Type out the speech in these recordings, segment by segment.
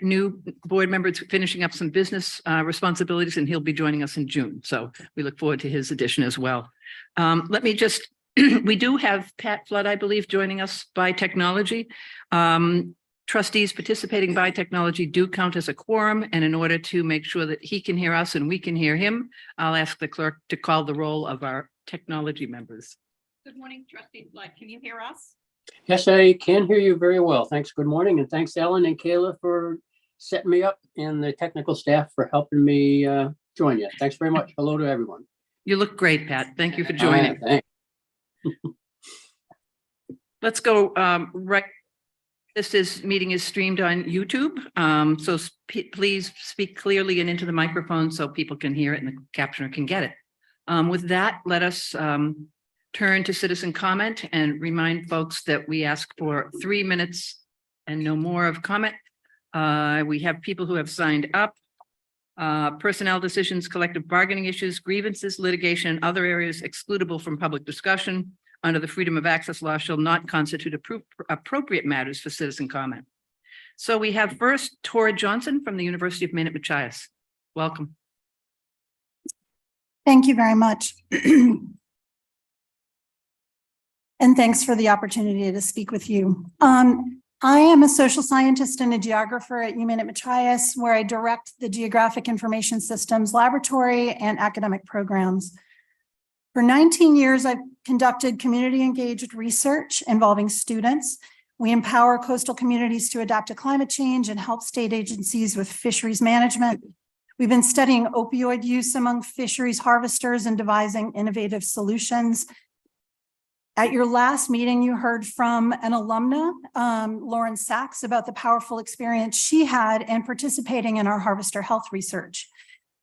new board member finishing up some business responsibilities, and he'll be joining us in June. So we look forward to his addition as well. Let me just, we do have Pat Flood, I believe, joining us by technology. Trustees participating by technology do count as a quorum, and in order to make sure that he can hear us and we can hear him, I'll ask the clerk to call the roll of our technology members. Good morning, Trustee Flood. Can you hear us? Yes, I can hear you very well. Thanks. Good morning. And thanks, Ellen and Kayla, for setting me up, and the technical staff for helping me join you. Thanks very much. Hello to everyone. You look great, Pat. Thank you for joining. Thanks. Let's go right. This meeting is streamed on YouTube. So please speak clearly and into the microphone so people can hear it and the captioner can get it. With that, let us turn to citizen comment and remind folks that we ask for 3 minutes and no more of comment. We have people who have signed up. Personnel decisions, collective bargaining issues, grievances, litigation, and other areas excludable from public discussion under the Freedom of Access law shall not constitute appropriate matters for citizen comment. So we have first Tora Johnson from the University of Maine at Machias. Welcome. Thank you very much. And thanks for the opportunity to speak with you. I am a social scientist and a geographer at UMaine at Machias, where I direct the Geographic Information Systems Laboratory and academic programs. For 19 years, I've conducted community engaged research involving students. We empower coastal communities to adapt to climate change and help state agencies with fisheries management. We've been studying opioid use among fisheries harvesters and devising innovative solutions. At your last meeting, you heard from an alumna, Lauren Sachs, about the powerful experience she had in participating in our harvester health research.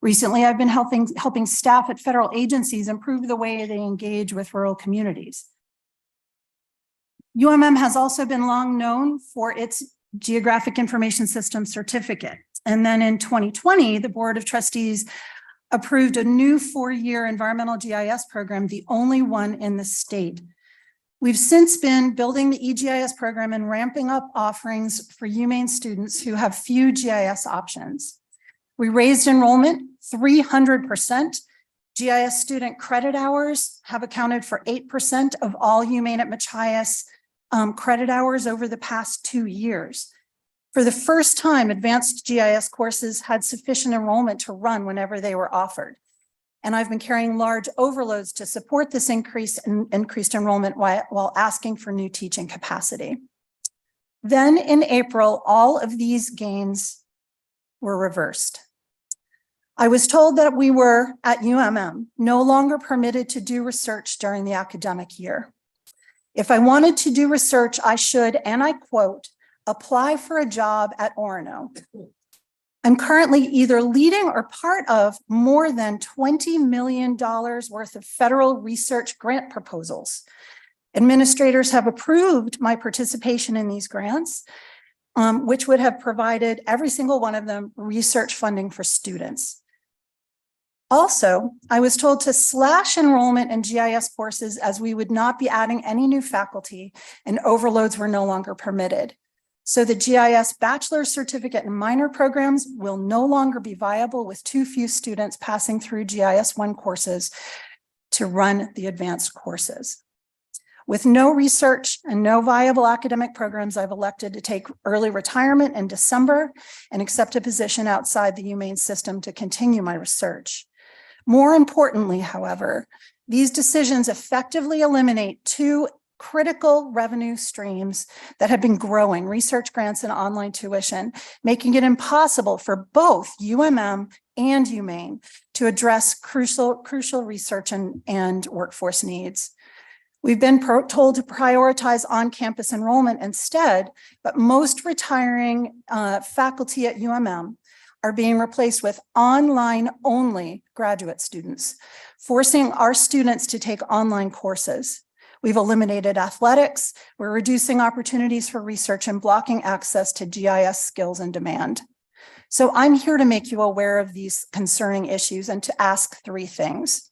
Recently, I've been helping staff at federal agencies improve the way they engage with rural communities. UMM has also been long known for its Geographic Information System certificate. And then in 2020, the Board of Trustees approved a new 4-year environmental GIS program, the only one in the state. We've since been building the eGIS program and ramping up offerings for UMaine students who have few GIS options. We raised enrollment 300%. GIS student credit hours have accounted for 8% of all UMaine at Machias credit hours over the past 2 years. For the first time, advanced GIS courses had sufficient enrollment to run whenever they were offered. And I've been carrying large overloads to support this increased enrollment while asking for new teaching capacity. Then in April, all of these gains were reversed. I was told that we were at UMM no longer permitted to do research during the academic year. If I wanted to do research, I should, and I quote, apply for a job at Orono. I'm currently either leading or part of more than $20 million worth of federal research grant proposals. Administrators have approved my participation in these grants, which would have provided every single one of them research funding for students. Also, I was told to slash enrollment in GIS courses as we would not be adding any new faculty and overloads were no longer permitted. So the GIS bachelor's certificate and minor programs will no longer be viable with too few students passing through GIS 1 courses to run the advanced courses. With no research and no viable academic programs, I've elected to take early retirement in December and accept a position outside the UMaine system to continue my research. More importantly, however, these decisions effectively eliminate 2 critical revenue streams that have been growing: research grants and online tuition, making it impossible for both UMM and UMaine to address crucial research and workforce needs. We've been told to prioritize on-campus enrollment instead, but most retiring faculty at UMM are being replaced with online-only graduate students, forcing our students to take online courses. We've eliminated athletics, we're reducing opportunities for research and blocking access to GIS skills and demand. So I'm here to make you aware of these concerning issues and to ask 3 things.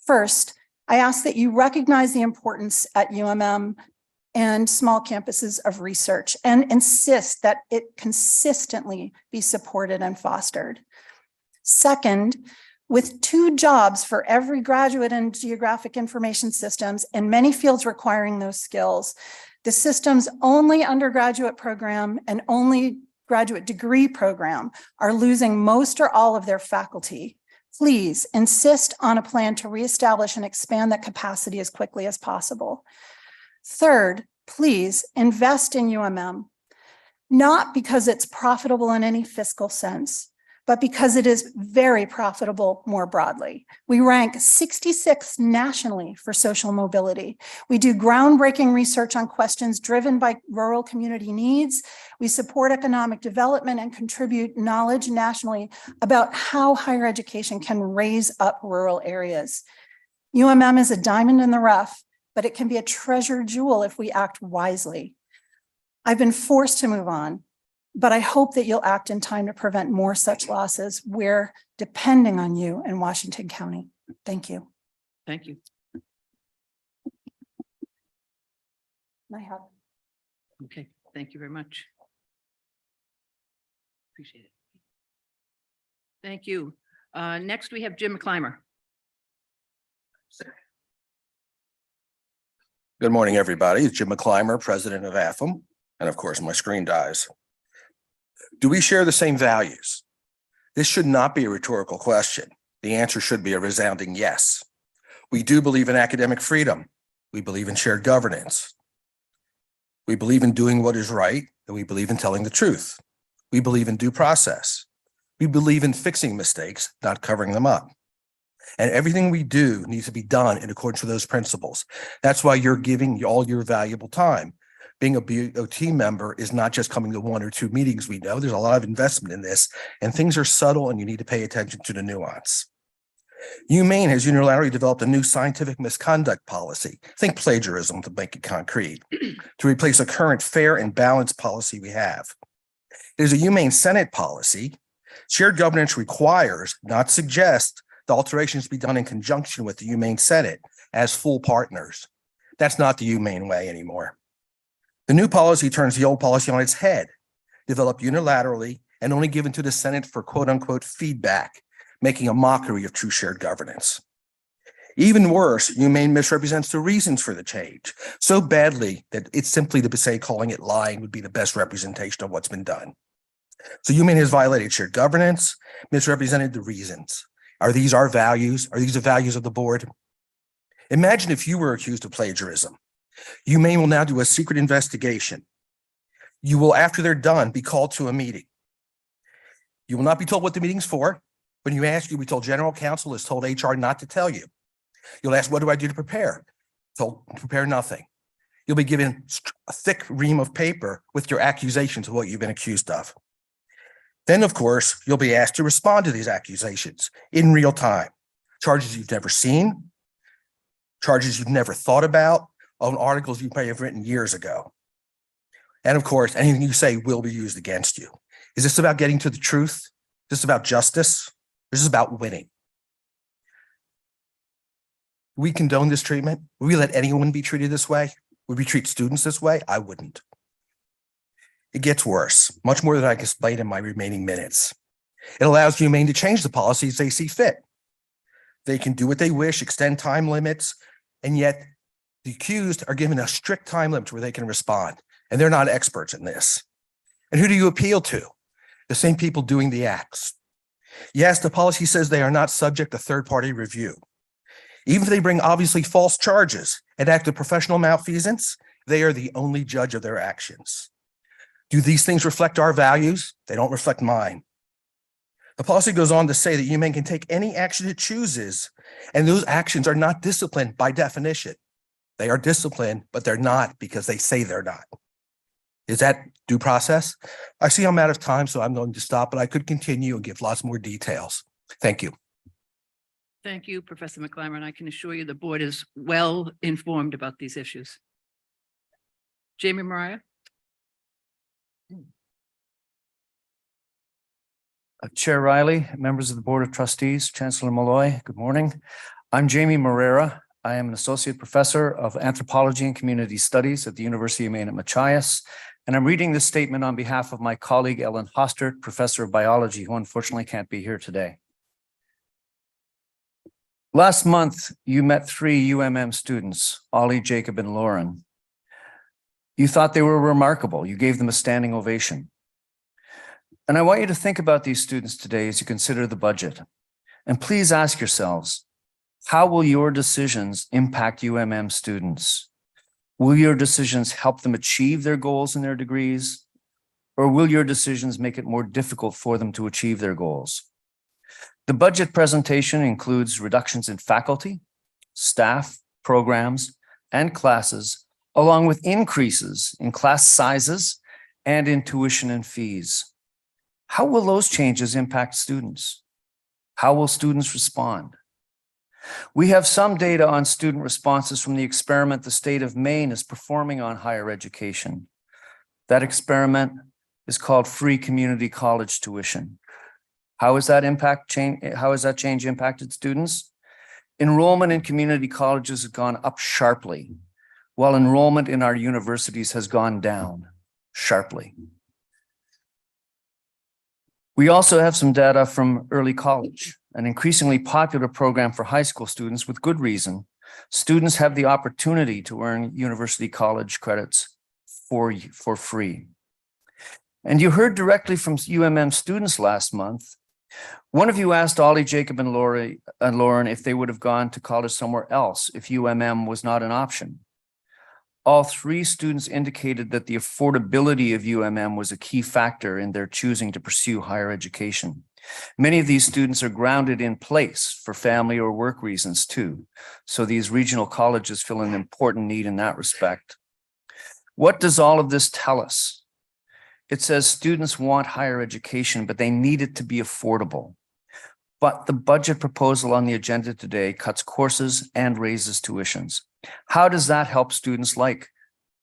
First, I ask that you recognize the importance at UMM and small campuses of research, and insist that it consistently be supported and fostered. Second, with 2 jobs for every graduate in geographic information systems and many fields requiring those skills, the system's only undergraduate program and only graduate degree program are losing most or all of their faculty. Please insist on a plan to reestablish and expand that capacity as quickly as possible. Third, please invest in UMM, not because it's profitable in any fiscal sense, but because it is very profitable more broadly. We rank 66th nationally for social mobility. We do groundbreaking research on questions driven by rural community needs. We support economic development and contribute knowledge nationally about how higher education can raise up rural areas. UMM is a diamond in the rough, but it can be a treasure jewel if we act wisely. I've been forced to move on, but I hope that you'll act in time to prevent more such losses. We're depending on you in Washington County. Thank you. Thank you. I have. Okay, thank you very much. Appreciate it. Thank you. Next, we have Jim McClymer. Good morning, everybody. It's Jim McClymer, president of AFM, and of course, my screen dies. Do we share the same values? This should not be a rhetorical question. The answer should be a resounding yes. We do believe in academic freedom. We believe in shared governance. We believe in doing what is right, and we believe in telling the truth. We believe in due process. We believe in fixing mistakes, not covering them up. And everything we do needs to be done in accordance with those principles. That's why you're giving all your valuable time. Being a BOT member is not just coming to 1 or 2 meetings. We know there's a lot of investment in this, and things are subtle, and you need to pay attention to the nuance. UMaine has unilaterally developed a new scientific misconduct policy, think plagiarism to make it concrete, to replace a current fair and balanced policy we have. There's a UMaine Senate policy. Shared governance requires, not suggests, the alterations be done in conjunction with the UMaine Senate as full partners. That's not the UMaine way anymore. The new policy turns the old policy on its head, developed unilaterally and only given to the Senate for quote unquote feedback, making a mockery of true shared governance. Even worse, UMaine misrepresents the reasons for the change so badly that it's simply to say calling it lying would be the best representation of what's been done. So UMaine has violated shared governance, misrepresented the reasons. Are these our values? Are these the values of the board? Imagine if you were accused of plagiarism. UMaine will now do a secret investigation. You will, after they're done, be called to a meeting. You will not be told what the meeting's for. When you ask, you'll be told general counsel has told HR not to tell you. You'll ask, what do I do to prepare? Told, prepare nothing. You'll be given a thick ream of paper with your accusations of what you've been accused of. Then, of course, you'll be asked to respond to these accusations in real time. Charges you've never seen, charges you've never thought about, on articles you may have written years ago. And of course, anything you say will be used against you. Is this about getting to the truth? Is this about justice? This is about winning. We condone this treatment? Would we let anyone be treated this way? Would we treat students this way? I wouldn't. It gets worse, much more than I can explain in my remaining minutes. It allows UMaine to change the policies they see fit. They can do what they wish, extend time limits, and yet the accused are given a strict time limit where they can respond, and they're not experts in this. And who do you appeal to? The same people doing the acts. Yes, the policy says they are not subject to third-party review. Even if they bring obviously false charges and act of professional malfeasance, they are the only judge of their actions. Do these things reflect our values? They don't reflect mine. The policy goes on to say that UMaine can take any action it chooses, and those actions are not disciplined by definition. They are disciplined, but they're not because they say they're not. Is that due process? I see I'm out of time, so I'm going to stop, but I could continue and give lots more details. Thank you. Thank you, Professor McClymer, and I can assure you the board is well informed about these issues. Jamie Mariah. Chair Riley, members of the Board of Trustees, Chancellor Malloy, good morning. I'm Jamie Marrera. I am an associate professor of anthropology and community studies at the University of Maine at Machias. And I'm reading this statement on behalf of my colleague, Ellen Hostert, professor of biology, who unfortunately can't be here today. Last month, you met 3 UMM students, Ollie, Jacob, and Lauren. You thought they were remarkable. You gave them a standing ovation. And I want you to think about these students today as you consider the budget. And please ask yourselves, how will your decisions impact UMM students? Will your decisions help them achieve their goals and their degrees? Or will your decisions make it more difficult for them to achieve their goals? The budget presentation includes reductions in faculty, staff, programs, and classes, along with increases in class sizes and in tuition and fees. How will those changes impact students? How will students respond? We have some data on student responses from the experiment the state of Maine is performing on higher education. That experiment is called free community college tuition. How has that change impacted students? Enrollment in community colleges has gone up sharply, while enrollment in our universities has gone down sharply. We also have some data from early college, an increasingly popular program for high school students with good reason. Students have the opportunity to earn university college credits for free. And you heard directly from UMM students last month. One of you asked Ollie, Jacob, and Lauren if they would have gone to college somewhere else if UMM was not an option. All 3 students indicated that the affordability of UMM was a key factor in their choosing to pursue higher education. Many of these students are grounded in place for family or work reasons too. So these regional colleges fill an important need in that respect. What does all of this tell us? It says students want higher education, but they need it to be affordable. But the budget proposal on the agenda today cuts courses and raises tuitions. How does that help students like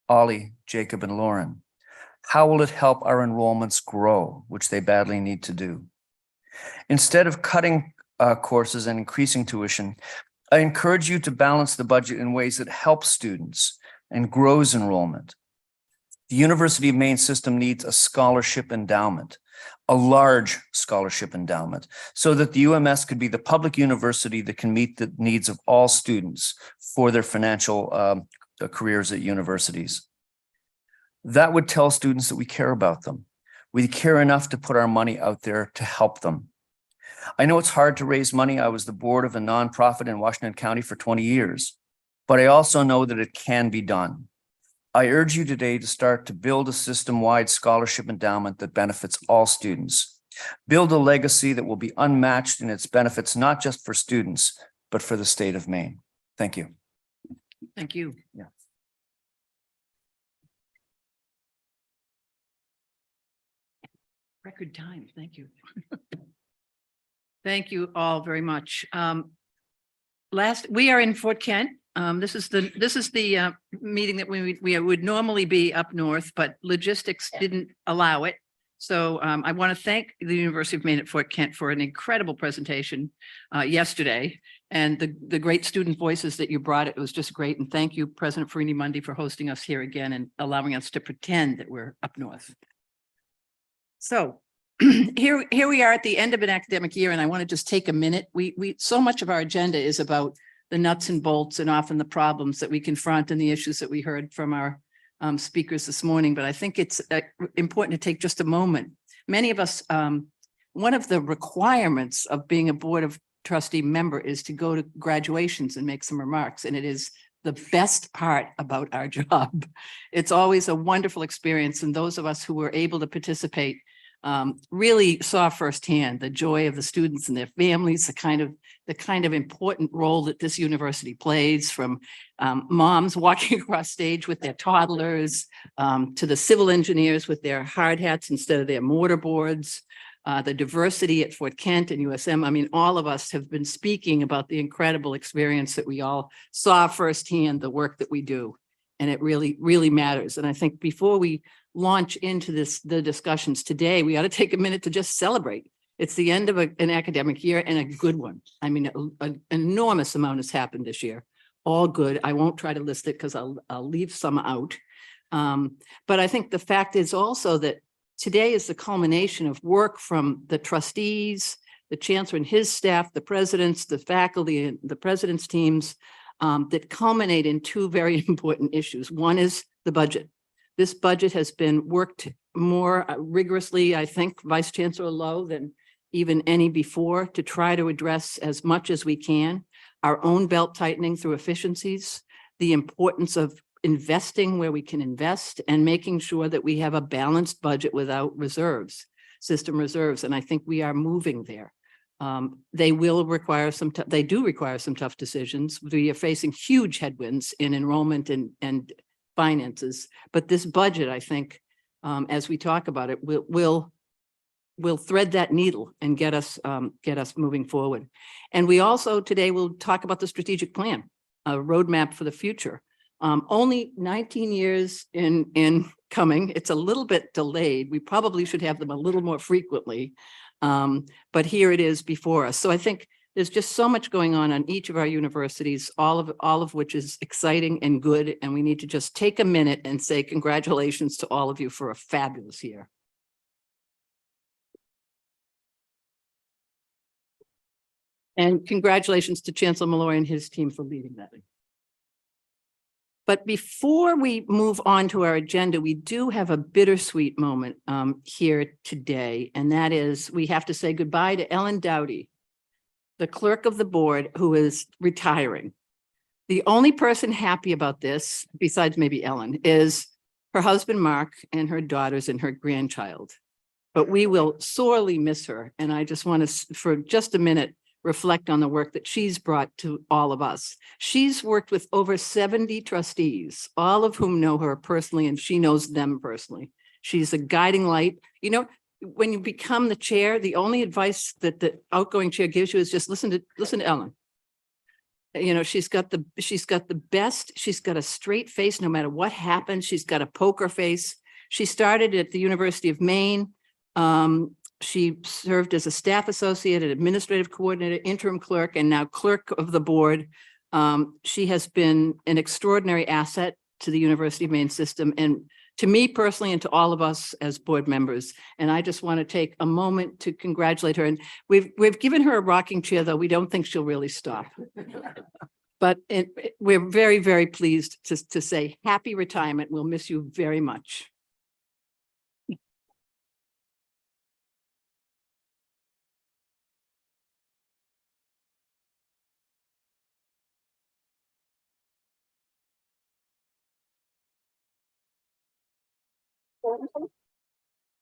Ollie, Jacob, and Lauren? How will it help our enrollments grow, which they badly need to do? Instead of cutting courses and increasing tuition, I encourage you to balance the budget in ways that help students and grows enrollment. The University of Maine system needs a scholarship endowment, a large scholarship endowment, so that the UMS could be the public university that can meet the needs of all students for their financial careers at universities. That would tell students that we care about them. We care enough to put our money out there to help them. I know it's hard to raise money. I was the board of a nonprofit in Washington County for 20 years, but I also know that it can be done. I urge you today to start to build a system-wide scholarship endowment that benefits all students. Build a legacy that will be unmatched in its benefits, not just for students, but for the state of Maine. Thank you. Thank you. Yeah. Record time. Thank you. Thank you all very much. We are in Fort Kent. This is the meeting that we would normally be up north, but logistics didn't allow it. So I want to thank the University of Maine at Fort Kent for an incredible presentation yesterday, and the great student voices that you brought. It was just great. And thank you, President Farini Mundy, for hosting us here again and allowing us to pretend that we're up north. So here we are at the end of an academic year, and I want to just take a minute. So much of our agenda is about the nuts and bolts and often the problems that we confront and the issues that we heard from our speakers this morning. But I think it's important to take just a moment. Many of us, one of the requirements of being a Board of Trustee member is to go to graduations and make some remarks. And it is the best part about our job. It's always a wonderful experience. And those of us who were able to participate really saw firsthand the joy of the students and their families, the kind of important role that this university plays, from moms walking across stage with their toddlers, to the civil engineers with their hard hats instead of their mortarboards, the diversity at Fort Kent and USM. I mean, all of us have been speaking about the incredible experience that we all saw firsthand, the work that we do. And it really, really matters. And I think before we launch into the discussions today, we ought to take a minute to just celebrate. It's the end of an academic year, and a good one. I mean, an enormous amount has happened this year. all good. I won't try to list it because I'll leave some out. But I think the fact is also that today is the culmination of work from the trustees, the chancellor and his staff, the presidents, the faculty, and the president's teams that culminate in two very important issues. One is the budget. This budget has been worked more rigorously, I think, Vice Chancellor Lowe, than even any before, to try to address as much as we can our own belt tightening through efficiencies, the importance of investing where we can invest, and making sure that we have a balanced budget without reserves, system reserves. And I think we are moving there. They will require they do require some tough decisions. We are facing huge headwinds in enrollment and finances, but this budget, I think, as we talk about it, will thread that needle and get us moving forward. And we also today will talk about the strategic plan, a roadmap for the future. Only 19 years in coming. It's a little bit delayed. We probably should have them a little more frequently, but here it is before us. So I think there's just so much going on each of our universities, all of which is exciting and good. And we need to just take a minute and say congratulations to all of you for a fabulous year. And congratulations to Chancellor Malloy and his team for leading that. But before we move on to our agenda, we do have a bittersweet moment here today. And that is, we have to say goodbye to Ellen Dowdy, the clerk of the board, who is retiring. The only person happy about this, besides maybe Ellen, is her husband, Mark, and her daughters and her grandchild. But we will sorely miss her. And I just want to, for just a minute, reflect on the work that she's brought to all of us. She's worked with over 70 trustees, all of whom know her personally, and she knows them personally. She's a guiding light. You know, when you become the chair, the only advice that the outgoing chair gives you is just listen to Ellen. You know, she's got the best, she's got a straight face no matter what happens. She's got a poker face. She started at the University of Maine. She served as a staff associate, an administrative coordinator, interim clerk, and now clerk of the board. She has been an extraordinary asset to the University of Maine system, and to me personally, and to all of us as board members. And I just want to take a moment to congratulate her. And we've given her a rocking chair, though we don't think she'll really stop. But we're very, very pleased to say happy retirement. We'll miss you very much.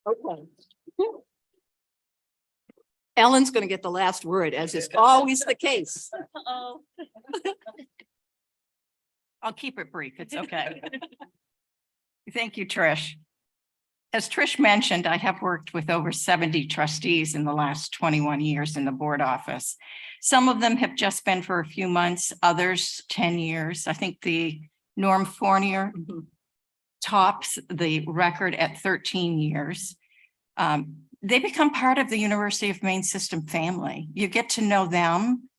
Okay. Ellen's going to get the last word, as is always the case. I'll keep it brief. It's okay. Thank you, Trish. As Trish mentioned, I have worked with over 70 trustees in the last 21 years in the board office. Some of them have just been for a few months, others 10 years. I think the Norm Fournier tops the record at 13 years. They become part of the University of Maine system family. You get to know them,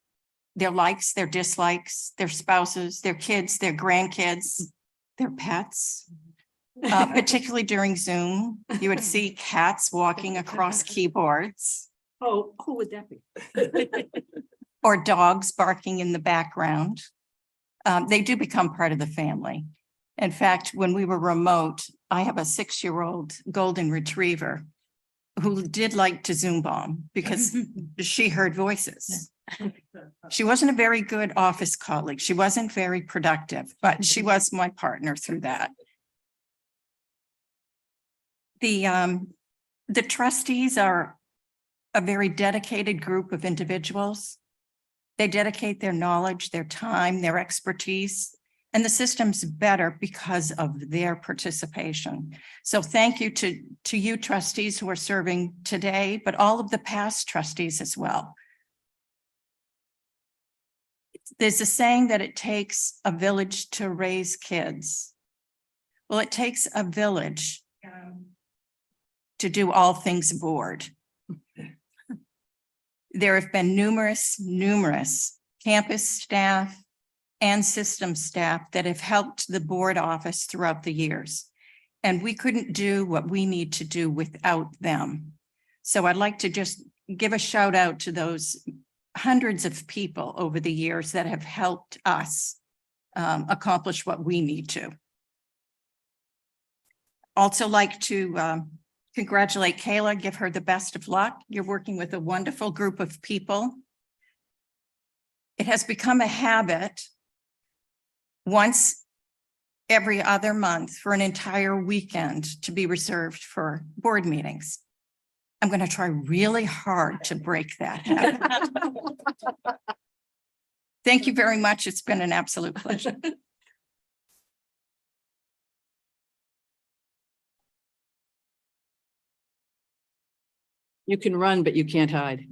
their likes, their dislikes, their spouses, their kids, their grandkids, their pets. Particularly during Zoom, you would see cats walking across keyboards. Oh, who would that be? Or dogs barking in the background. They do become part of the family. In fact, when we were remote, I have a 6-year-old golden retriever who did like to Zoom bomb because she heard voices. She wasn't a very good office colleague. She wasn't very productive, but she was my partner through that. The trustees are a very dedicated group of individuals. They dedicate their knowledge, their time, their expertise, and the system's better because of their participation. So thank you to you trustees who are serving today, but all of the past trustees as well. There's a saying that it takes a village to raise kids. Well, it takes a village to do all things board. There have been numerous campus staff and system staff that have helped the board office throughout the years. And we couldn't do what we need to do without them. So I'd like to just give a shout out to those hundreds of people over the years that have helped us accomplish what we need to. Also like to congratulate Kayla, give her the best of luck. You're working with a wonderful group of people. It has become a habit once every other month for an entire weekend to be reserved for board meetings. I'm going to try really hard to break that habit. Thank you very much. It's been an absolute pleasure. You can run, but you can't hide.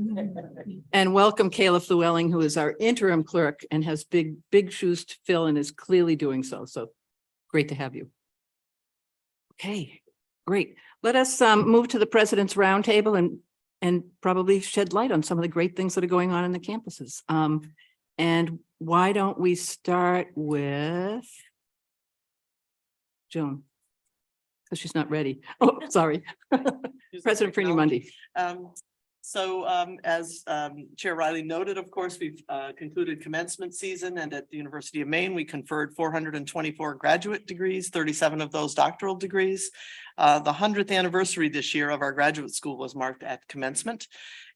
And welcome Kayla Flewelling, who is our interim clerk and has big shoes to fill and is clearly doing so. So great to have you. Okay, great. Let us move to the President's Roundtable and probably shed light on some of the great things that are going on in the campuses. And why don't we start with Joan? Because she's not ready. Oh, sorry. President Freeney Mundy. As Chair Riley noted, of course, we've concluded commencement season, and at the University of Maine, we conferred 424 graduate degrees, 37 of those doctoral degrees. The 100th anniversary this year of our graduate school was marked at commencement,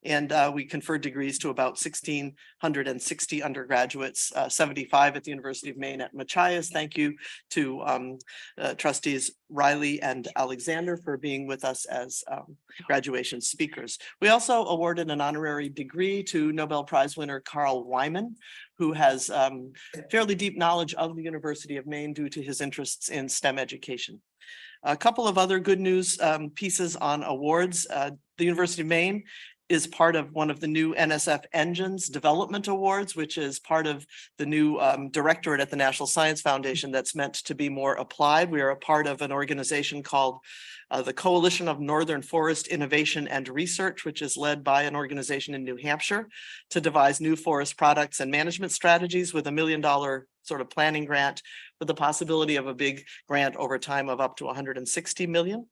and we conferred degrees to about 1,660 undergraduates, 75 at the University of Maine at Machias. Thank you to trustees Riley and Alexander for being with us as graduation speakers. We also awarded an honorary degree to Nobel Prize winner Carl Wyman, who has fairly deep knowledge of the University of Maine due to his interests in STEM education. A couple of other good news pieces on awards. The University of Maine is part of one of the new NSF Engines Development Awards, which is part of the new directorate at the National Science Foundation that's meant to be more applied. We are a part of an organization called the Coalition of Northern Forest Innovation and Research, which is led by an organization in New Hampshire to devise new forest products and management strategies with $1 million sort of planning grant with the possibility of a big grant over time of up to 160 million.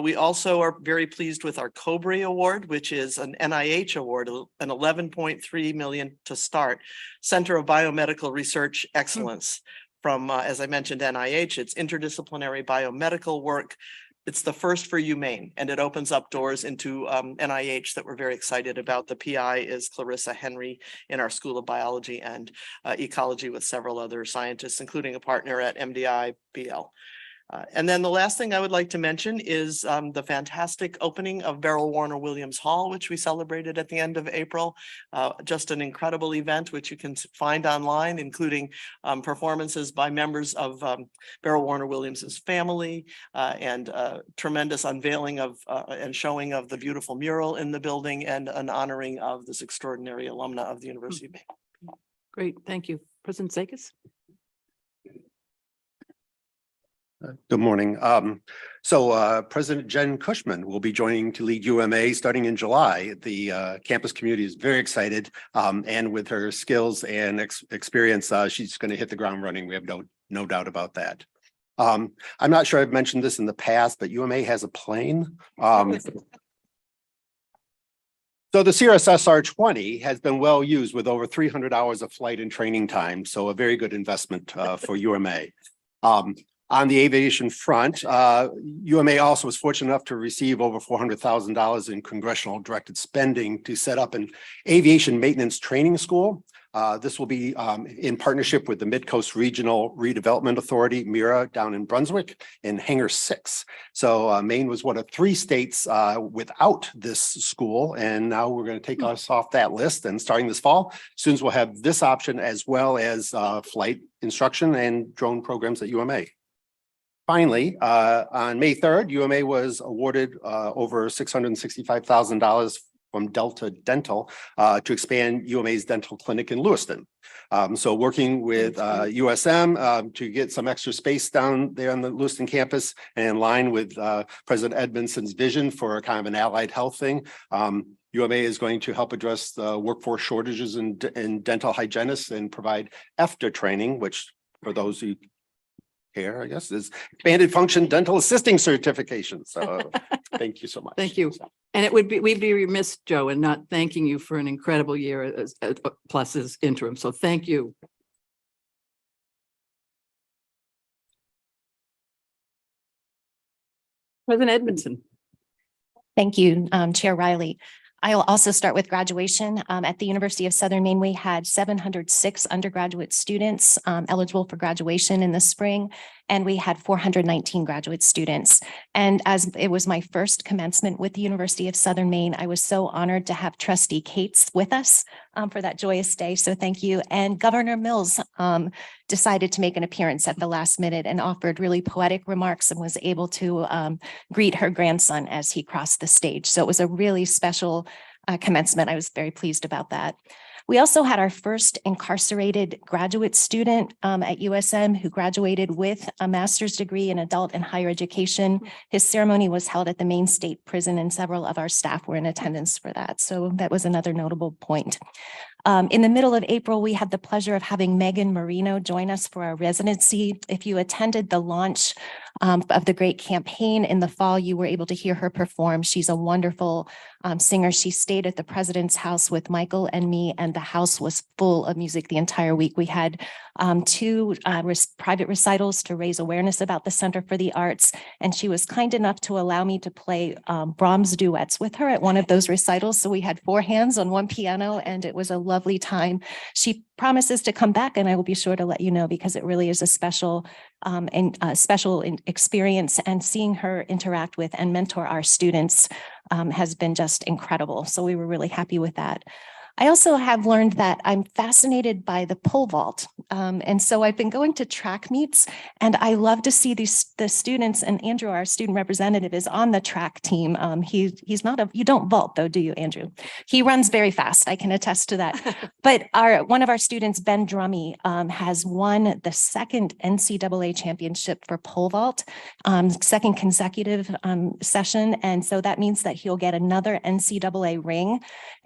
We also are very pleased with our COBRE Award, which is an NIH award, an 11.3 million to start, Center of Biomedical Research Excellence from, as I mentioned, NIH. It's interdisciplinary biomedical work. It's the first for UMaine, and it opens up doors into NIH that we're very excited about. The PI is Clarissa Henry in our School of Biology and Ecology with several other scientists, including a partner at MDI-BL. And then the last thing I would like to mention is the fantastic opening of Beryl Warner Williams Hall, which we celebrated at the end of April. Just an incredible event, which you can find online, including performances by members of Beryl Warner Williams's family and tremendous unveiling of and showing of the beautiful mural in the building and an honoring of this extraordinary alumna of the University of Maine. Great, thank you. President Sakis? Good morning. President Jen Cushman will be joining to lead UMA starting in July. The campus community is very excited, and with her skills and experience, she's going to hit the ground running. We have no doubt about that. I'm not sure I've mentioned this in the past, but UMA has a plane. So the CRS-SR-20 has been well used with over 300 hours of flight and training time. So a very good investment for UMA. On the aviation front, UMA also was fortunate enough to receive over $400,000 in congressional directed spending to set up an aviation maintenance training school. This will be in partnership with the Mid-Coast Regional Redevelopment Authority, MIRA, down in Brunswick, in Hangar 6. So Maine was one of 3 states without this school, and now we're going to take us off that list. And starting this fall, students will have this option as well as flight instruction and drone programs at UMA. Finally, on May 3rd, UMA was awarded over $665,000 from Delta Dental to expand UMA's dental clinic in Lewiston. So working with USM to get some extra space down there on the Lewiston campus, and in line with President Edmondson's vision for kind of an allied health thing, UMA is going to help address the workforce shortages in dental hygienists and provide after training, which for those who care, I guess, is expanded function dental assisting certification. So thank you so much. Thank you. And we'd be remiss, Joe, in not thanking you for an incredible year as plus as interim. So thank you. President Edmondson. Thank you, Chair Riley. I'll also start with graduation. At the University of Southern Maine, we had 706 undergraduate students eligible for graduation in the spring, and we had 419 graduate students. And as it was my first commencement with the University of Southern Maine, I was so honored to have Trustee Cates with us for that joyous day. So thank you. And Governor Mills decided to make an appearance at the last minute and offered really poetic remarks and was able to greet her grandson as he crossed the stage. So it was a really special commencement. I was very pleased about that. We also had our first incarcerated graduate student at USM who graduated with a master's degree in adult and higher education. His ceremony was held at the Maine State Prison, and several of our staff were in attendance for that. So that was another notable point. In the middle of April, we had the pleasure of having Megan Marino join us for our residency. If you attended the launch of the Great Campaign in the fall, you were able to hear her perform. She's a wonderful singer. She stayed at the president's house with Michael and me, and the house was full of music the entire week. We had two private recitals to raise awareness about the Center for the Arts, and she was kind enough to allow me to play Brahms duets with her at one of those recitals. So we had four hands on one piano, and it was a lovely time. She promises to come back, and I will be sure to let you know, because it really is a special experience, and seeing her interact with and mentor our students has been just incredible. So we were really happy with that. I also have learned that I'm fascinated by the pole vault. And so I've been going to track meets, and I love to see the students, and Andrew, our student representative, is on the track team. He's not you don't vault though, do you, Andrew? He runs very fast. I can attest to that. But one of our students, Ben Drummy, has won the second NCAA championship for pole vault, second consecutive session. And so that means that he'll get another NCAA ring.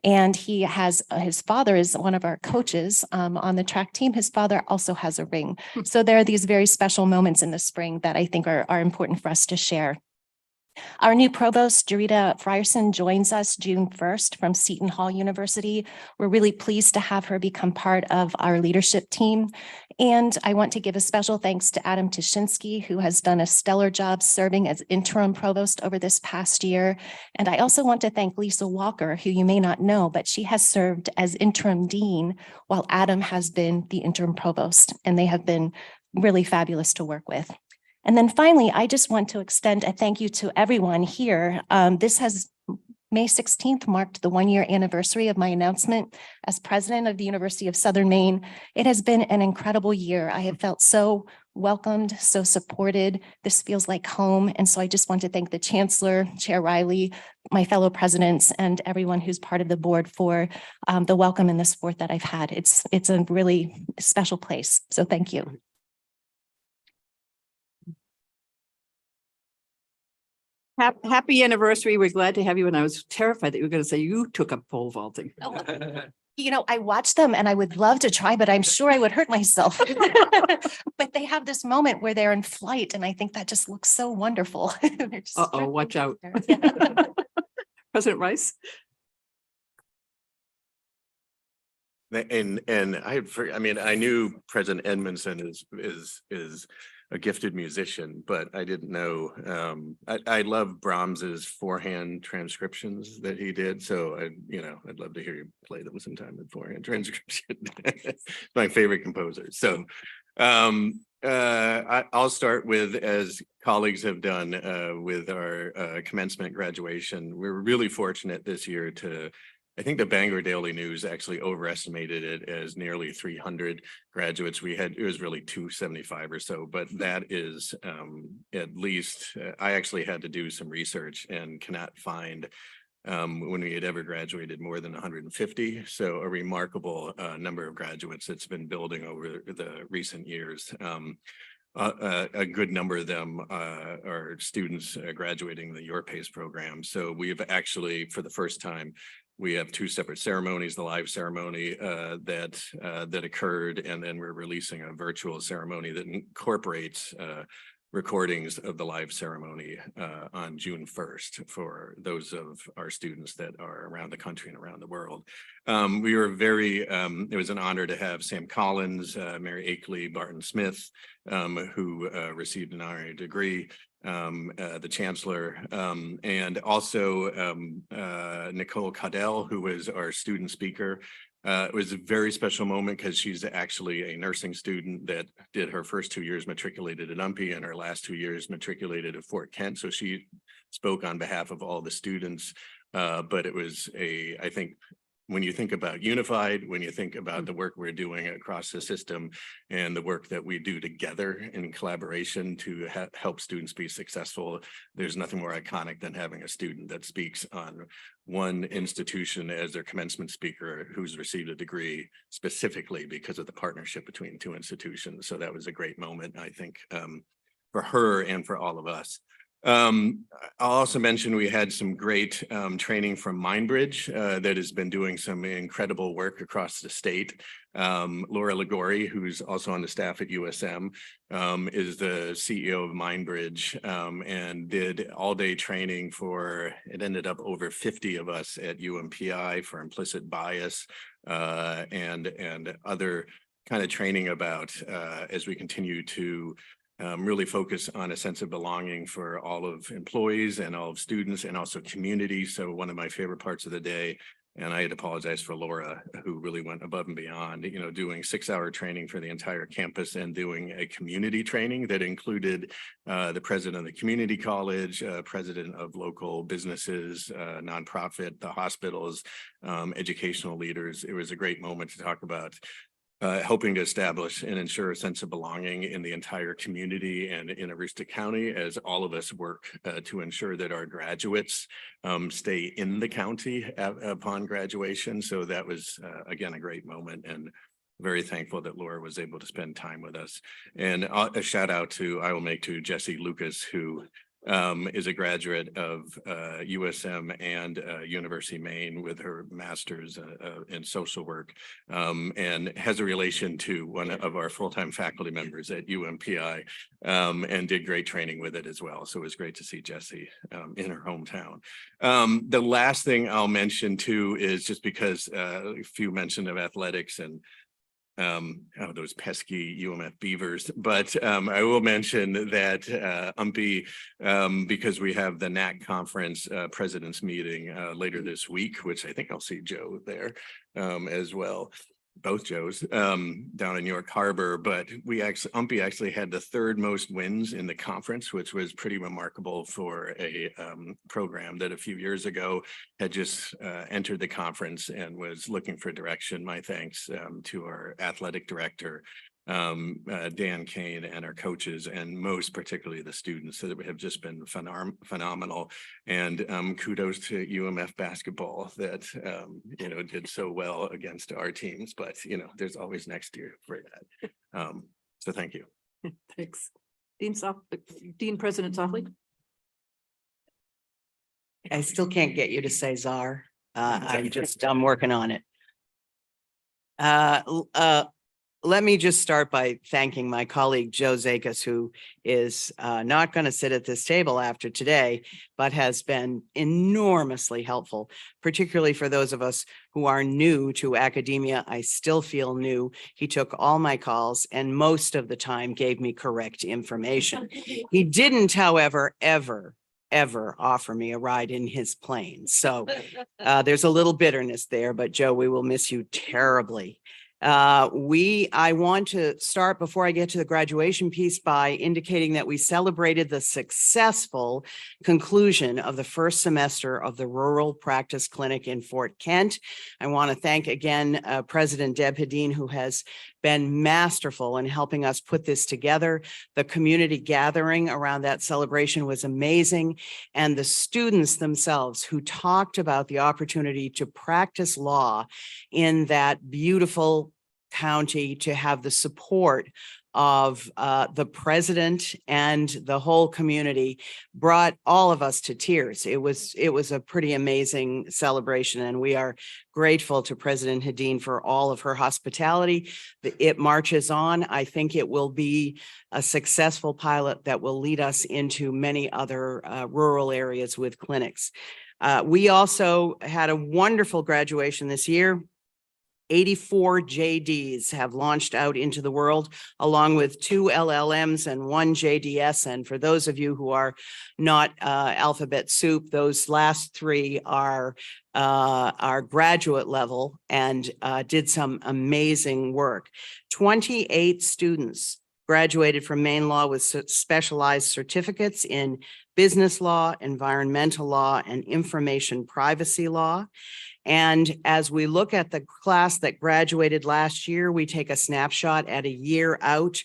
And he has, his father is one of our coaches on the track team. His father also has a ring. So there are these very special moments in the spring that I think are important for us to share. Our new provost, Jarita Frierson, joins us June 1st from Seton Hall University. We're really pleased to have her become part of our leadership team. And I want to give a special thanks to Adam Tashinsky, who has done a stellar job serving as interim provost over this past year. And I also want to thank Lisa Walker, who you may not know, but she has served as interim dean while Adam has been the interim provost, and they have been really fabulous to work with. And then finally, I just want to extend a thank you to everyone here. May 16th marked the one-year anniversary of my announcement as president of the University of Southern Maine. It has been an incredible year. I have felt so welcomed, so supported. This feels like home. And so I just want to thank the Chancellor, Chair Riley, my fellow presidents, and everyone who's part of the board for the welcome and the support that I've had. It's a really special place. So thank you. Happy anniversary. We're glad to have you. And I was terrified that you were going to say you took up pole vaulting. You know, I watch them and I would love to try, but I'm sure I would hurt myself. But they have this moment where they're in flight, and I think that just looks so wonderful. Uh-oh, watch out. President Rice. And I knew President Edmondson is a gifted musician, but I didn't know. I love Brahms's forehand transcriptions that he did. So I'd love to hear you play them sometime with forehand transcription. My favorite composer. So I'll start with, as colleagues have done with our commencement graduation. We're really fortunate this year I think the Bangor Daily News actually overestimated it as nearly 300 graduates. It was really 275 or so, but that is at least, I actually had to do some research and cannot find when we had ever graduated more than 150. So a remarkable number of graduates that's been building over the recent years. A good number of them are students graduating the Your Pace program. So we've actually, for the first time, we have two separate ceremonies, the live ceremony that occurred, and then we're releasing a virtual ceremony that incorporates recordings of the live ceremony on June 1st for those of our students that are around the country and around the world. We were it was an honor to have Sam Collins, Mary Akeley, Barton Smith, who received an honorary degree, the chancellor, and also Nicole Caudell, who was our student speaker. It was a very special moment because she's actually a nursing student that did her first 2 years matriculated at UMPI and her last 2 years matriculated at Fort Kent. So she spoke on behalf of all the students. But it was I think, when you think about unified, when you think about the work we're doing across the system and the work that we do together in collaboration to help students be successful, there's nothing more iconic than having a student that speaks on one institution as their commencement speaker who's received a degree specifically because of the partnership between two institutions. So that was a great moment, I think, for her and for all of us. I'll also mention we had some great training from Mindbridge that has been doing some incredible work across the state. Laura Ligori, who's also on the staff at USM, is the CEO of Mindbridge, and did all-day training for, it ended up over 50 of us at UMPI for implicit bias and other kind of training about as we continue to really focus on a sense of belonging for all of employees and all of students and also community. So one of my favorite parts of the day, and I had to apologize for Laura, who really went above and beyond, doing 6-hour training for the entire campus and doing a community training that included the president of the community college, president of local businesses, nonprofit, the hospitals, educational leaders. It was a great moment to talk about helping to establish and ensure a sense of belonging in the entire community and in Aroostook County as all of us work to ensure that our graduates stay in the county upon graduation. So that was, again, a great moment, and very thankful that Laura was able to spend time with us. And a shout out I will make to Jessie Lucas, who is a graduate of USM and University of Maine with her master's in social work, and has a relation to one of our full-time faculty members at UMPI, and did great training with it as well. So it was great to see Jessie in her hometown. The last thing I'll mention too is just because a few mentioned of athletics and those pesky UMF Beavers, but I will mention that UMPI, because we have the NAC conference president's meeting later this week, which I think I'll see Joe there as well. Both Joes down in York Harbor, but UMPI actually had the third most wins in the conference, which was pretty remarkable for a program that a few years ago had just entered the conference and was looking for direction. My thanks to our athletic director, Dan Kane, and our coaches, and most particularly the students that have just been phenomenal. And kudos to UMF basketball that did so well against our teams, but there's always next year for that. So thank you. Thanks. Dean President Softly. I still can't get you to say czar. I'm working on it. Let me just start by thanking my colleague, Joe Zakis, who is not going to sit at this table after today, but has been enormously helpful, particularly for those of us who are new to academia. I still feel new. He took all my calls and most of the time gave me correct information. He didn't, however, ever offer me a ride in his plane. So there's a little bitterness there, but Joe, we will miss you terribly. I want to start before I get to the graduation piece by indicating that we celebrated the successful conclusion of the first semester of the Rural Practice Clinic in Fort Kent. I want to thank again President Deb Hedin, who has been masterful in helping us put this together. The community gathering around that celebration was amazing. And the students themselves who talked about the opportunity to practice law in that beautiful county to have the support of the president and the whole community brought all of us to tears. It was a pretty amazing celebration, and we are grateful to President Hadeen for all of her hospitality. It marches on. I think it will be a successful pilot that will lead us into many other rural areas with clinics. We also had a wonderful graduation this year. 84 JDs have launched out into the world, along with 2 LLMs and 1 JDS. And for those of you who are not alphabet soup, those last 3 are graduate level and did some amazing work. 28 students graduated from Maine Law with specialized certificates in business law, environmental law, and information privacy law. And as we look at the class that graduated last year, we take a snapshot at a year out.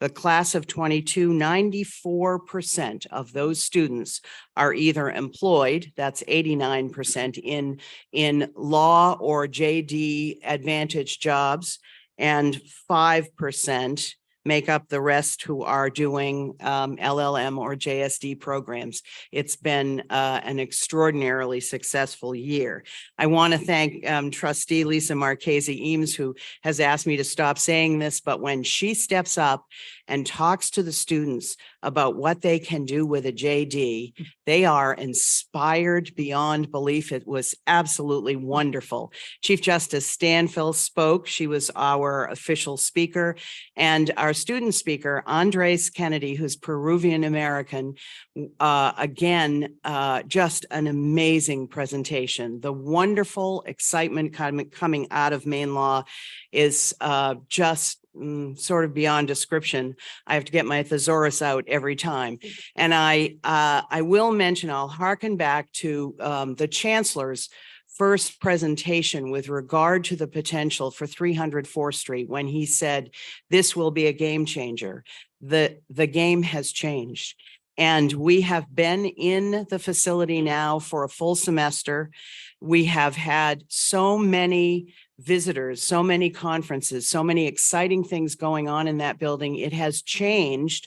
The class of 22, 94% of those students are either employed, that's 89% in law or JD advantage jobs, and 5% make up the rest who are doing LLM or JSD programs. It's been an extraordinarily successful year. I want to thank Trustee Lisa Marchese Eames, who has asked me to stop saying this, but when she steps up and talks to the students about what they can do with a JD, they are inspired beyond belief. It was absolutely wonderful. Chief Justice Stanfill spoke. She was our official speaker, and our student speaker, Andres Kennedy, who's Peruvian American, again, just an amazing presentation. The wonderful excitement coming out of Maine Law is just sort of beyond description. I have to get my thesaurus out every time. And I will mention, I'll hearken back to the Chancellor's first presentation with regard to the potential for 300 4th Street when he said, this will be a game changer. The game has changed. And we have been in the facility now for a full semester. We have had so many visitors, so many conferences, so many exciting things going on in that building. It has changed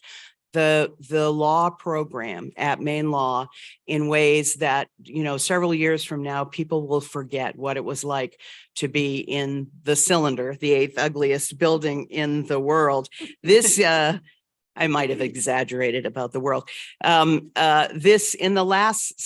the law program at Maine Law in ways that, you know, several years from now, people will forget what it was like to be in the Cylinder, the 8th ugliest building in the world. This, I might have exaggerated about the world. This in the last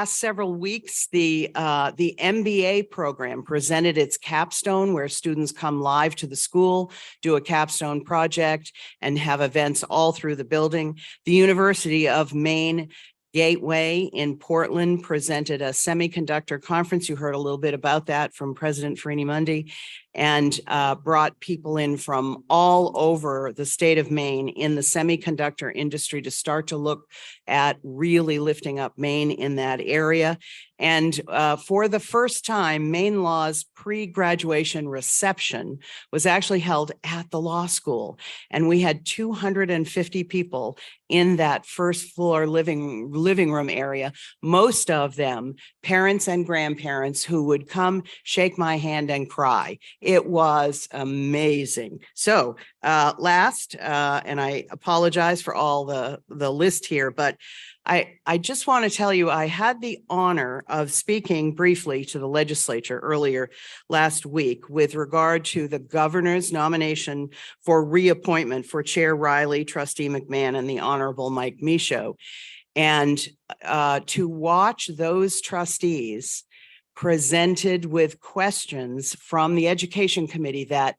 several weeks, the MBA program presented its capstone, where students come live to the school, do a capstone project, and have events all through the building. The University of Maine Gateway in Portland presented a semiconductor conference. You heard a little bit about that from President Farini Mundi, and brought people in from all over the state of Maine in the semiconductor industry to start to look at really lifting up Maine in that area. And for the first time, Maine Law's pre-graduation reception was actually held at the law school. And we had 250 people in that first floor living room area, most of them parents and grandparents who would come shake my hand and cry. It was amazing. So last, and I apologize for all the list here, but I just want to tell you, I had the honor of speaking briefly to the legislature earlier last week with regard to the governor's nomination for reappointment for Chair Riley, Trustee McMahon, and the Honorable Mike Michaud. And to watch those trustees presented with questions from the Education Committee that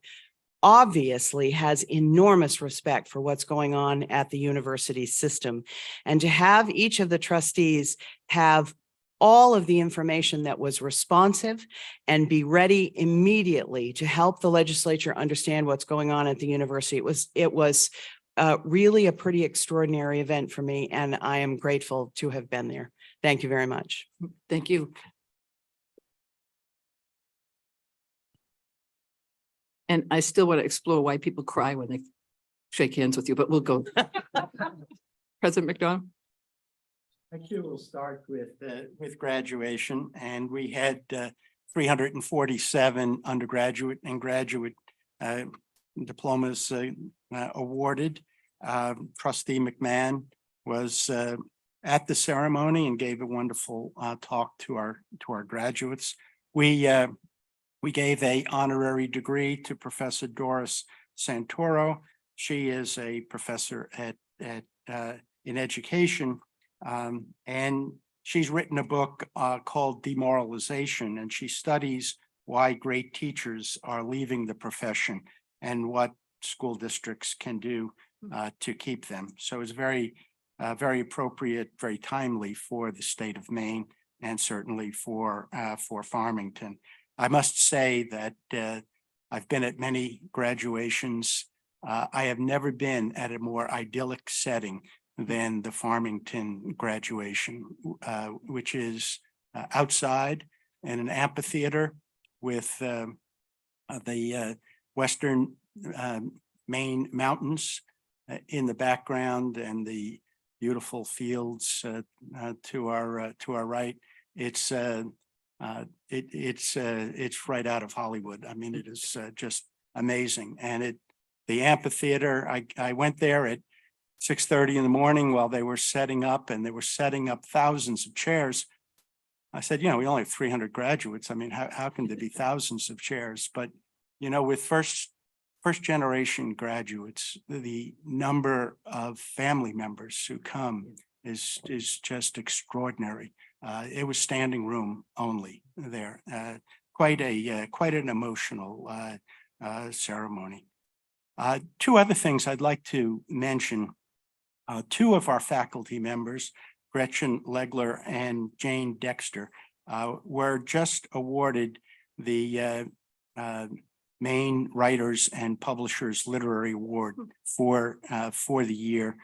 obviously has enormous respect for what's going on at the university system, and to have each of the trustees have all of the information that was responsive and be ready immediately to help the legislature understand what's going on at the university. It was really a pretty extraordinary event for me, and I am grateful to have been there. Thank you very much. Thank you. And I still want to explore why people cry when they shake hands with you, but we'll go. President McDonald. Thank you. We'll start with graduation, and we had 347 undergraduate and graduate diplomas awarded. Trustee McMahon was at the ceremony and gave a wonderful talk to our graduates. We gave a honorary degree to Professor Doris Santoro. She is a professor in education, and she's written a book called Demoralization, and she studies why great teachers are leaving the profession and what school districts can do to keep them. So it's very appropriate, very timely for the state of Maine, and certainly for Farmington. I must say that I've been at many graduations. I have never been at a more idyllic setting than the Farmington graduation, which is outside in an amphitheater with the western Maine mountains in the background and the beautiful fields to our right. It's right out of Hollywood. I mean, it is just amazing. And the amphitheater, I went there at 6:30 in the morning while they were setting up, and they were setting up thousands of chairs. I said, we only have 300 graduates. I mean, how can there be thousands of chairs? But, with first generation graduates, the number of family members who come is just extraordinary. It was standing room only there. Quite an emotional ceremony. Two other things I'd like to mention. Two of our faculty members, Gretchen Legler and Jane Dexter, were just awarded the Maine Writers and Publishers Literary Award for the year.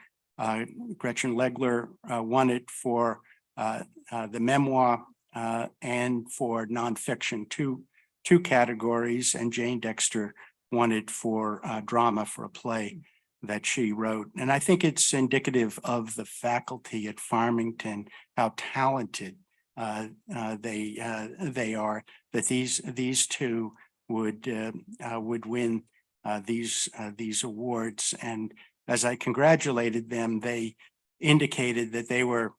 Gretchen Legler won it for the memoir and for nonfiction, two categories, and Jane Dexter won it for drama, for a play that she wrote. And I think it's indicative of the faculty at Farmington, how talented they are, that these two would win these awards. And as I congratulated them, they indicated that they were,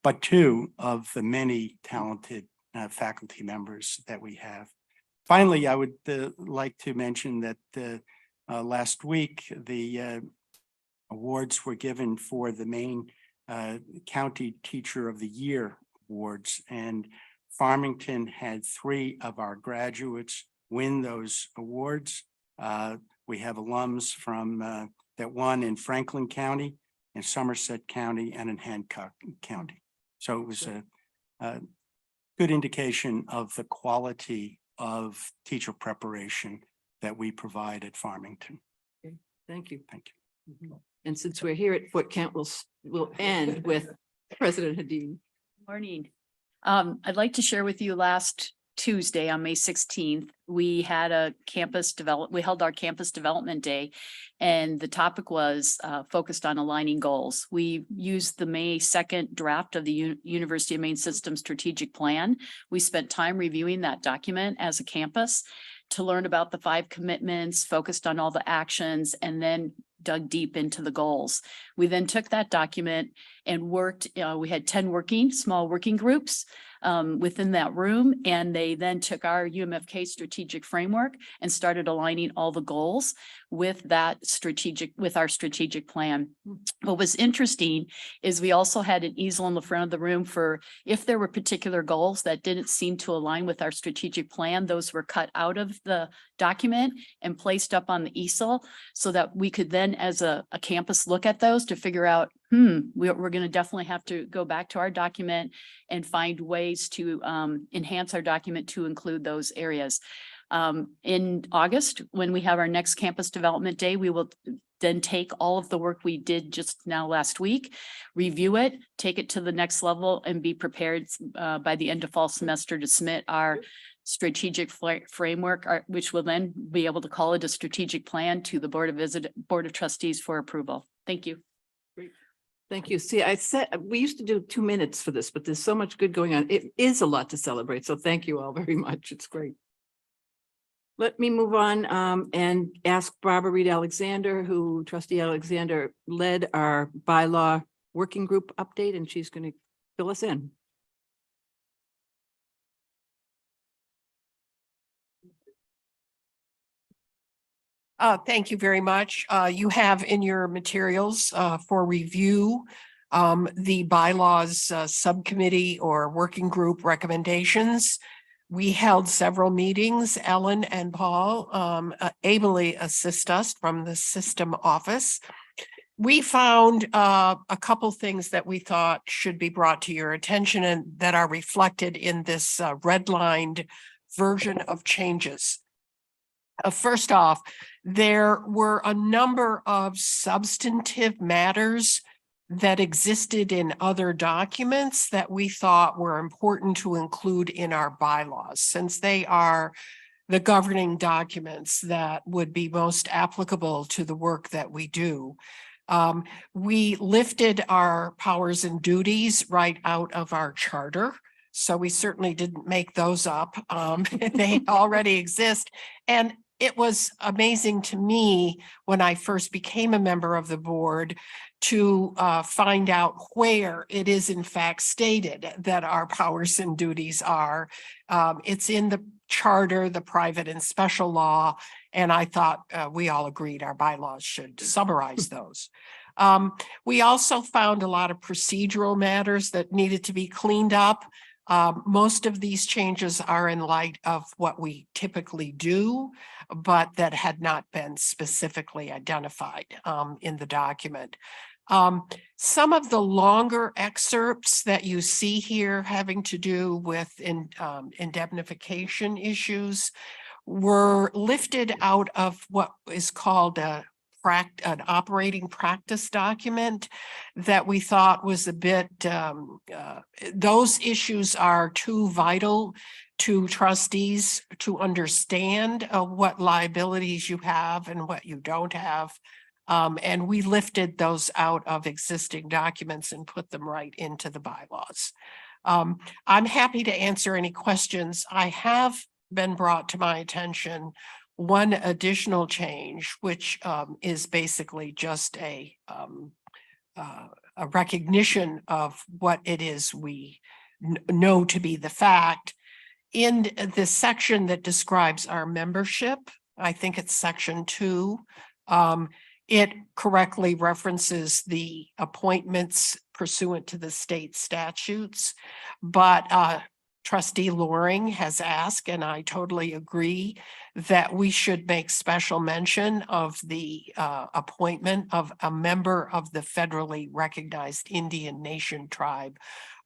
but two of the many talented faculty members that we have. Finally, I would like to mention that last week, the awards were given for the Maine County Teacher of the Year awards, and Farmington had 3 of our graduates win those awards. We have alums from that won in Franklin County, in Somerset County, and in Hancock County. So it was a good indication of the quality of teacher preparation that we provide at Farmington. Okay, thank you. Thank you. And since we're here at Foot Camp, we'll end with President Hadid. Morning. I'd like to share with you last Tuesday on May 16th, we had we held our campus development day, and the topic was focused on aligning goals. We used the May 2nd draft of the University of Maine System Strategic Plan. We spent time reviewing that document as a campus to learn about the 5 commitments, focused on all the actions, and then dug deep into the goals. We then took that document and worked, we had 10 small working groups within that room, and they then took our UMFK strategic framework and started aligning all the goals with our strategic plan. What was interesting is we also had an easel in the front of the room for if there were particular goals that didn't seem to align with our strategic plan, those were cut out of the document and placed up on the easel so that we could then as a campus look at those to figure out, we're going to definitely have to go back to our document and find ways to enhance our document to include those areas. In August, when we have our next campus development day, we will then take all of the work we did just now last week, review it, take it to the next level, and be prepared by the end of fall semester to submit our strategic framework, which will then be able to call it a strategic plan to the Board of Trustees for approval. Thank you. Great. Thank you. See, I said we used to do 2 minutes for this, but there's so much good going on. It is a lot to celebrate. So thank you all very much. It's great. Let me move on and ask Barbara Reed Alexander, who trustee Alexander led our bylaw working group update, and she's going to fill us in. Thank you very much. You have in your materials for review the bylaws subcommittee or working group recommendations. We held several meetings. Ellen and Paul ably assist us from the system office. We found a couple things that we thought should be brought to your attention and that are reflected in this redlined version of changes. First off, there were a number of substantive matters that existed in other documents that we thought were important to include in our bylaws, since they are the governing documents that would be most applicable to the work that we do. We lifted our powers and duties right out of our charter. So we certainly didn't make those up. They already exist. And it was amazing to me when I first became a member of the board to find out where it is in fact stated that our powers and duties are. It's in the charter, the private and special law, and I thought we all agreed our bylaws should summarize those. We also found a lot of procedural matters that needed to be cleaned up. Most of these changes are in light of what we typically do, but that had not been specifically identified in the document. Some of the longer excerpts that you see here having to do with indemnification issues were lifted out of what is called an operating practice document that we thought was a bit, those issues are too vital to trustees to understand what liabilities you have and what you don't have. And we lifted those out of existing documents and put them right into the bylaws. I'm happy to answer any questions. I have been brought to my attention one additional change, which is basically just a recognition of what it is we know to be the fact. In the section that describes our membership, I think it's section 2, it correctly references the appointments pursuant to the state statutes, but Trustee Loring has asked, and I totally agree, that we should make special mention of the appointment of a member of the federally recognized Indian Nation tribe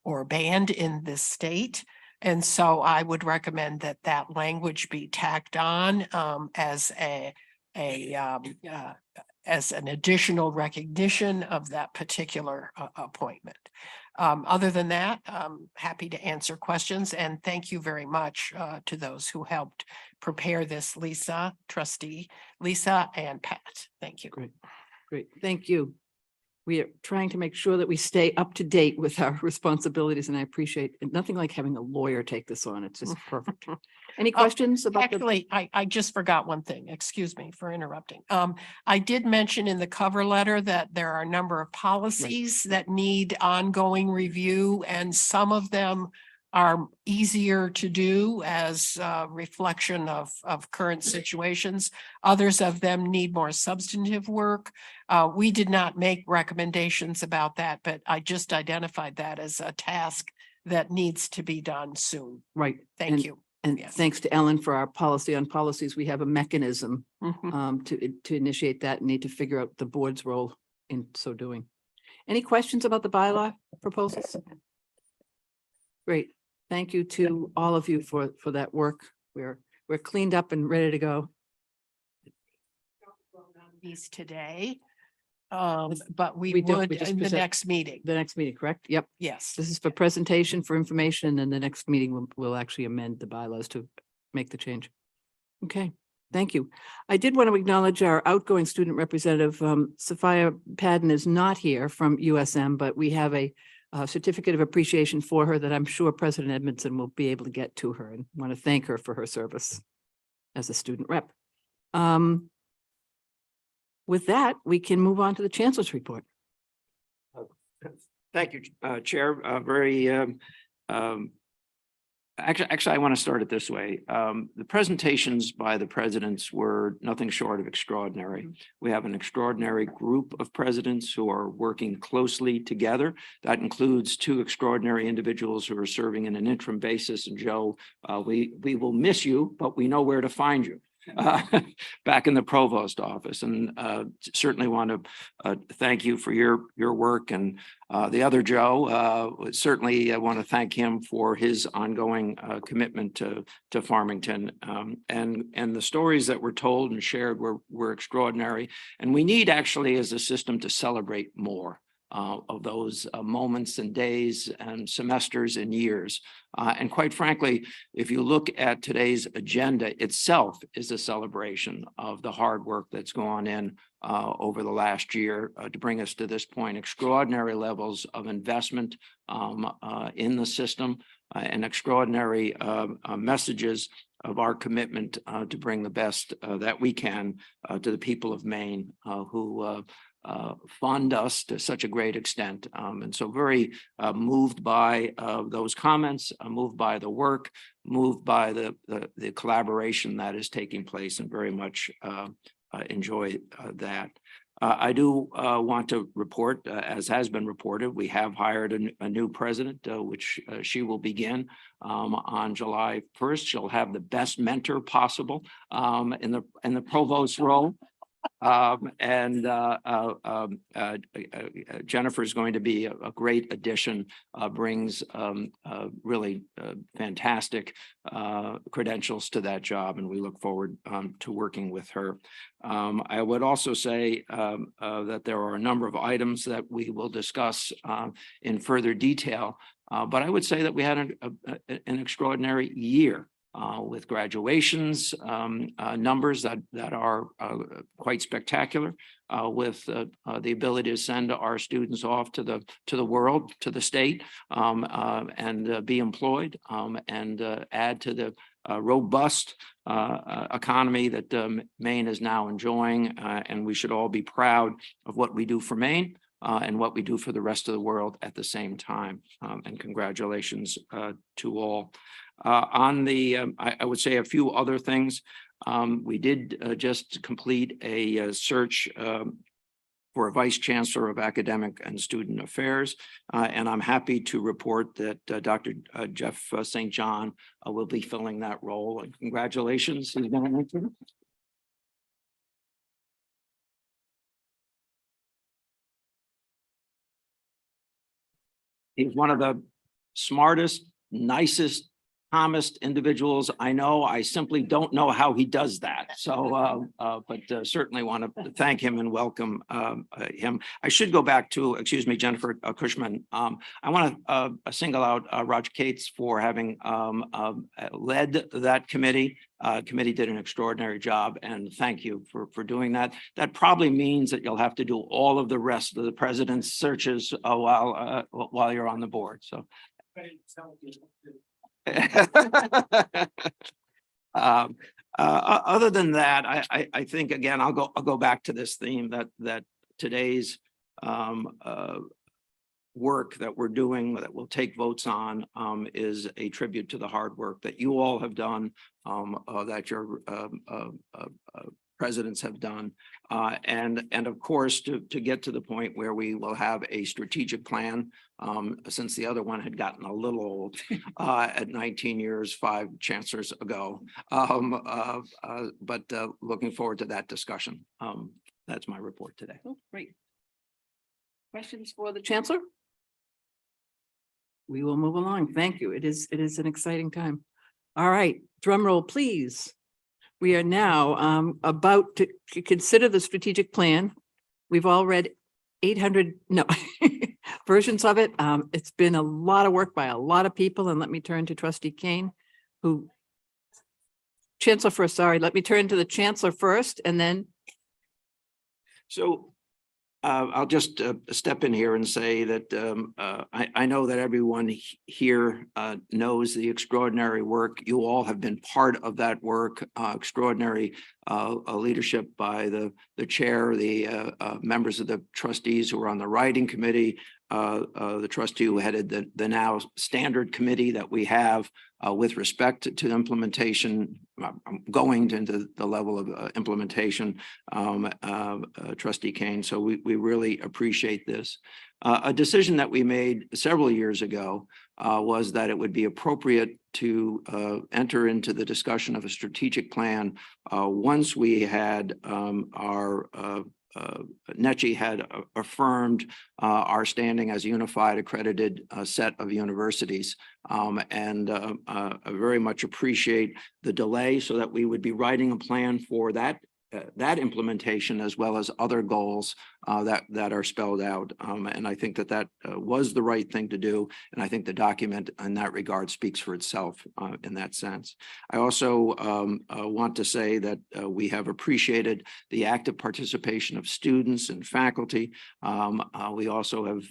or band in this state. And so I would recommend that that language be tacked on as an additional recognition of that particular appointment. Other than that, I'm happy to answer questions, and thank you very much to those who helped prepare this, Lisa, Trustee Lisa, and Pat. Thank you. Great. Thank you. We are trying to make sure that we stay up to date with our responsibilities, and I appreciate it. Nothing like having a lawyer take this on. It's just perfect. Any questions about Actually, I just forgot one thing. Excuse me for interrupting. I did mention in the cover letter that there are a number of policies that need ongoing review, and some of them are easier to do as a reflection of current situations. Others of them need more substantive work. We did not make recommendations about that, but I just identified that as a task that needs to be done soon. Right. Thank you. And Yes. thanks to Ellen for our policy on policies. We have a mechanism Mhm. to initiate that and need to figure out the board's role in so doing. Any questions about the bylaw proposals? Great. Thank you to all of you for that work. We're cleaned up and ready to go. These today, but we don't. would We just in the present- next meeting. The next meeting, correct? Yep. Yes. This is for presentation, for information, and the next meeting we'll actually amend the bylaws to make the change. Okay, thank you. I did want to acknowledge our outgoing student representative, Sophia Padden is not here from USM, but we have a certificate of appreciation for her that I'm sure President Edmondson will be able to get to her, and want to thank her for her service. as a student rep. With that, we can move on to the chancellor's report. Thank you, Chair. Actually, I want to start it this way. The presentations by the presidents were nothing short of extraordinary. We have an extraordinary group of presidents who are working closely together. That includes two extraordinary individuals who are serving in an interim basis. And Joe, we will miss you, but we know where to find you. Back in the provost office, and certainly want to thank you for your work. And the other Joe, certainly I want to thank him for his ongoing commitment to Farmington. And the stories that were told and shared were extraordinary. And we need actually as a system to celebrate more of those moments and days and semesters and years. And quite frankly, if you look at today's agenda itself is a celebration of the hard work that's gone in over the last year to bring us to this point. Extraordinary levels of investment in the system and extraordinary messages of our commitment to bring the best that we can to the people of Maine who fund us to such a great extent. And so very moved by those comments, moved by the work, moved by the collaboration that is taking place, and very much enjoy that. I do want to report, as has been reported, we have hired a new president, which she will begin on July 1st. She'll have the best mentor possible in the provost role. Jennifer is going to be a great addition, brings really fantastic credentials to that job, and we look forward to working with her. I would also say that there are a number of items that we will discuss in further detail, but I would say that we had an extraordinary year. With graduations numbers that are quite spectacular, with the ability to send our students off to the world, to the state, and be employed, and add to the robust economy that Maine is now enjoying, and we should all be proud of what we do for Maine. And what we do for the rest of the world at the same time. And congratulations to all. I would say a few other things. We did just complete a search for a vice chancellor of academic and student affairs. And I'm happy to report that Dr. Jeff St. John will be filling that role. And congratulations. He's been an intern. He's one of the smartest, nicest, calmest individuals I know. I simply don't know how he does that. So, but certainly want to thank him and welcome him. I should go back to, excuse me, Jennifer Cushman. I want to single out Roger Cates for having led that committee. Committee did an extraordinary job, and thank you for doing that. That probably means that you'll have to do all of the rest of the president's searches while you're on the board. So. Other than that, I think again I'll go back to this theme that today's work that we're doing that we'll take votes on is a tribute to the hard work that you all have done, that your presidents have done, and of course to get to the point where we will have a strategic plan, since the other one had gotten a little old at 19 years, 5 chancellors ago, but looking forward to that discussion. That's my report today. Oh, great. Questions for the chancellor? We will move along. Thank you. It is an exciting time. All right, drum roll, please. We are now about to consider the strategic plan. We've all read 800 versions of it. It's been a lot of work by a lot of people. And let me turn to Trustee Kane, who Chancellor first. Sorry, let me turn to the Chancellor first, and then. So I'll just step in here and say that I know that everyone here knows the extraordinary work. You all have been part of that work, extraordinary leadership by the chair, the members of the trustees who are on the writing committee, the trustee who headed the now standard committee that we have with respect to implementation, going into the level of implementation, Trustee Kane. So we really appreciate this. A decision that we made several years ago was that it would be appropriate to enter into the discussion of a strategic plan once we had our NECI had affirmed our standing as a unified accredited set of universities. I very much appreciate the delay so that we would be writing a plan for that implementation as well as other goals that are spelled out. And I think that was the right thing to do. And I think the document in that regard speaks for itself in that sense. I also want to say that we have appreciated the active participation of students and faculty. We also have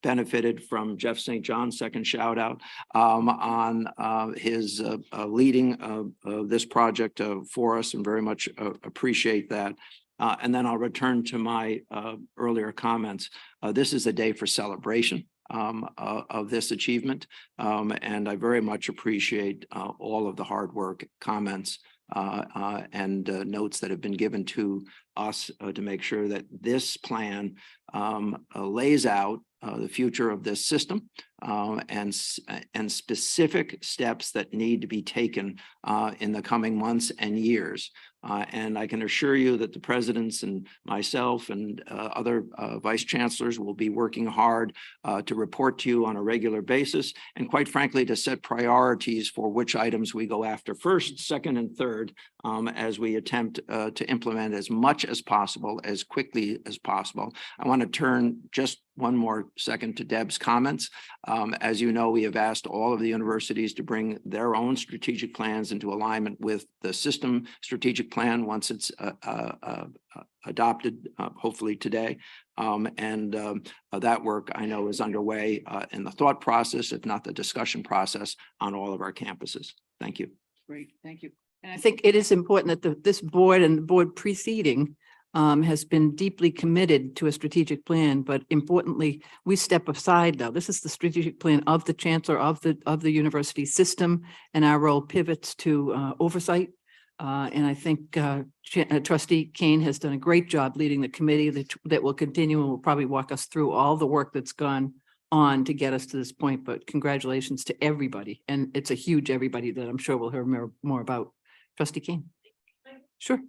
benefited from Jeff St. John's second shout out on his leading this project for us, and very much appreciate that. And then I'll return to my earlier comments. This is a day for celebration of this achievement. And I very much appreciate all of the hard work, comments, and notes that have been given to us to make sure that this plan lays out the future of this system and specific steps that need to be taken in the coming months and years. And I can assure you that the presidents and myself and other vice chancellors will be working hard to report to you on a regular basis, and quite frankly, to set priorities for which items we go after first, second, and third, as we attempt to implement as much as possible, as quickly as possible. I want to turn just one more second to Deb's comments. As you know, we have asked all of the universities to bring their own strategic plans into alignment with the system strategic plan once it's adopted, hopefully today. That work I know is underway in the thought process, if not the discussion process, on all of our campuses. Thank you. Great, thank you. And I think it is important that this board and the board preceding has been deeply committed to a strategic plan, but importantly, we step aside now. This is the strategic plan of the chancellor of the university system, and our role pivots to oversight. And I think Trustee Kane has done a great job leading the committee that will continue and will probably walk us through all the work that's gone on to get us to this point. But congratulations to everybody. And it's a huge everybody that I'm sure we'll hear more about. Trustee Kane. Sure.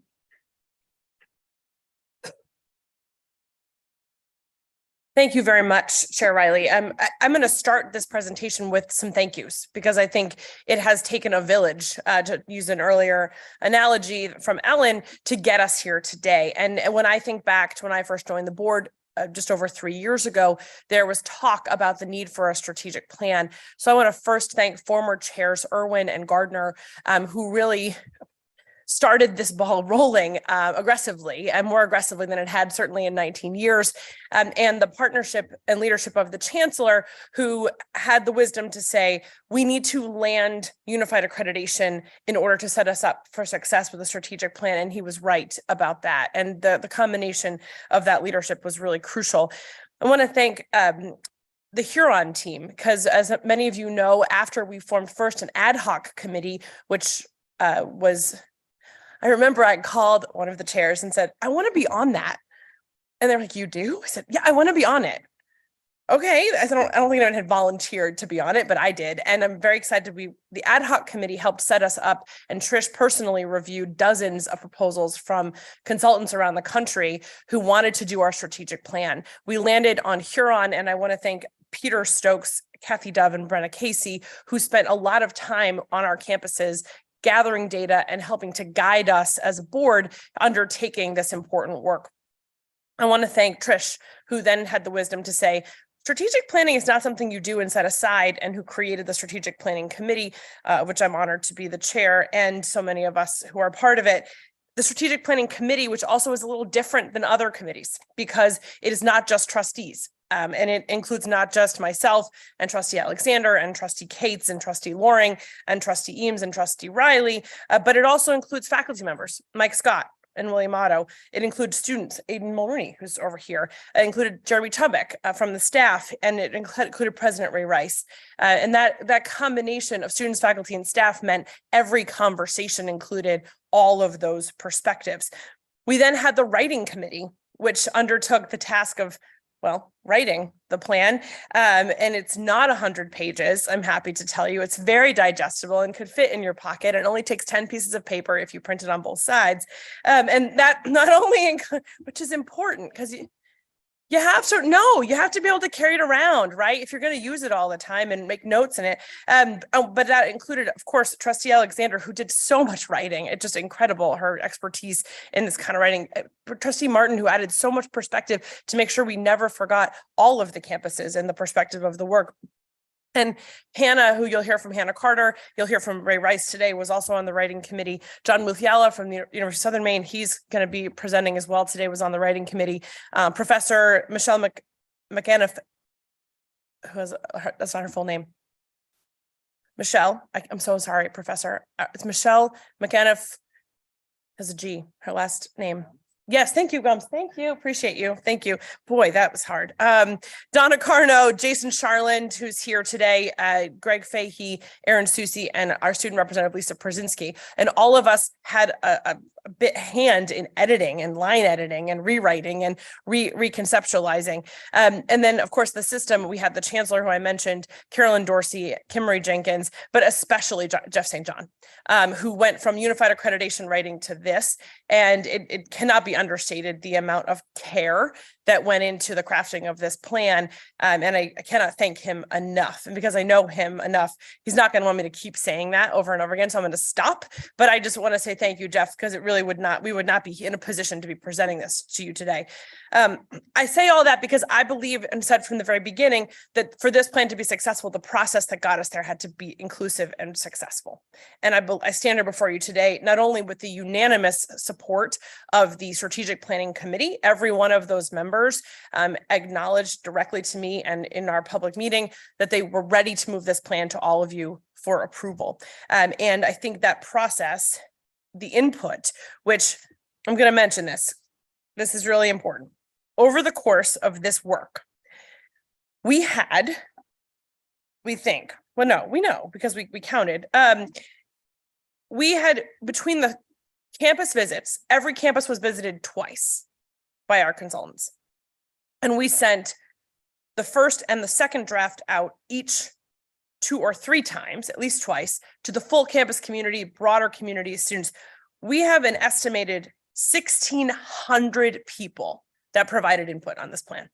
Thank you very much, Chair Riley. I'm going to start this presentation with some thank yous, because I think it has taken a village, to use an earlier analogy from Ellen, to get us here today. And when I think back to when I first joined the board just over 3 years ago, there was talk about the need for a strategic plan. So I want to first thank former chairs Irwin and Gardner, who really started this ball rolling aggressively, and more aggressively than it had certainly in 19 years. And the partnership and leadership of the chancellor, who had the wisdom to say, we need to land unified accreditation in order to set us up for success with a strategic plan. And he was right about that. And the combination of that leadership was really crucial. I want to thank the Huron team, because as many of you know, after we formed first an ad hoc committee, which I remember I called one of the chairs and said, I want to be on that. And they're like, you do? I said, yeah, I want to be on it. Okay. I don't think anyone had volunteered to be on it, but I did. And I'm very excited the ad hoc committee helped set us up, and Trish personally reviewed dozens of proposals from consultants around the country who wanted to do our strategic plan. We landed on Huron, and I want to thank Peter Stokes, Kathy Dove, and Brenna Casey, who spent a lot of time on our campuses gathering data and helping to guide us as a board undertaking this important work. I want to thank Trish, who then had the wisdom to say, strategic planning is not something you do and set aside, and who created the strategic planning committee, which I'm honored to be the chair, and so many of us who are part of it. The Strategic Planning Committee, which also is a little different than other committees because it is not just trustees. And it includes not just myself and Trustee Alexander and Trustee Cates and Trustee Loring and Trustee Eames and Trustee Riley, but it also includes faculty members, Mike Scott and William Otto. It includes students, Aiden Mulrooney, who's over here. It included Jeremy Chubbuck from the staff, and it included President Ray Rice. And that combination of students, faculty, and staff meant every conversation included all of those perspectives. We then had the writing committee, which undertook the task of, well, writing the plan. And it's not 100 pages. I'm happy to tell you it's very digestible and could fit in your pocket. It only takes 10 pieces of paper if you print it on both sides. And that not only, which is important because you have to be able to carry it around, right? If you're going to use it all the time and make notes in it. But that included, of course, Trustee Alexander, who did so much writing. It's just incredible, her expertise in this kind of writing. Trustee Martin, who added so much perspective to make sure we never forgot all of the campuses and the perspective of the work. And Hannah, who you'll hear from Hannah Carter, you'll hear from Ray Rice today, was also on the writing committee. John Muthiala from the University of Southern Maine, he's going to be presenting as well today, was on the writing committee. Professor Michelle McAniff, that's not her full name. Michelle, I'm so sorry, Professor. It's Michelle McAniff, has a G, her last name. Yes, thank you, Gums. Thank you. Appreciate you. Thank you. Boy, that was hard. Donna Carno, Jason Charland, who's here today, Greg Fahey, Aaron Susi, and our student representative, Lisa Przinski. And all of us had a bit hand in editing and line editing and rewriting and reconceptualizing. And then, of course, the system, we had the chancellor who I mentioned, Carolyn Dorsey, Kimmery Jenkins, but especially Jeff St. John, who went from unified accreditation writing to this. And it cannot be understated the amount of care that went into the crafting of this plan. And I cannot thank him enough. And because I know him enough, he's not going to want me to keep saying that over and over again. So I'm going to stop. But I just want to say thank you, Jeff, because it really we would not be in a position to be presenting this to you today. I say all that because I believe and said from the very beginning that for this plan to be successful, the process that got us there had to be inclusive and successful. And I stand here before you today, not only with the unanimous support of the Strategic Planning Committee, every one of those members acknowledged directly to me and in our public meeting that they were ready to move this plan to all of you for approval. And I think that process, the input, which I'm going to mention this is really important. Over the course of this work, we know because we counted, we had between the campus visits, every campus was visited twice by our consultants. And we sent the first and the second draft out each 2 or 3 times, at least twice, to the full campus community, broader community of students. We have an estimated 1,600 people that provided input on this plan.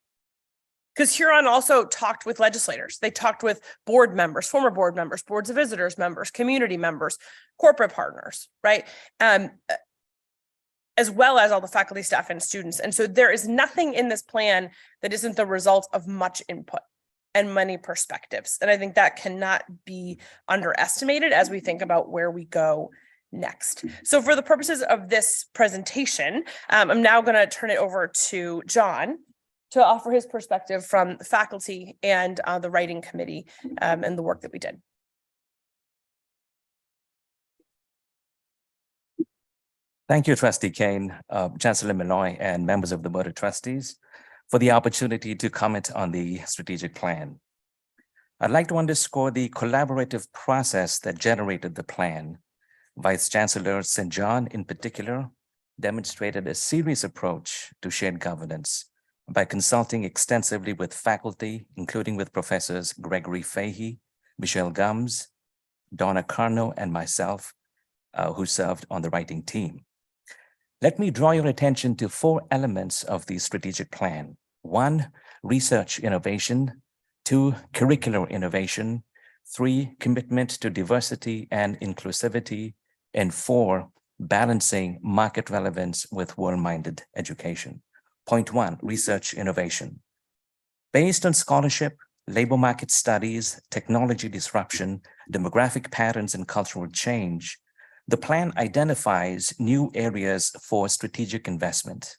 Because Huron also talked with legislators. They talked with board members, former board members, boards of visitors members, community members, corporate partners, right? As well as all the faculty, staff, and students. And so there is nothing in this plan that isn't the result of much input and many perspectives. And I think that cannot be underestimated as we think about where we go next. So for the purposes of this presentation, I'm now going to turn it over to John to offer his perspective from the faculty and the writing committee and the work that we did. Thank you, Trustee Kane, Chancellor Malloy, and members of the Board of Trustees for the opportunity to comment on the strategic plan. I'd like to underscore the collaborative process that generated the plan. Vice Chancellor St. John, in particular, demonstrated a serious approach to shared governance by consulting extensively with faculty, including with Professors Gregory Fahey, Michelle Gums, Donna Carno, and myself, who served on the writing team. Let me draw your attention to 4 elements of the strategic plan. 1, research innovation. 2, curricular innovation. 3, commitment to diversity and inclusivity. And 4, balancing market relevance with world-minded education. Point 1, research innovation. Based on scholarship, labor market studies, technology disruption, demographic patterns, and cultural change, The plan identifies new areas for strategic investment.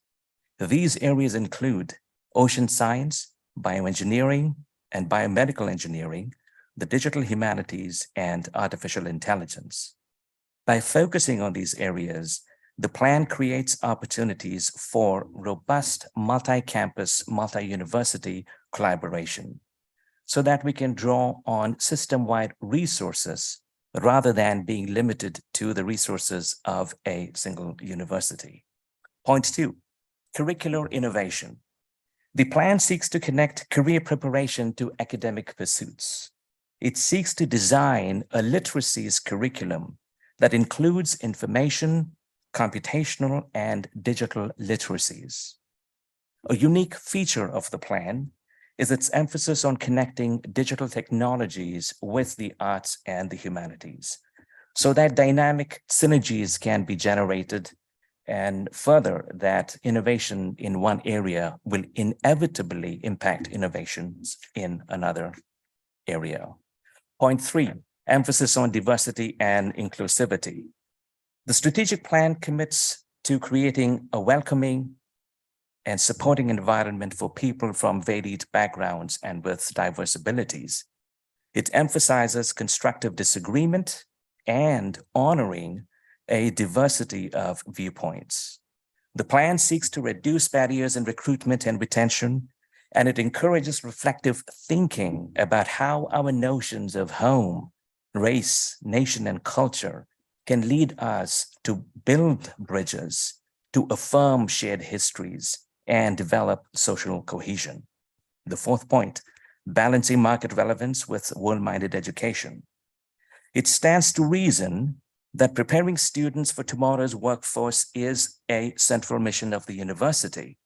These areas include ocean science, bioengineering, and biomedical engineering, the digital humanities, and artificial intelligence. By focusing on these areas, the plan creates opportunities for robust multi-campus, multi-university collaboration so that we can draw on system-wide resources rather than being limited to the resources of a single university. Point 2, curricular innovation. The plan seeks to connect career preparation to academic pursuits. It seeks to design a literacies curriculum that includes information, computational, and digital literacies. A unique feature of the plan is its emphasis on connecting digital technologies with the arts and the humanities, so that dynamic synergies can be generated, and further, that innovation in one area will inevitably impact innovations in another area. Point 3, emphasis on diversity and inclusivity. The strategic plan commits to creating a welcoming and supporting environment for people from varied backgrounds and with diverse abilities. It emphasizes constructive disagreement and honoring a diversity of viewpoints. The plan seeks to reduce barriers in recruitment and retention, and it encourages reflective thinking about how our notions of home, race, nation, and culture can lead us to build bridges, to affirm shared histories, and develop social cohesion. The 4th point, balancing market relevance with world-minded education. It stands to reason that preparing students for tomorrow's workforce is a central mission of the university.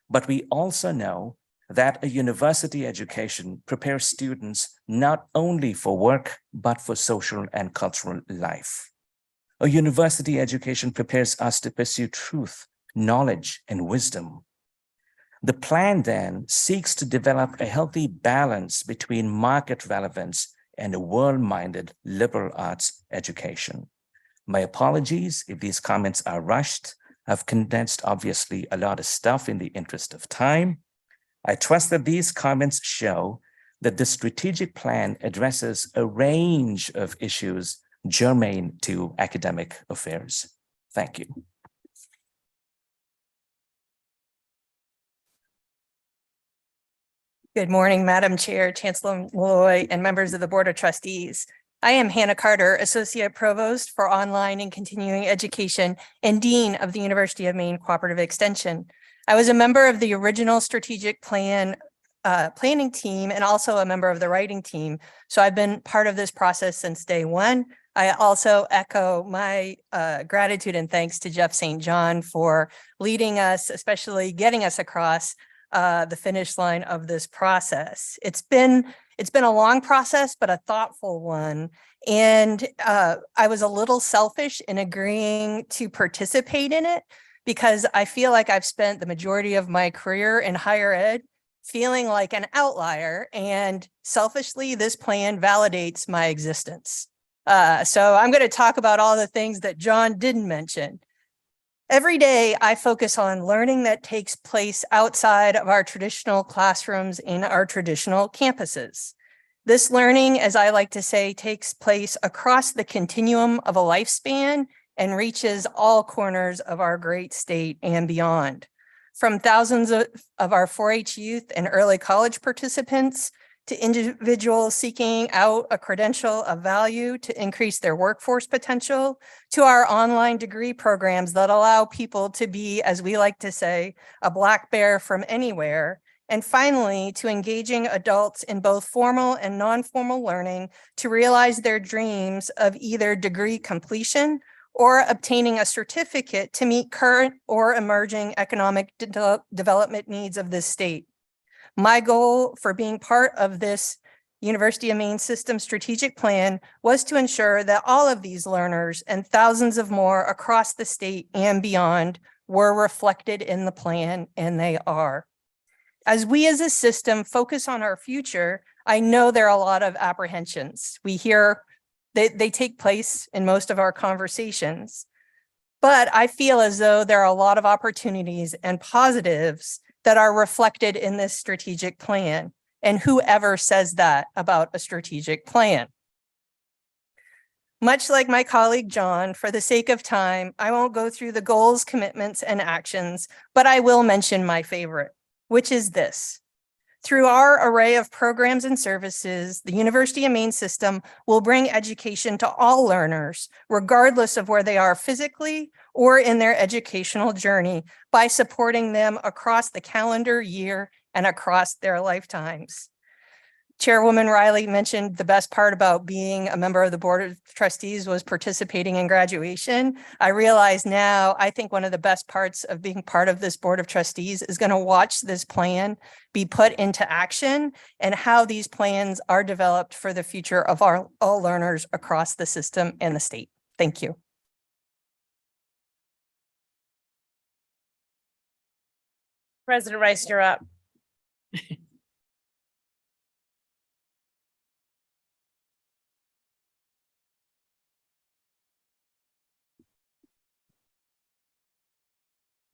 But we also know that a university education prepares students not only for work, but for social and cultural life. A university education prepares us to pursue truth, knowledge, and wisdom. The plan then seeks to develop a healthy balance between market relevance and a world-minded liberal arts education. My apologies if these comments are rushed. I've condensed, obviously, a lot of stuff in the interest of time. I trust that these comments show that the strategic plan addresses a range of issues germane to academic affairs. Thank you. Good morning, Madam Chair, Chancellor Malloy, and members of the Board of Trustees. I am Hannah Carter, Associate Provost for Online and Continuing Education and Dean of the University of Maine Cooperative Extension. I was a member of the original strategic plan planning team and also a member of the writing team. So I've been part of this process since day one. I also echo my gratitude and thanks to Jeff St. John for leading us, especially getting us across the finish line of this process. It's been a long process, but a thoughtful one. And I was a little selfish in agreeing to participate in it because I feel like I've spent the majority of my career in higher ed feeling like an outlier. And selfishly, this plan validates my existence. So I'm going to talk about all the things that John didn't mention. Every day, I focus on learning that takes place outside of our traditional classrooms in our traditional campuses. This learning, as I like to say, takes place across the continuum of a lifespan and reaches all corners of our great state and beyond. From thousands of our 4-H youth and early college participants to individuals seeking out a credential of value to increase their workforce potential, to our online degree programs that allow people to be, as we like to say, a black bear from anywhere. And finally, to engaging adults in both formal and non-formal learning to realize their dreams of either degree completion or obtaining a certificate to meet current or emerging economic development needs of this state. My goal for being part of this University of Maine System strategic plan was to ensure that all of these learners and thousands of more across the state and beyond were reflected in the plan, and they are. As we as a system focus on our future, I know there are a lot of apprehensions. We hear They take place in most of our conversations. But I feel as though there are a lot of opportunities and positives that are reflected in this strategic plan. And whoever says that about a strategic plan. Much like my colleague John, for the sake of time, I won't go through the goals, commitments, and actions, but I will mention my favorite, which is this. Through our array of programs and services, the University of Maine system will bring education to all learners, regardless of where they are physically or in their educational journey, by supporting them across the calendar year and across their lifetimes. Chairwoman Riley mentioned the best part about being a member of the Board of Trustees was participating in graduation. I realize now, I think one of the best parts of being part of this Board of Trustees is going to watch this plan be put into action and how these plans are developed for the future of all learners across the system and the state. Thank you. President Rice, you're up.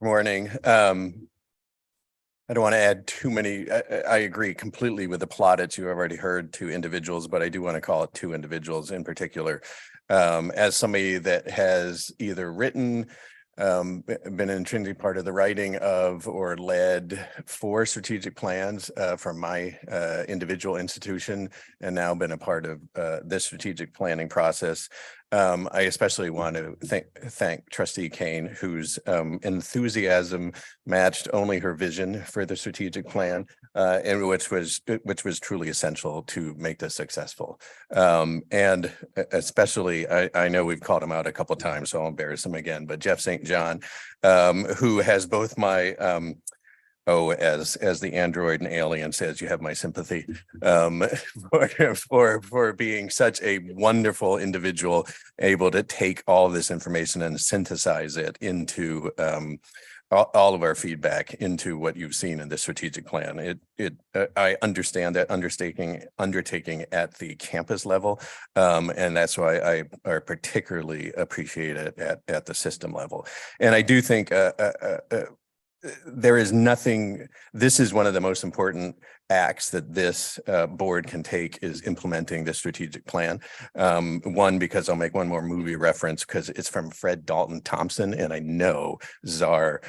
Morning. I don't want to add too many. I agree completely with the plaudits you already heard to individuals, but I do want to call it two individuals in particular. As somebody that has either written, been an intrinsic part of the writing of or led 4 strategic plans from my individual institution, and now been a part of this strategic planning process. I especially want to thank Trustee Kane, whose enthusiasm matched only her vision for the strategic plan, and which was truly essential to make this successful. And especially, I know we've called him out a couple of times, so I'll embarrass him again. But Jeff St. John, who has both my as the android and alien says, you have my sympathy for being such a wonderful individual, able to take all this information and synthesize it into all of our feedback into what you've seen in the strategic plan. I understand that undertaking at the campus level, and that's why I particularly appreciate it at the system level. And I do think there is nothing, this is one of the most important acts that this board can take, is implementing the strategic plan. One, because I'll make one more movie reference because it's from Fred Dalton Thompson, and I know Czar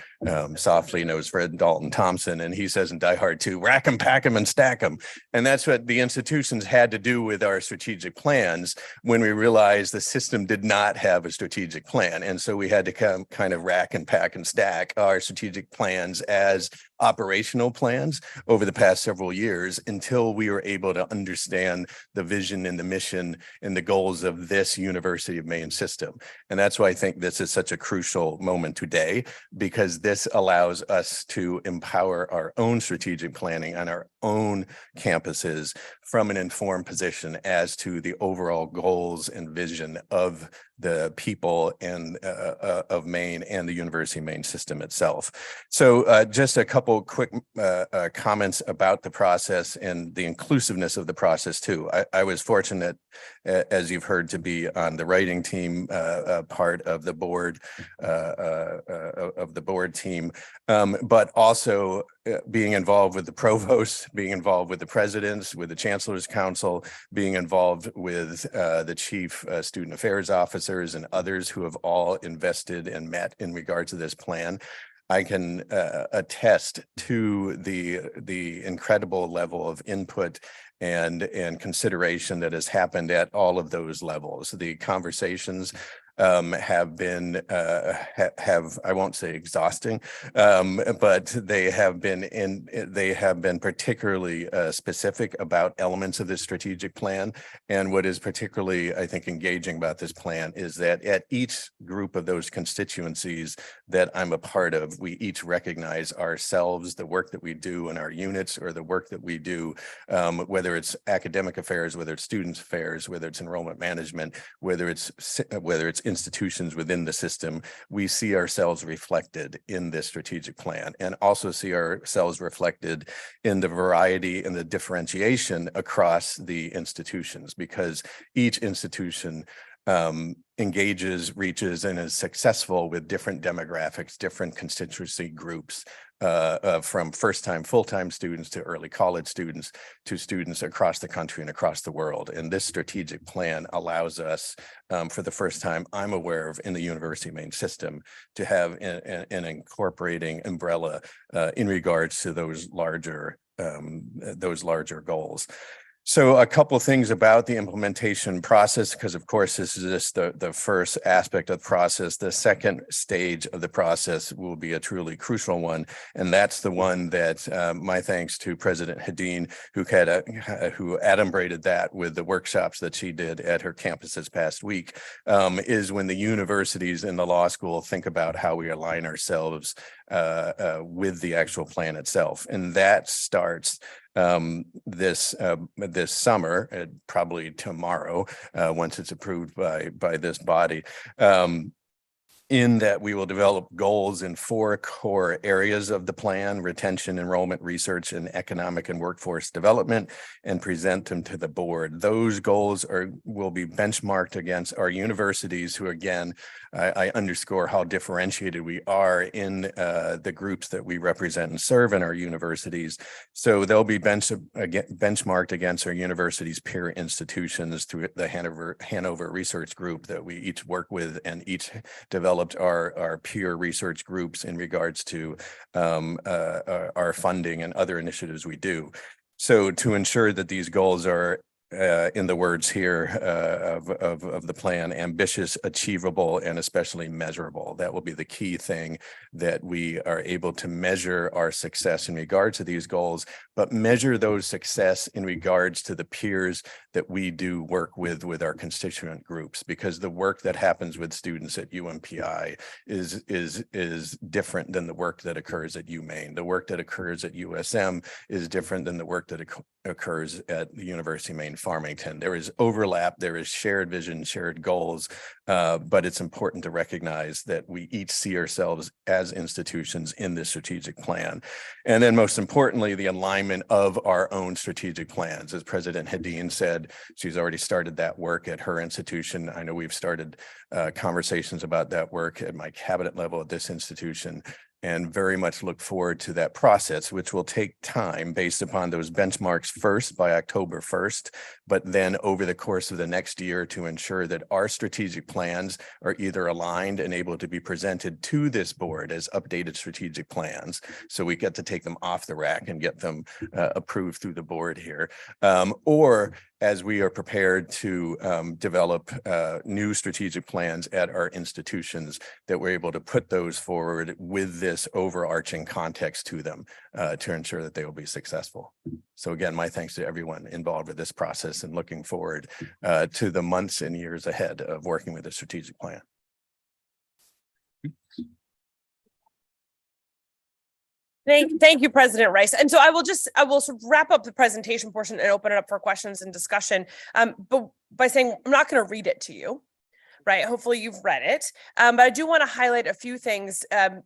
softly knows Fred Dalton Thompson, and he says in Die Hard 2, rack 'em, pack 'em, and stack 'em. And that's what the institutions had to do with our strategic plans when we realized the system did not have a strategic plan. And so we had to kind of rack and pack and stack our strategic plans as operational plans over the past several years until we were able to understand the vision and the mission and the goals of this University of Maine system. And that's why I think this is such a crucial moment today, because this allows us to empower our own strategic planning on our own campuses from an informed position as to the overall goals and vision of the people and of Maine and the University of Maine system itself. So just a couple quick comments about the process and the inclusiveness of the process too. I was fortunate, as you've heard, to be on the writing team, part of the board team, but also being involved with the provost, being involved with the presidents, with the chancellor's council, being involved with the chief student affairs officers and others who have all invested and met in regards to this plan. I can attest to the incredible level of input and consideration that has happened at all of those levels. The conversations have been I won't say exhausting, but they have been particularly specific about elements of this strategic plan. And what is particularly, I think, engaging about this plan is that at each group of those constituencies that I'm a part of, we each recognize ourselves, the work that we do in our units, or the work that we do, whether it's academic affairs, whether it's students affairs, whether it's enrollment management, whether it's institutions within the system, we see ourselves reflected in this strategic plan and also see ourselves reflected in the variety and the differentiation across the institutions, because each institution engages, reaches, and is successful with different demographics, different constituency groups, from first-time, full-time students to early college students to students across the country and across the world. And this strategic plan allows us, for the first time I'm aware of in the University of Maine system, to have an incorporating umbrella in regards to those larger goals. So a couple of things about the implementation process, because of course, this is just the first aspect of the process. The second stage of the process will be a truly crucial one. And that's the one that my thanks to President Hedin, who adumbrated that with the workshops that she did at her campus this past week, is when the universities and the law school think about how we align ourselves with the actual plan itself. And that starts this summer, probably tomorrow, once it's approved by this body. In that we will develop goals in 4 core areas of the plan: retention, enrollment, research, and economic and workforce development, and present them to the board. Those goals will be benchmarked against our universities, who, again, I underscore how differentiated we are in the groups that we represent and serve in our universities. So they'll be benchmarked against our universities' peer institutions through the Hanover Research Group that we each work with, and each developed our peer research groups in regards to our funding and other initiatives we do. So to ensure that these goals are, in the words here of the plan, ambitious, achievable, and especially measurable. That will be the key thing, that we are able to measure our success in regards to these goals, but measure those success in regards to the peers that we do work with our constituent groups, because the work that happens with students at UMPI is different than the work that occurs at UMaine. The work that occurs at USM is different than the work that occurs at the University of Maine Farmington. There is overlap, there is shared vision, shared goals, but it's important to recognize that we each see ourselves as institutions in this strategic plan. And then most importantly, the alignment of our own strategic plans. As President Hedin said, she's already started that work at her institution. I know we've started conversations about that work at my cabinet level at this institution, and very much look forward to that process, which will take time based upon those benchmarks first by October 1st, but then over the course of the next year to ensure that our strategic plans are either aligned and able to be presented to this board as updated strategic plans. So we get to take them off the rack and get them approved through the board here, or as we are prepared to develop new strategic plans at our institutions, that we're able to put those forward with this overarching context to them to ensure that they will be successful. So again, my thanks to everyone involved with this process, and looking forward to the months and years ahead of working with the strategic plan. Thank you, President Rice. And so I will sort of wrap up the presentation portion and open it up for questions and discussion. But by saying I'm not going to read it to you, right? Hopefully you've read it. But I do want to highlight a few things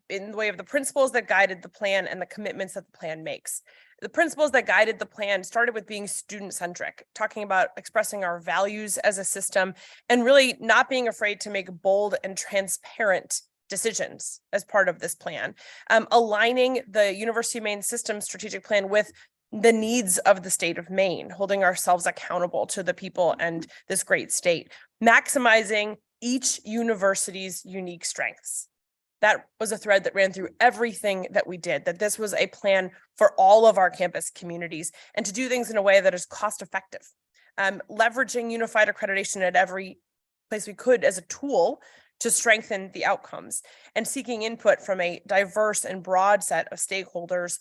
in the way of the principles that guided the plan and the commitments that the plan makes. The principles that guided the plan started with being student-centric, talking about expressing our values as a system, and really not being afraid to make bold and transparent decisions as part of this plan. Aligning the University of Maine system strategic plan with the needs of the state of Maine, holding ourselves accountable to the people and this great state, maximizing each university's unique strengths. That was a thread that ran through everything that we did, that this was a plan for all of our campus communities, and to do things in a way that is cost effective. Leveraging unified accreditation at every place we could as a tool to strengthen the outcomes, and seeking input from a diverse and broad set of stakeholders,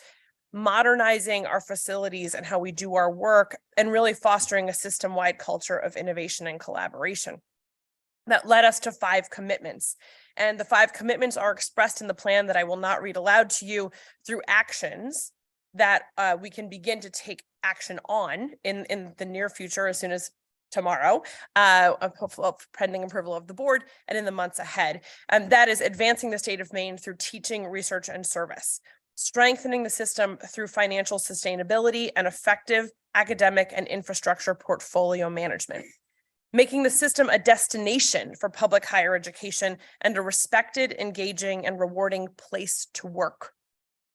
modernizing our facilities and how we do our work, and really fostering a system-wide culture of innovation and collaboration. That led us to 5 commitments. And the 5 commitments are expressed in the plan that I will not read aloud to you, through actions that we can begin to take action on in the near future, as soon as tomorrow, hopefully pending approval of the board and in the months ahead. And that is advancing the state of Maine through teaching, research, and service, strengthening the system through financial sustainability and effective academic and infrastructure portfolio management, making the system a destination for public higher education and a respected, engaging, and rewarding place to work,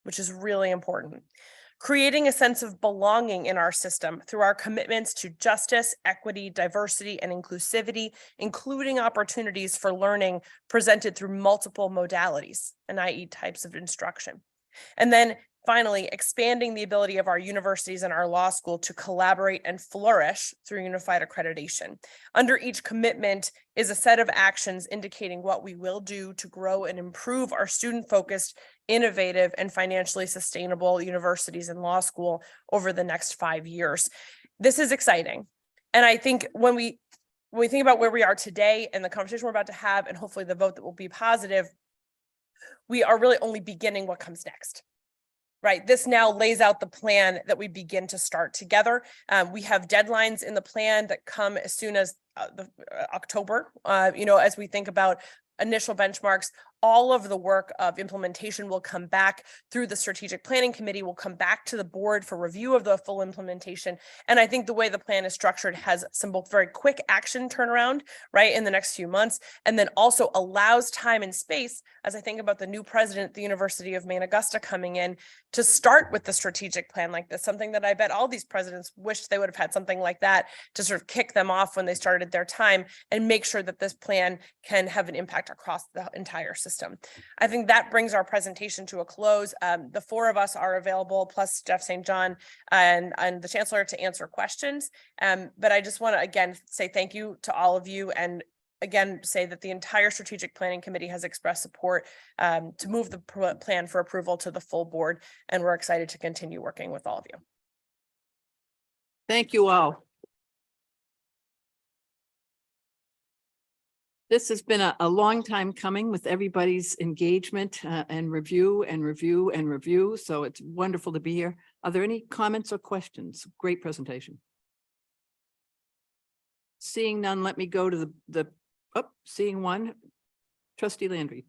which is really important. Creating a sense of belonging in our system through our commitments to justice, equity, diversity, and inclusivity, including opportunities for learning presented through multiple modalities and i.e. types of instruction. And then finally, expanding the ability of our universities and our law school to collaborate and flourish through unified accreditation. Under each commitment is a set of actions indicating what we will do to grow and improve our student-focused, innovative, and financially sustainable universities and law school over the next 5 years. This is exciting. And I think when we think about where we are today and the conversation we're about to have, and hopefully the vote that will be positive, we are really only beginning what comes next. Right, this now lays out the plan that we begin to start together. We have deadlines in the plan that come as soon as October. As we think about initial benchmarks, all of the work of implementation will come back through the strategic planning committee, will come back to the board for review of the full implementation. And I think the way the plan is structured has some both very quick action turnaround, right, in the next few months, and then also allows time and space, as I think about the new president at the University of Maine Augusta coming in, to start with the strategic plan like this, something that I bet all these presidents wished they would have had something like that to sort of kick them off when they started their time and make sure that this plan can have an impact across the entire system. I think that brings our presentation to a close. The four of us are available, plus Jeff St. John and the Chancellor, to answer questions. But I just want to again say thank you to all of you, and again say that the entire strategic planning committee has expressed support to move the plan for approval to the full board, and we're excited to continue working with all of you. Thank you all. This has been a long time coming with everybody's engagement and review and review and review. So it's wonderful to be here. Are there any comments or questions? Great presentation. Seeing none, let me go to seeing one. Trustee Landry.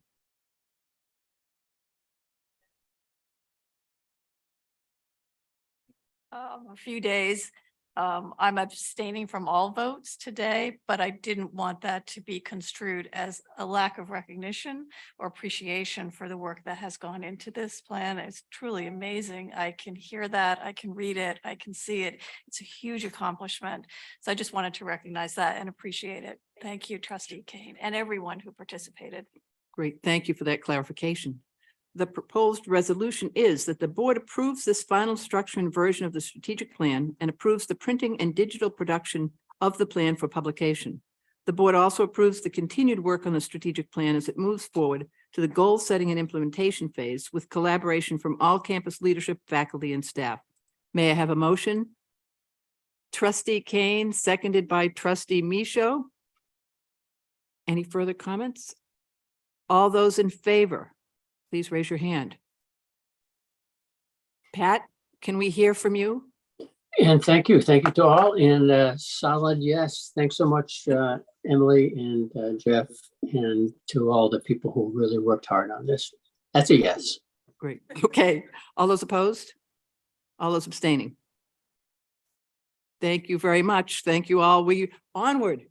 A few days. I'm abstaining from all votes today, but I didn't want that to be construed as a lack of recognition or appreciation for the work that has gone into this plan. It's truly amazing. I can hear that, I can read it, I can see it. It's a huge accomplishment. So I just wanted to recognize that and appreciate it. Thank you, Trustee Kane, and everyone who participated. Great, thank you for that clarification. The proposed resolution is that the board approves this final structure and version of the strategic plan and approves the printing and digital production of the plan for publication. The board also approves the continued work on the strategic plan as it moves forward to the goal setting and implementation phase with collaboration from all campus leadership, faculty, and staff. May I have a motion? Trustee Kane, seconded by Trustee Michaud. Any further comments? All those in favor, please raise your hand. Pat, can we hear from you? And thank you to all, and solid yes. Thanks so much, Emily and Jeff, and to all the people who really worked hard on this. That's a yes. Great. Okay. All those opposed? All those abstaining? Thank you very much. Thank you all. We onward.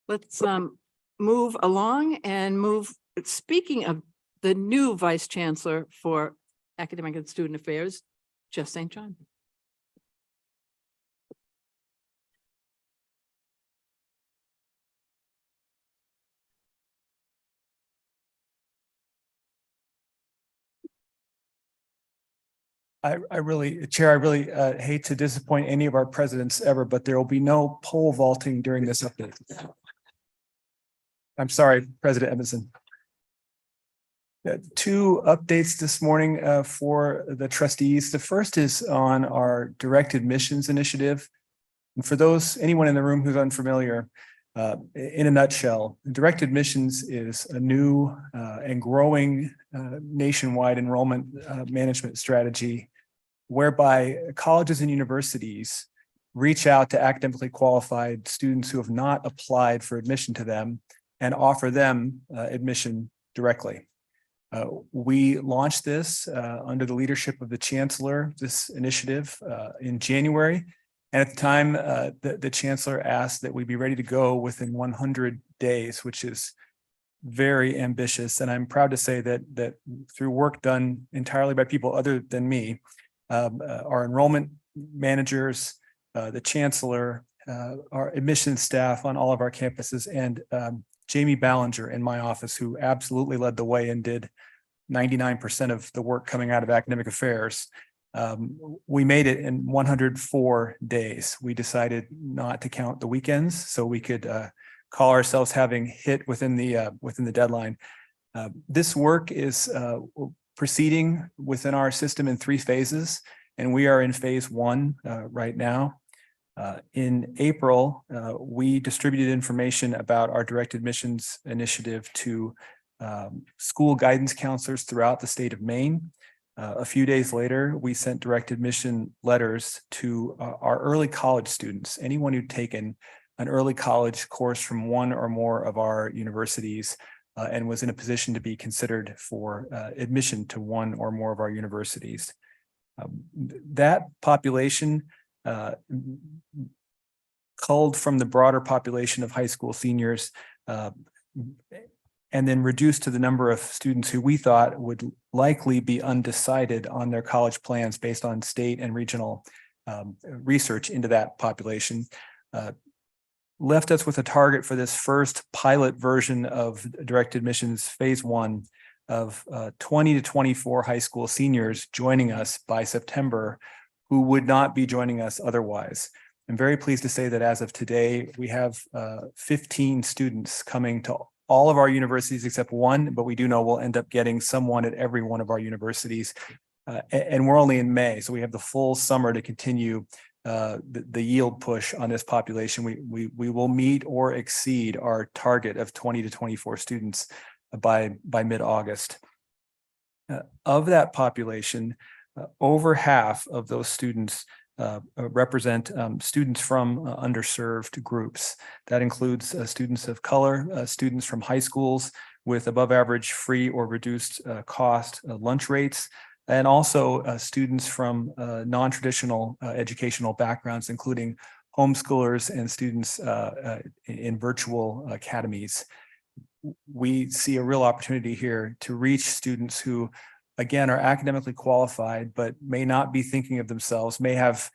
Let's move along and move. Speaking of the new Vice Chancellor for Academic and Student Affairs, Jeff St. John. I really hate to disappoint any of our presidents ever, but there will be no pole vaulting during this update. I'm sorry, President Edmondson. Two updates this morning for the trustees. The first is on our direct admissions initiative. And for anyone in the room who's unfamiliar, In a nutshell, direct admissions is a new and growing nationwide enrollment management strategy whereby colleges and universities reach out to academically qualified students who have not applied for admission to them and offer them admission directly. We launched this under the leadership of the Chancellor, this initiative in January. And at the time, the Chancellor asked that we be ready to go within 100 days, which is very ambitious. And I'm proud to say that through work done entirely by people other than me, our enrollment managers, the Chancellor, our admissions staff on all of our campuses, and Jamie Ballinger in my office, who absolutely led the way and did 99% of the work coming out of academic affairs. We made it in 104 days. We decided not to count the weekends so we could call ourselves having hit within the deadline. This work is proceeding within our system in 3 phases, and we are in phase 1 right now. In April, we distributed information about our direct admissions initiative to school guidance counselors throughout the state of Maine. A few days later, we sent direct admission letters to our early college students, anyone who'd taken an early college course from one or more of our universities and was in a position to be considered for admission to one or more of our universities. That population culled from the broader population of high school seniors and then reduced to the number of students who we thought would likely be undecided on their college plans based on state and regional research into that population, left us with a target for this first pilot version of direct admissions phase 1 of 20 to 24 high school seniors joining us by September who would not be joining us otherwise. I'm very pleased to say that as of today, we have 15 students coming to all of our universities except one, but we do know we'll end up getting someone at every one of our universities. And we're only in May, so we have the full summer to continue the yield push on this population. We will meet or exceed our target of 20 to 24 students by mid-August. Of that population, over half of those students represent students from underserved groups. That includes students of color, students from high schools with above average free or reduced cost lunch rates, and also students from non-traditional educational backgrounds, including homeschoolers and students in virtual academies. We see a real opportunity here to reach students who, again, are academically qualified, but may not be thinking of themselves, may have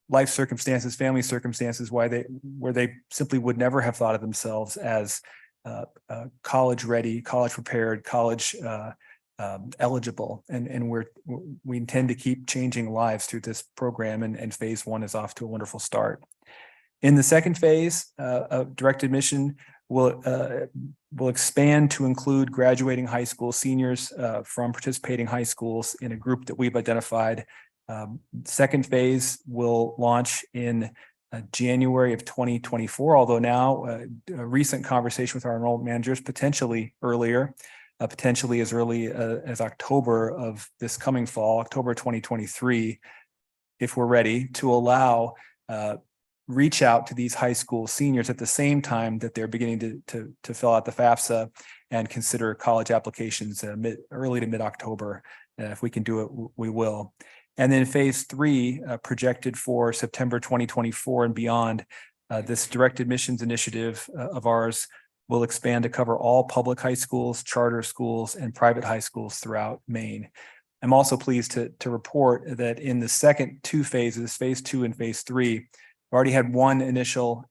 life circumstances, family circumstances, where they simply would never have thought of themselves as college ready, college prepared, college eligible. And we intend to keep changing lives through this program, and phase 1 is off to a wonderful start. In the second phase of direct admission, will expand to include graduating high school seniors from participating high schools in a group that we've identified. Second phase will launch in January of 2024, although now a recent conversation with our enrollment managers, potentially earlier, potentially as early as October of this coming fall, October 2023, if we're ready, to allow reach out to these high school seniors at the same time that they're beginning to fill out the FAFSA and consider college applications early to mid-October. If we can do it, we will. And then phase 3, projected for September 2024 and beyond, this direct admissions initiative of ours will expand to cover all public high schools, charter schools, and private high schools throughout Maine. I'm also pleased to report that in the second 2 phases, phase 2 and phase 3, I've already had one initial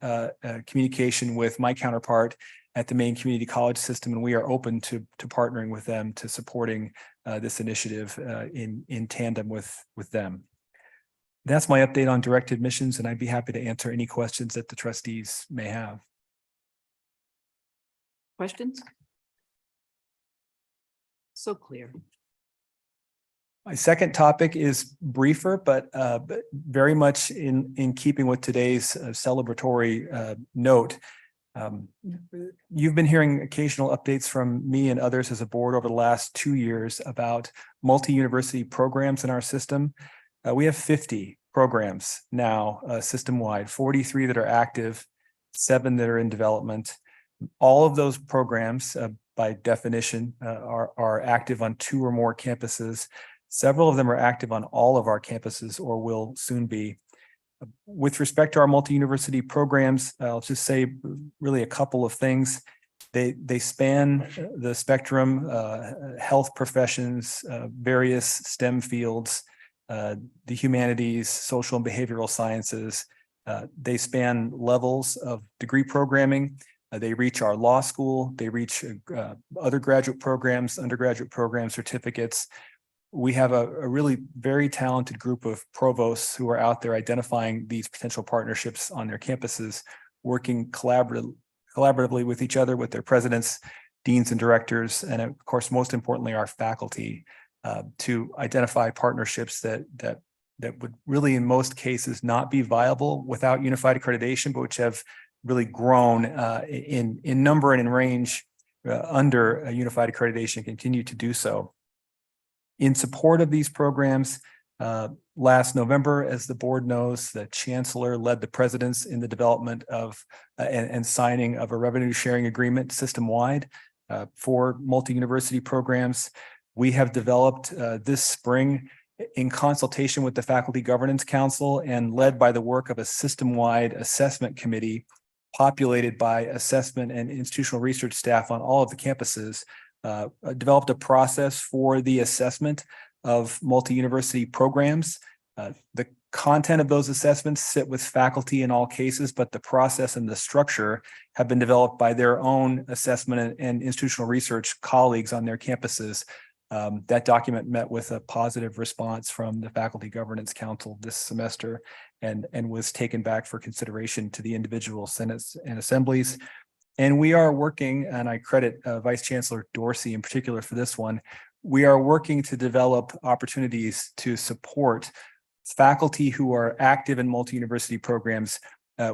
communication with my counterpart at the Maine Community College System, and we are open to partnering with them, to supporting this initiative in tandem with them. That's my update on direct admissions, and I'd be happy to answer any questions that the trustees may have. Questions? So clear. My second topic is briefer, but very much in keeping with today's celebratory note. You've been hearing occasional updates from me and others as a board over the last 2 years about multi-university programs in our system. We have 50 programs now system-wide, 43 that are active, 7 that are in development. All of those programs, by definition, are active on 2 or more campuses. Several of them are active on all of our campuses or will soon be. With respect to our multi-university programs, I'll just say really a couple of things. They span the spectrum, health professions, various STEM fields, the humanities, social and behavioral sciences. They span levels of degree programming. They reach our law school. They reach other graduate programs, undergraduate programs, certificates. We have a really very talented group of provosts who are out there identifying these potential partnerships on their campuses, working collaboratively with each other, with their presidents, deans and directors, and of course, most importantly, our faculty to identify partnerships that would really, in most cases, not be viable without unified accreditation, but which have really grown in number and in range under a unified accreditation, continue to do so. In support of these programs, last November, as the board knows, the chancellor led the presidents in the development of and signing of a revenue sharing agreement system-wide for multi-university programs. We have developed this spring in consultation with the Faculty Governance Council and led by the work of a system-wide assessment committee populated by assessment and institutional research staff on all of the campuses, developed a process for the assessment of multi-university programs. The content of those assessments sit with faculty in all cases, but the process and the structure have been developed by their own assessment and institutional research colleagues on their campuses. That document met with a positive response from the Faculty Governance Council this semester and was taken back for consideration to the individual senates and assemblies. And we are working, and I credit Vice Chancellor Dorsey in particular for this one, we are working to develop opportunities to support faculty who are active in multi-university programs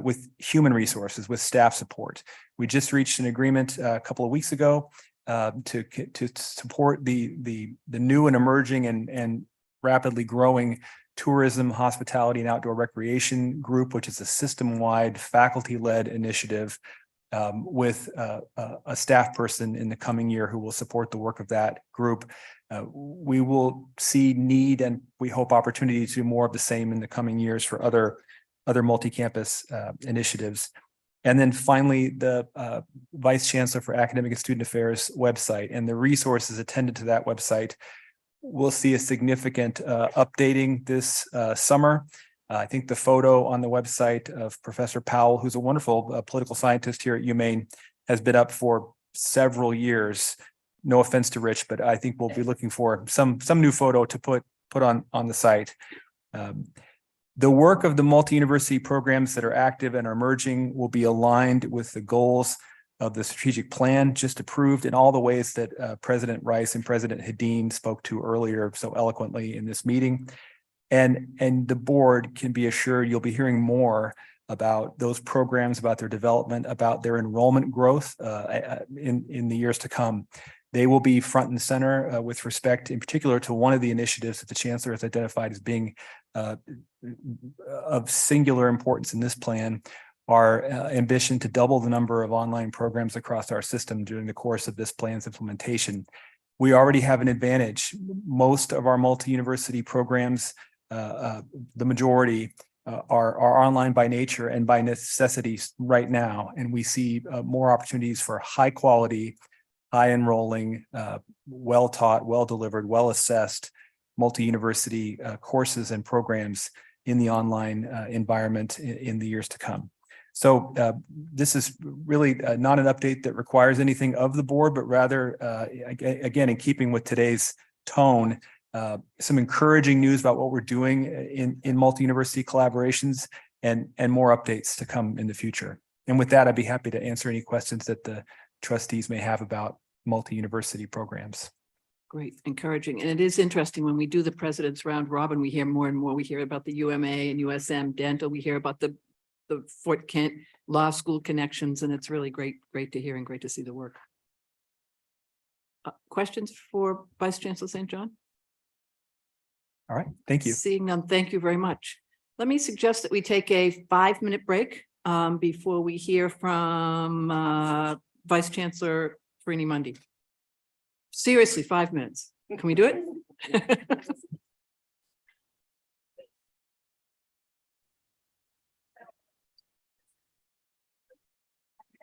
with human resources, with staff support. We just reached an agreement a couple of weeks ago to support the new and emerging and rapidly growing tourism, hospitality, and outdoor recreation group, which is a system-wide faculty-led initiative with a staff person in the coming year who will support the work of that group. We will see need and we hope opportunity to do more of the same in the coming years for other multi-campus initiatives. And then finally, the Vice Chancellor for Academic and Student Affairs website and the resources attended to that website will see a significant updating this summer. I think the photo on the website of Professor Powell, who's a wonderful political scientist here at UMaine, has been up for several years. No offense to Rich, but I think we'll be looking for some new photo to put on the site. The work of the multi-university programs that are active and are emerging will be aligned with the goals of the strategic plan just approved in all the ways that President Rice and President Hedin spoke to earlier so eloquently in this meeting. And the board can be assured you'll be hearing more about those programs, about their development, about their enrollment growth in the years to come. They will be front and center with respect in particular to one of the initiatives that the chancellor has identified as being of singular importance in this plan, our ambition to double the number of online programs across our system during the course of this plan's implementation. We already have an advantage. Most of our multi-university programs, the majority, are online by nature and by necessity right now. And we see more opportunities for high quality, high enrolling, well taught, well delivered, well assessed multi-university courses and programs in the online environment in the years to come. So this is really not an update that requires anything of the board, but rather, again, in keeping with today's tone, some encouraging news about what we're doing in multi-university collaborations and more updates to come in the future. And with that, I'd be happy to answer any questions that the trustees may have about multi-university programs. Great, encouraging. And it is interesting when we do the president's round robin, we hear more and more. We hear about the UMA and USM dental. We hear about the Fort Kent Law School connections, and it's really great to hear and great to see the work. Questions for Vice Chancellor St. John? All right, thank you. Seeing none, thank you very much. Let me suggest that we take a 5-minute break before we hear from Vice Chancellor Farini Mundy. Seriously, 5 minutes. Can we do it?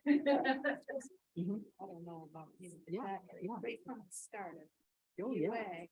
I don't know about you. Yeah, yeah. Right from the start of Oh, yeah. UA.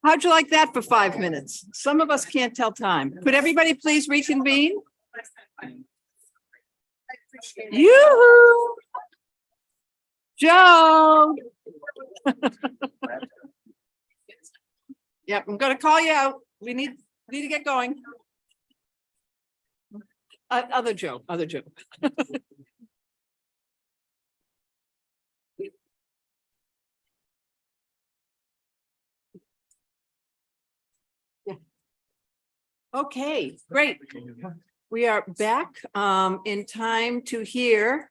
How'd you like that for 5 minutes? Some of us can't tell time. Could everybody please reconvene? Yoo-hoo! Joe. Yep, I'm gonna call you out. We need to get going. Other Joe. Yeah. Okay, great. We are back in time to hear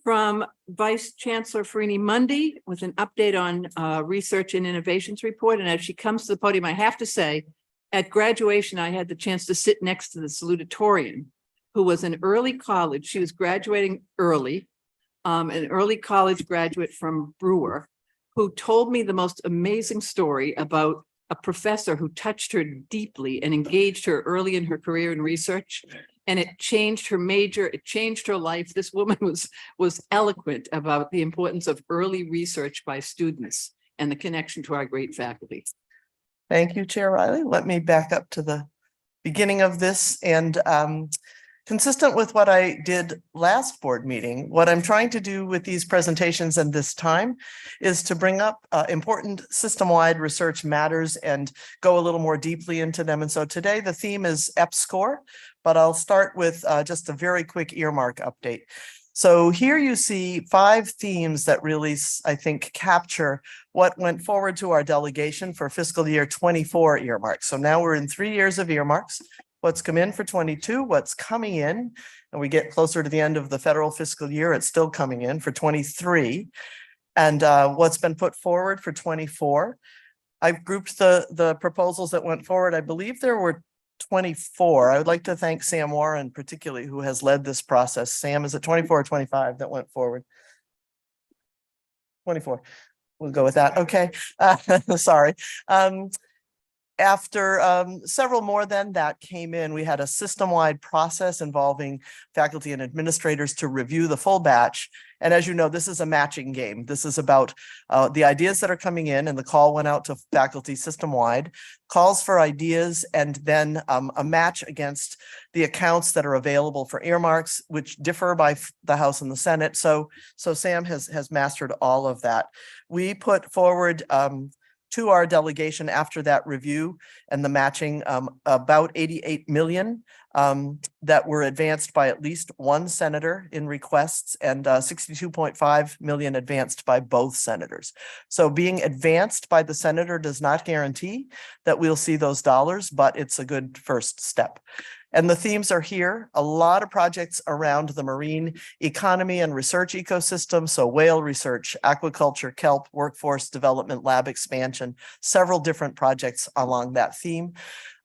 from Vice Chancellor Farini Mundy with an update on research and innovations report. And as she comes to the podium, I have to say, at graduation, I had the chance to sit next to the salutatorian, who was an early college. She was graduating early, an early college graduate from Brewer, who told me the most amazing story about a professor who touched her deeply and engaged her early in her career in research. And it changed her major, it changed her life. This woman was eloquent about the importance of early research by students and the connection to our great faculty. Thank you, Chair Riley. Let me back up to the beginning of this, and consistent with what I did last board meeting, what I'm trying to do with these presentations and this time is to bring up important system-wide research matters and go a little more deeply into them. And so today the theme is EPSCoR, but I'll start with just a very quick earmark update. So here you see 5 themes that really, I think, capture what went forward to our delegation for fiscal year 24 earmarks. So now we're in 3 years of earmarks. What's come in for 22, what's coming in, and we get closer to the end of the federal fiscal year, it's still coming in for 23. And what's been put forward for 24. I've grouped the proposals that went forward. I believe there were 24. I would like to thank Sam Warren particularly, who has led this process. Sam, is it 24 or 25 that went forward? 24. We'll go with that. Okay. Sorry. After several more than that came in, we had a system-wide process involving faculty and administrators to review the full batch. And as you know, this is a matching game. This is about the ideas that are coming in, and the call went out to faculty system-wide, calls for ideas, and then a match against the accounts that are available for earmarks, which differ by the House and the Senate. So Sam has mastered all of that. We put forward to our delegation after that review and the matching about 88 million that were advanced by at least one senator in requests, and 62.5 million advanced by both senators. So being advanced by the senator does not guarantee that we'll see those dollars, but it's a good first step. And the themes are here. A lot of projects around the marine economy and research ecosystem. So whale research, aquaculture, kelp, workforce development, lab expansion, several different projects along that theme.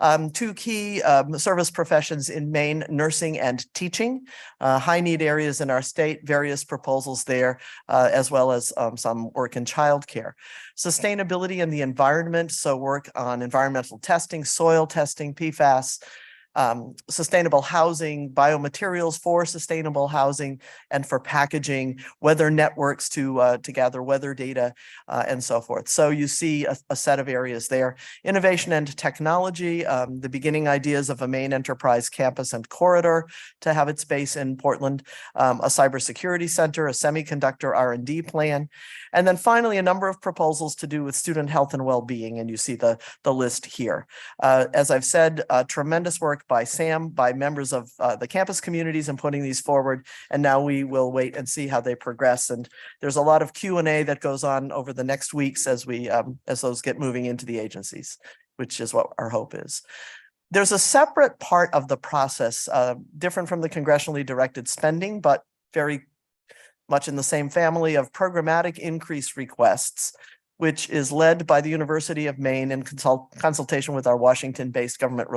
2 key service professions in Maine, nursing and teaching, high need areas in our state, various proposals there, as well as some work in childcare. Sustainability and the environment, so work on environmental testing, soil testing, PFAS, sustainable housing, biomaterials for sustainable housing, and for packaging, weather networks to gather weather data, and so forth. So you see a set of areas there. Innovation and technology, the beginning ideas of a Maine enterprise campus and corridor to have its base in Portland, a cybersecurity center, a semiconductor R&D plan, and then finally a number of proposals to do with student health and well-being, and you see the list here. As I've said, tremendous work by Sam, by members of the campus communities in putting these forward, and now we will wait and see how they progress. And there's a lot of Q&A that goes on over the next weeks as we as those get moving into the agencies, which is what our hope is. There's a separate part of the process, different from the congressionally directed spending, but very much in the same family of programmatic increase requests, which is led by the University of Maine in consultation with our Washington-based government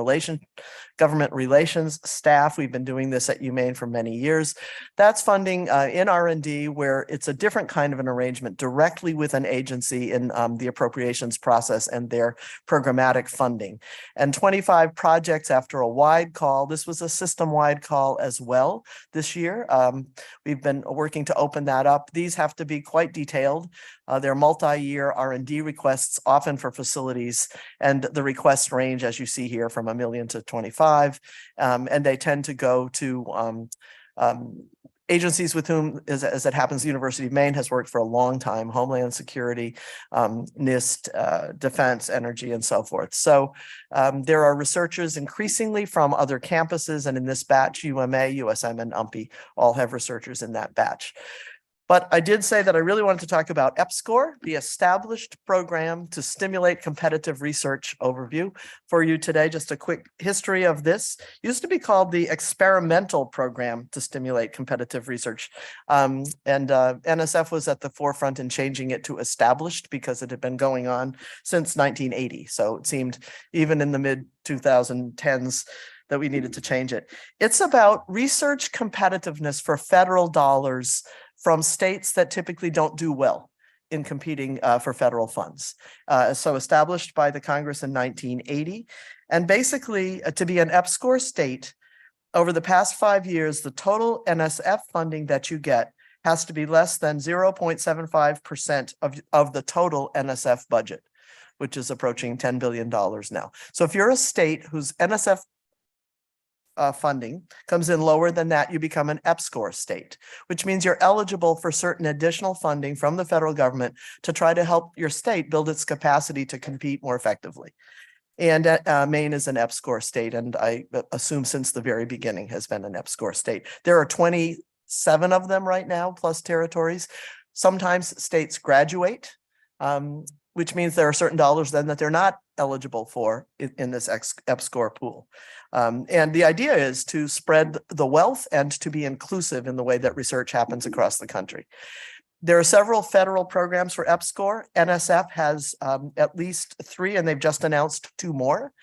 relations staff. We've been doing this at UMaine for many years. That's funding in R&D, where it's a different kind of an arrangement directly with an agency in the appropriations process and their programmatic funding. And 25 projects after a wide call. This was a system-wide call as well this year. We've been working to open that up. These have to be quite detailed. They're multi-year their R&D requests, often for facilities, and the requests range, as you see here, from $1 million to 25. And they tend to go to agencies with whom, as it happens, the University of Maine has worked for a long time: Homeland Security, NIST, Defense, Energy, and so forth. So there are researchers increasingly from other campuses, and in this batch, UMA, USM, and UMPI all have researchers in that batch. But I did say that I really wanted to talk about EPSCoR, the established program to stimulate competitive research overview for you today. Just a quick history of this. It used to be called the experimental program to stimulate competitive research. NSF was at the forefront in changing it to established because it had been going on since 1980. So it seemed even in the mid 2010s that we needed to change it. It's about research competitiveness for federal dollars from states that typically don't do well in competing for federal funds. So established by the Congress in 1980. And basically, to be an EPSCoR state, over the past 5 years, the total NSF funding that you get has to be less than 0.75% of the total NSF budget, which is approaching $10 billion now. So if you're a state whose NSF funding comes in lower than that, you become an EPSCoR state, which means you're eligible for certain additional funding from the federal government to try to help your state build its capacity to compete more effectively. And Maine is an EPSCoR state, and I assume since the very beginning has been an EPSCoR state. There are 27 of them right now, plus territories. Sometimes states graduate, which means there are certain dollars then that they're not eligible for in this EPSCoR pool. And the idea is to spread the wealth and to be inclusive in the way that research happens across the country. There are several federal programs for EPSCoR. NSF has at least 3, and they've just announced 2 more.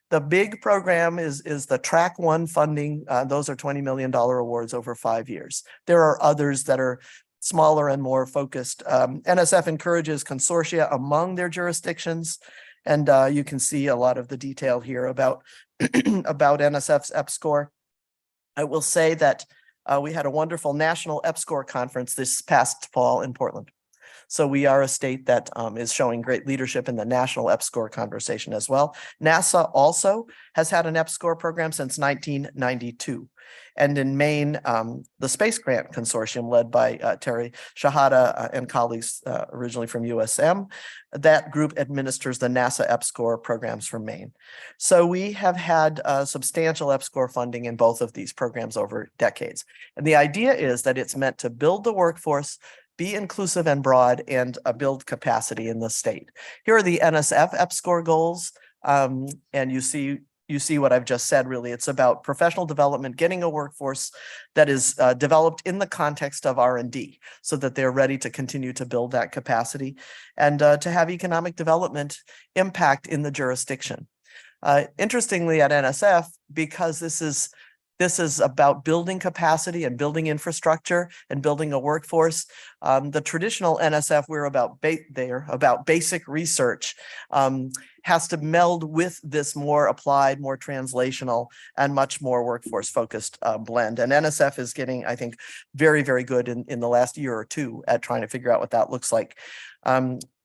The big program is the Track 1 funding. Those are $20 million awards over 5 years. There are others that are smaller and more focused. NSF encourages consortia among their jurisdictions, and you can see a lot of the detail here about, about NSF's EPSCoR. I will say that we had a wonderful national EPSCoR conference this past fall in Portland. So we are a state that is showing great leadership in the national EPSCoR conversation as well. NASA also has had an EPSCoR program since 1992. And in Maine, the Space Grant Consortium led by Terry Shahada and colleagues originally from USM, that group administers the NASA EPSCoR programs for Maine. So we have had substantial EPSCoR funding in both of these programs over decades. And the idea is that it's meant to build the workforce, be inclusive and broad, and build capacity in the state. Here are the NSF EPSCoR goals. And you see what I've just said, really. It's about professional development, getting a workforce that is developed in the context of R&D so that they're ready to continue to build that capacity and to have economic development impact in the jurisdiction. Interestingly, at NSF, because this is about building capacity and building infrastructure and building a workforce. The traditional NSF, we're about basic research, has to meld with this more applied, more translational, and much more workforce focused blend. And NSF is getting, I think, very, very good in the last year or two at trying to figure out what that looks like.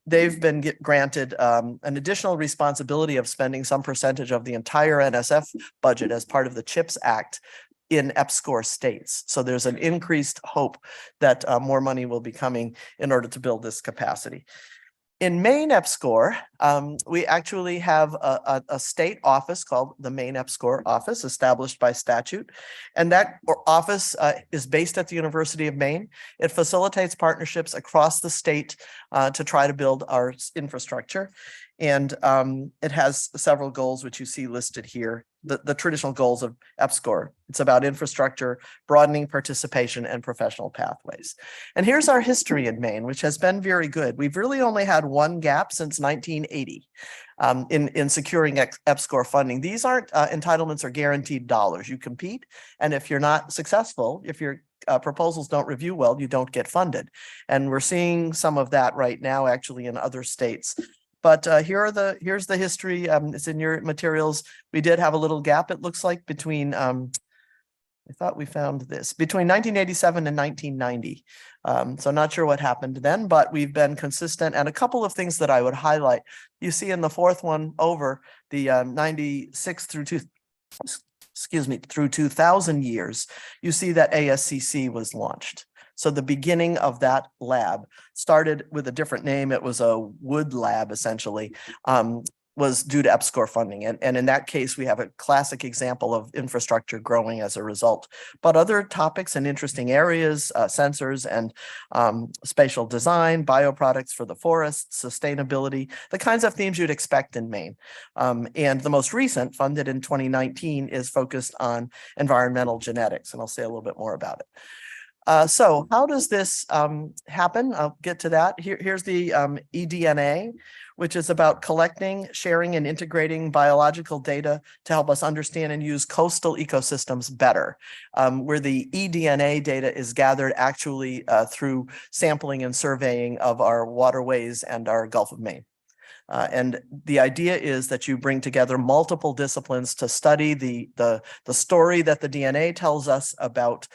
They've been granted an additional responsibility of spending some percentage of the entire NSF budget as part of the CHIPS Act in EPSCoR states. So there's an increased hope that more money will be coming in order to build this capacity. In Maine EPSCoR, we actually have a state office called the Maine EPSCoR office, established by statute. And that office is based at the University of Maine. It facilitates partnerships across the state to try to build our infrastructure. And it has several goals, which you see listed here. The traditional goals of EPSCoR. It's about infrastructure, broadening participation, and professional pathways. And here's our history in Maine, which has been very good. We've really only had one gap since 1980 in securing EPSCoR funding. These aren't entitlements or guaranteed dollars. You compete, and if you're not successful, if your proposals don't review well, you don't get funded. And we're seeing some of that right now, actually, in other states. But here's the history. It's in your materials. We did have a little gap, it looks like, between I thought we found this between 1987 and 1990. So not sure what happened then, but we've been consistent. And a couple of things that I would highlight. You see in the fourth one over the 96 through through 2000 years, you see that ASCC was launched. So the beginning of that lab started with a different name. It was a wood lab, essentially, was due to EPSCoR funding. And in that case, we have a classic example of infrastructure growing as a result. But other topics and interesting areas, sensors and spatial design, bioproducts for the forests, sustainability, the kinds of themes you'd expect in Maine. And the most recent, funded in 2019, is focused on environmental genetics. And I'll say a little bit more about it. So how does this happen? I'll get to that. Here's the eDNA, which is about collecting, sharing, and integrating biological data to help us understand and use coastal ecosystems better, where the eDNA data is gathered actually through sampling and surveying of our waterways and our Gulf of Maine. And the idea is that you bring together multiple disciplines to study the story that the DNA tells us about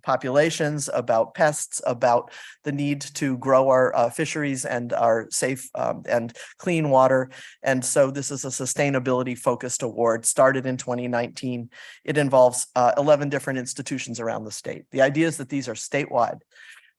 populations, about pests, about the need to grow our fisheries and our safe and clean water. And so this is a sustainability focused award started in 2019. It involves 11 different institutions around the state. The idea is that these are statewide.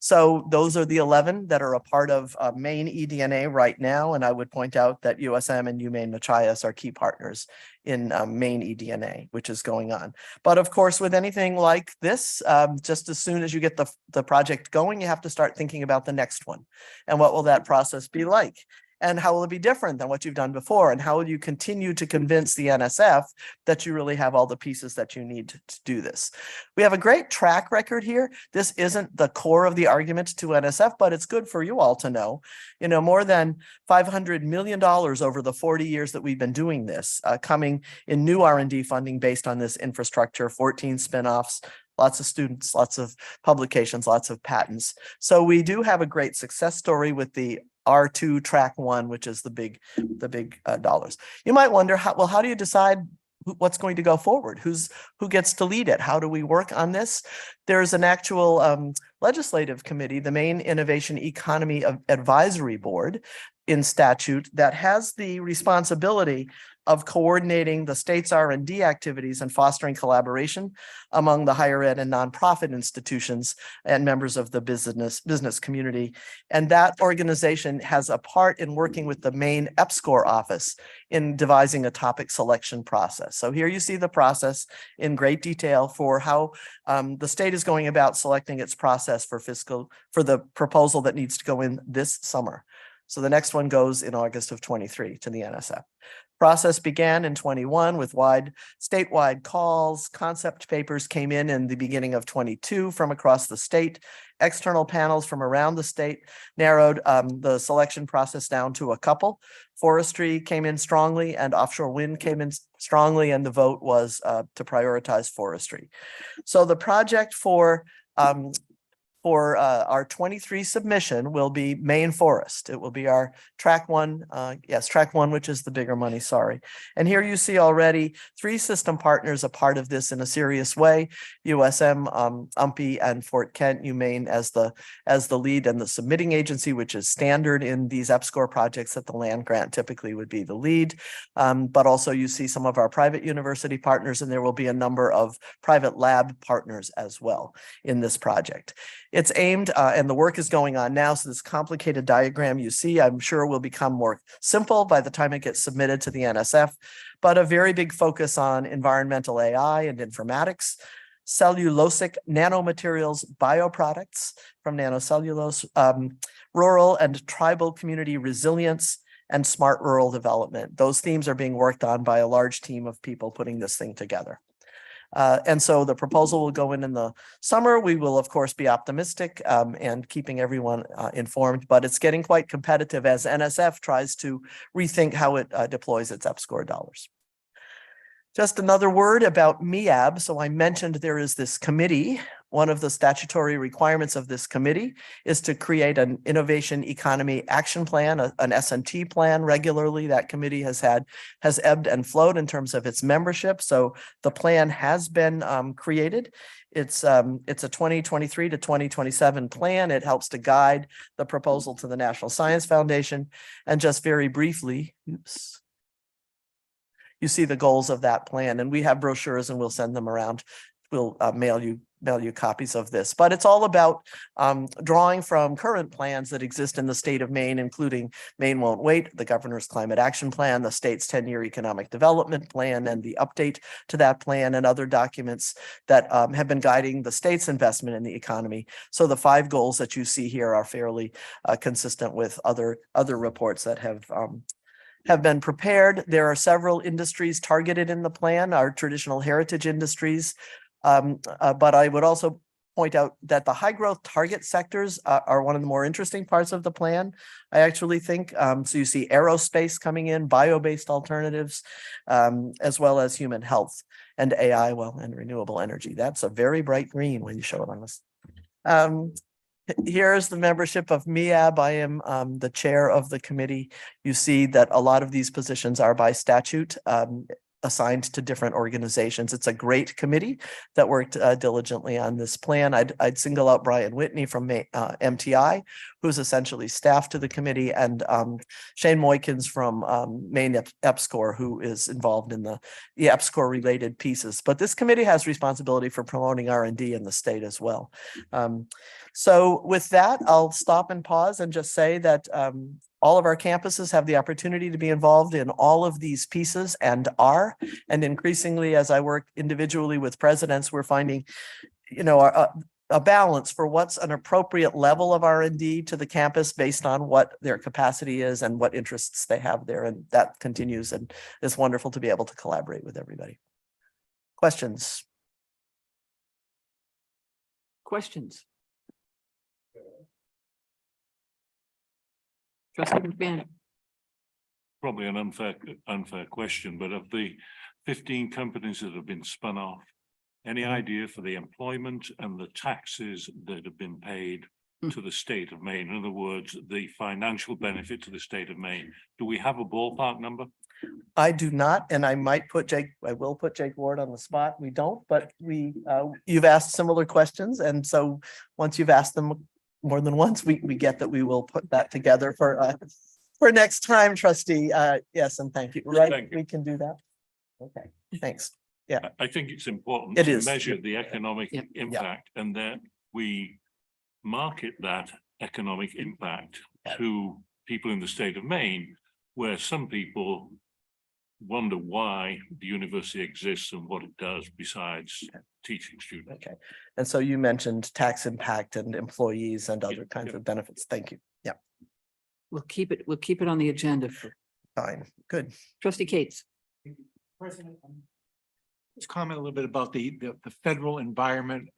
So those are the 11 that are a part of Maine eDNA right now. And I would point out that USM and UMaine Machias are key partners in Maine eDNA, which is going on. But of course, with anything like this, just as soon as you get the project going, you have to start thinking about the next one. And what will that process be like? And how will it be different than what you've done before? And how will you continue to convince the NSF that you really have all the pieces that you need to do this? We have a great track record here. This isn't the core of the argument to NSF, but it's good for you all to know. You know, more than $500 million over the 40 years that we've been doing this, coming in new R&D funding based on this infrastructure, 14 spinoffs, lots of students, lots of publications, lots of patents. So we do have a great success story with the R2 track 1, which is the big dollars. You might wonder, how do you decide what's going to go forward? Who gets to lead it? How do we work on this? There's an actual legislative committee, the Maine Innovation Economy Advisory Board in statute, that has the responsibility of coordinating the state's R&D activities and fostering collaboration among the higher ed and nonprofit institutions and members of the business community. And that organization has a part in working with the Maine EPSCoR office in devising a topic selection process. So here you see the process in great detail for how the state is going about selecting its process for the proposal that needs to go in this summer. So the next one goes in August of 23 to the NSF. Process began in 21 with statewide calls. Concept papers came in the beginning of 22 from across the state. External panels from around the state narrowed the selection process down to a couple. Forestry came in strongly and offshore wind came in strongly, and the vote was to prioritize forestry. So the project for our 23 submission will be Maine Forest. It will be our track 1, track 1, which is the bigger money, sorry. And here you see already 3 system partners a part of this in a serious way: USM, UMPI, and Fort Kent, UMaine as the lead and the submitting agency, which is standard in these EPSCoR projects that the land grant typically would be the lead. But also you see some of our private university partners, and there will be a number of private lab partners as well in this project. It's aimed, and the work is going on now, so this complicated diagram you see, I'm sure will become more simple by the time it gets submitted to the NSF, but a very big focus on environmental AI and informatics, cellulosic nanomaterials bioproducts from nanocellulose, rural and tribal community resilience, and smart rural development. Those themes are being worked on by a large team of people putting this thing together. And so the proposal will go in the summer. We will, of course, be optimistic and keeping everyone informed, but it's getting quite competitive as NSF tries to rethink how it deploys its EPSCoR dollars. Just another word about MEAB. So I mentioned there is this committee one of the statutory requirements of this committee is to create an innovation economy action plan, an S&T plan regularly. That committee has ebbed and flowed in terms of its membership. So the plan has been created. It's a 2023 to 2027 plan. It helps to guide the proposal to the National Science Foundation. And just very briefly, you see the goals of that plan, and we have brochures and we'll send them around. We'll mail you copies of this, but it's all about drawing from current plans that exist in the state of Maine, including Maine Won't Wait, the Governor's Climate Action Plan, the state's 10-year economic development plan, and the update to that plan, and other documents that have been guiding the state's investment in the economy. So the 5 goals that you see here are fairly consistent with other reports that have been prepared. There are several industries targeted in the plan, our traditional heritage industries. But I would also point out that the high growth target sectors are one of the more interesting parts of the plan, I actually think. So you see aerospace coming in, bio-based alternatives, as well as human health and AI, and renewable energy. That's a very bright green when you show it on this. Here's the membership of MEAB. I am the chair of the committee. You see that a lot of these positions are by statute assigned to different organizations. It's a great committee that worked diligently on this plan. I'd single out Brian Whitney from MTI, who's essentially staff to the committee, and Shane Moykins from Maine EPSCoR, who is involved in the EPSCoR related pieces. But this committee has responsibility for promoting R&D in the state as well. So with that, I'll stop and pause and just say that all of our campuses have the opportunity to be involved in all of these pieces and are. And increasingly, as I work individually with presidents, we're finding, a balance for what's an appropriate level of R&D to the campus based on what their capacity is and what interests they have there. And that continues, and it's wonderful to be able to collaborate with everybody. Questions? Questions? Trustee McBann. Probably an unfair question, but of the 15 companies that have been spun off, any idea for the employment and the taxes that have been paid to the state of Maine? In other words, the financial benefit to the state of Maine. Do we have a ballpark number? I do not, and I will put Jake Ward on the spot. We don't, but you've asked similar questions, and so once you've asked them more than once, we get that we will put that together for next time, trustee. Yes, and thank you. Right, thank you. We can do that. Okay, thanks. Yeah, I think it's important to measure the economic impact, and that we market that economic impact to people in the state of Maine, where some people wonder why the university exists and what it does besides teaching students. Okay. And so you mentioned tax impact and employees and other kinds of benefits. Thank you. Yeah. We'll keep it on the agenda for. Fine. Good. Trustee Cates. President, let's comment a little bit about the federal environment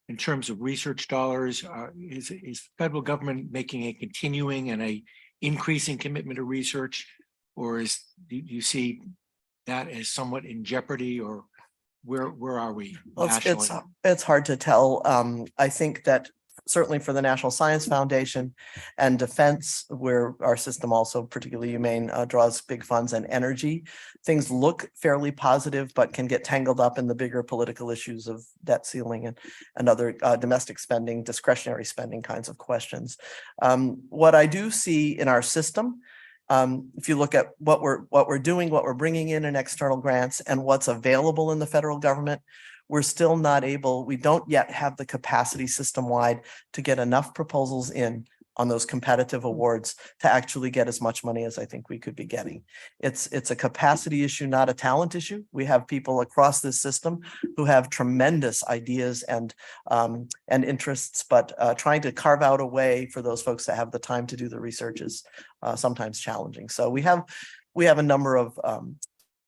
in terms of research dollars. Is federal government making a continuing and a increasing commitment to research, or do you see that as somewhat in jeopardy, or where are we nationally? It's hard to tell. I think that certainly for the National Science Foundation and defense, where our system also, particularly UMaine, draws big funds, and energy, things look fairly positive, but can get tangled up in the bigger political issues of debt ceiling and other domestic spending, discretionary spending kinds of questions. What I do see in our system, if you look at what we're doing, what we're bringing in external grants, and what's available in the federal government, we're still not able, we don't yet have the capacity system-wide to get enough proposals in on those competitive awards to actually get as much money as I think we could be getting. It's a capacity issue, not a talent issue. We have people across this system who have tremendous ideas and interests, but trying to carve out a way for those folks to have the time to do the research is sometimes challenging. So we have a number of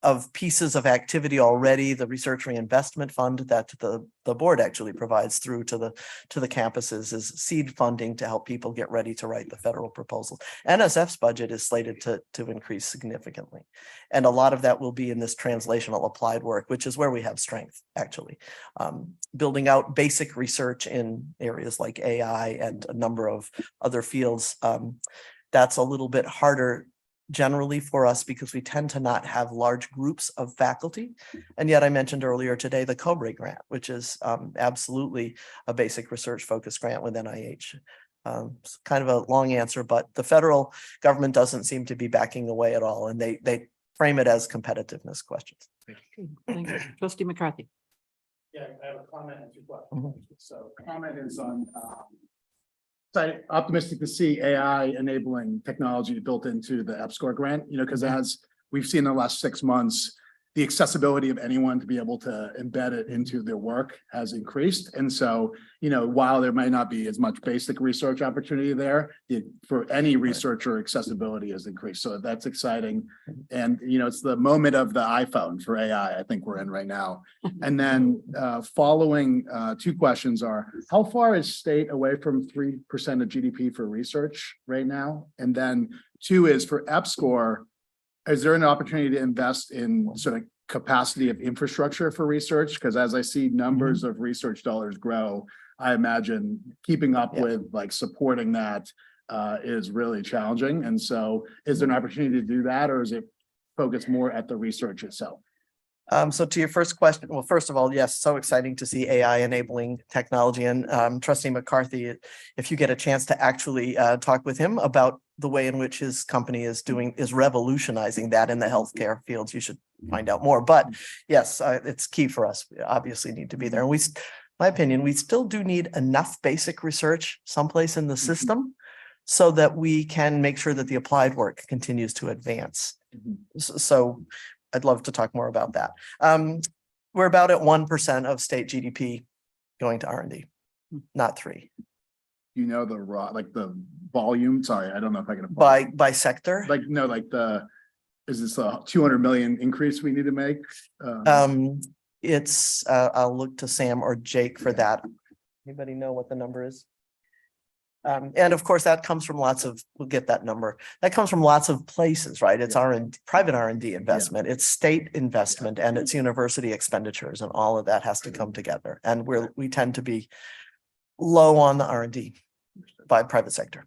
of pieces of activity already, the Research Reinvestment Fund that the board actually provides through to the campuses is seed funding to help people get ready to write the federal proposal. NSF's budget is slated to increase significantly. And a lot of that will be in this translational applied work, which is where we have strength, actually. Building out basic research in areas like AI and a number of other fields. That's a little bit harder generally for us because we tend to not have large groups of faculty. And yet I mentioned earlier today, the COBRA grant, which is absolutely a basic research focused grant with NIH. It's kind of a long answer, but the federal government doesn't seem to be backing away at all. And they frame it as competitiveness questions. Thank you. Trustee McCarthy. Yeah, I have a comment and 2 questions. So the comment is on I'm optimistic to see AI enabling technology built into the EPSCoR grant, because as we've seen in the last 6 months, the accessibility of anyone to be able to embed it into their work has increased. And so, while there might not be as much basic research opportunity there, for any researcher, accessibility has increased. So that's exciting. And, it's the moment of the iPhone for AI, I think we're in right now. And then following 2 questions are, how far is state away from 3% of GDP for research right now? And then 2 is for EPSCoR, is there an opportunity to invest in sort of capacity of infrastructure for research? Because as I see numbers of research dollars grow, I imagine keeping up with supporting that is really challenging. And so is there an opportunity to do that, or is it focused more at the research itself? So to your first question, well, first of all, yes, so exciting to see AI enabling technology. And Trustee McCarthy, if you get a chance to actually talk with him about the way in which his company is revolutionizing that in the healthcare fields, you should find out more. But yes, it's key for us. We obviously need to be there. And my opinion, we still do need enough basic research someplace in the system so that we can make sure that the applied work continues to advance. So I'd love to talk more about that. We're about at 1% of state GDP going to R&D, not 3%. The volume? Sorry, I don't know if I can. By sector? Is this a 200 million increase we need to make? It's, I'll look to Sam or Jake for that. Anybody know what the number is? And of course, that comes from we'll get that number. That comes from lots of places, right? It's private R&D investment, it's state investment, and it's university expenditures, and all of that has to come together. And we tend to be low on the R&D by private sector.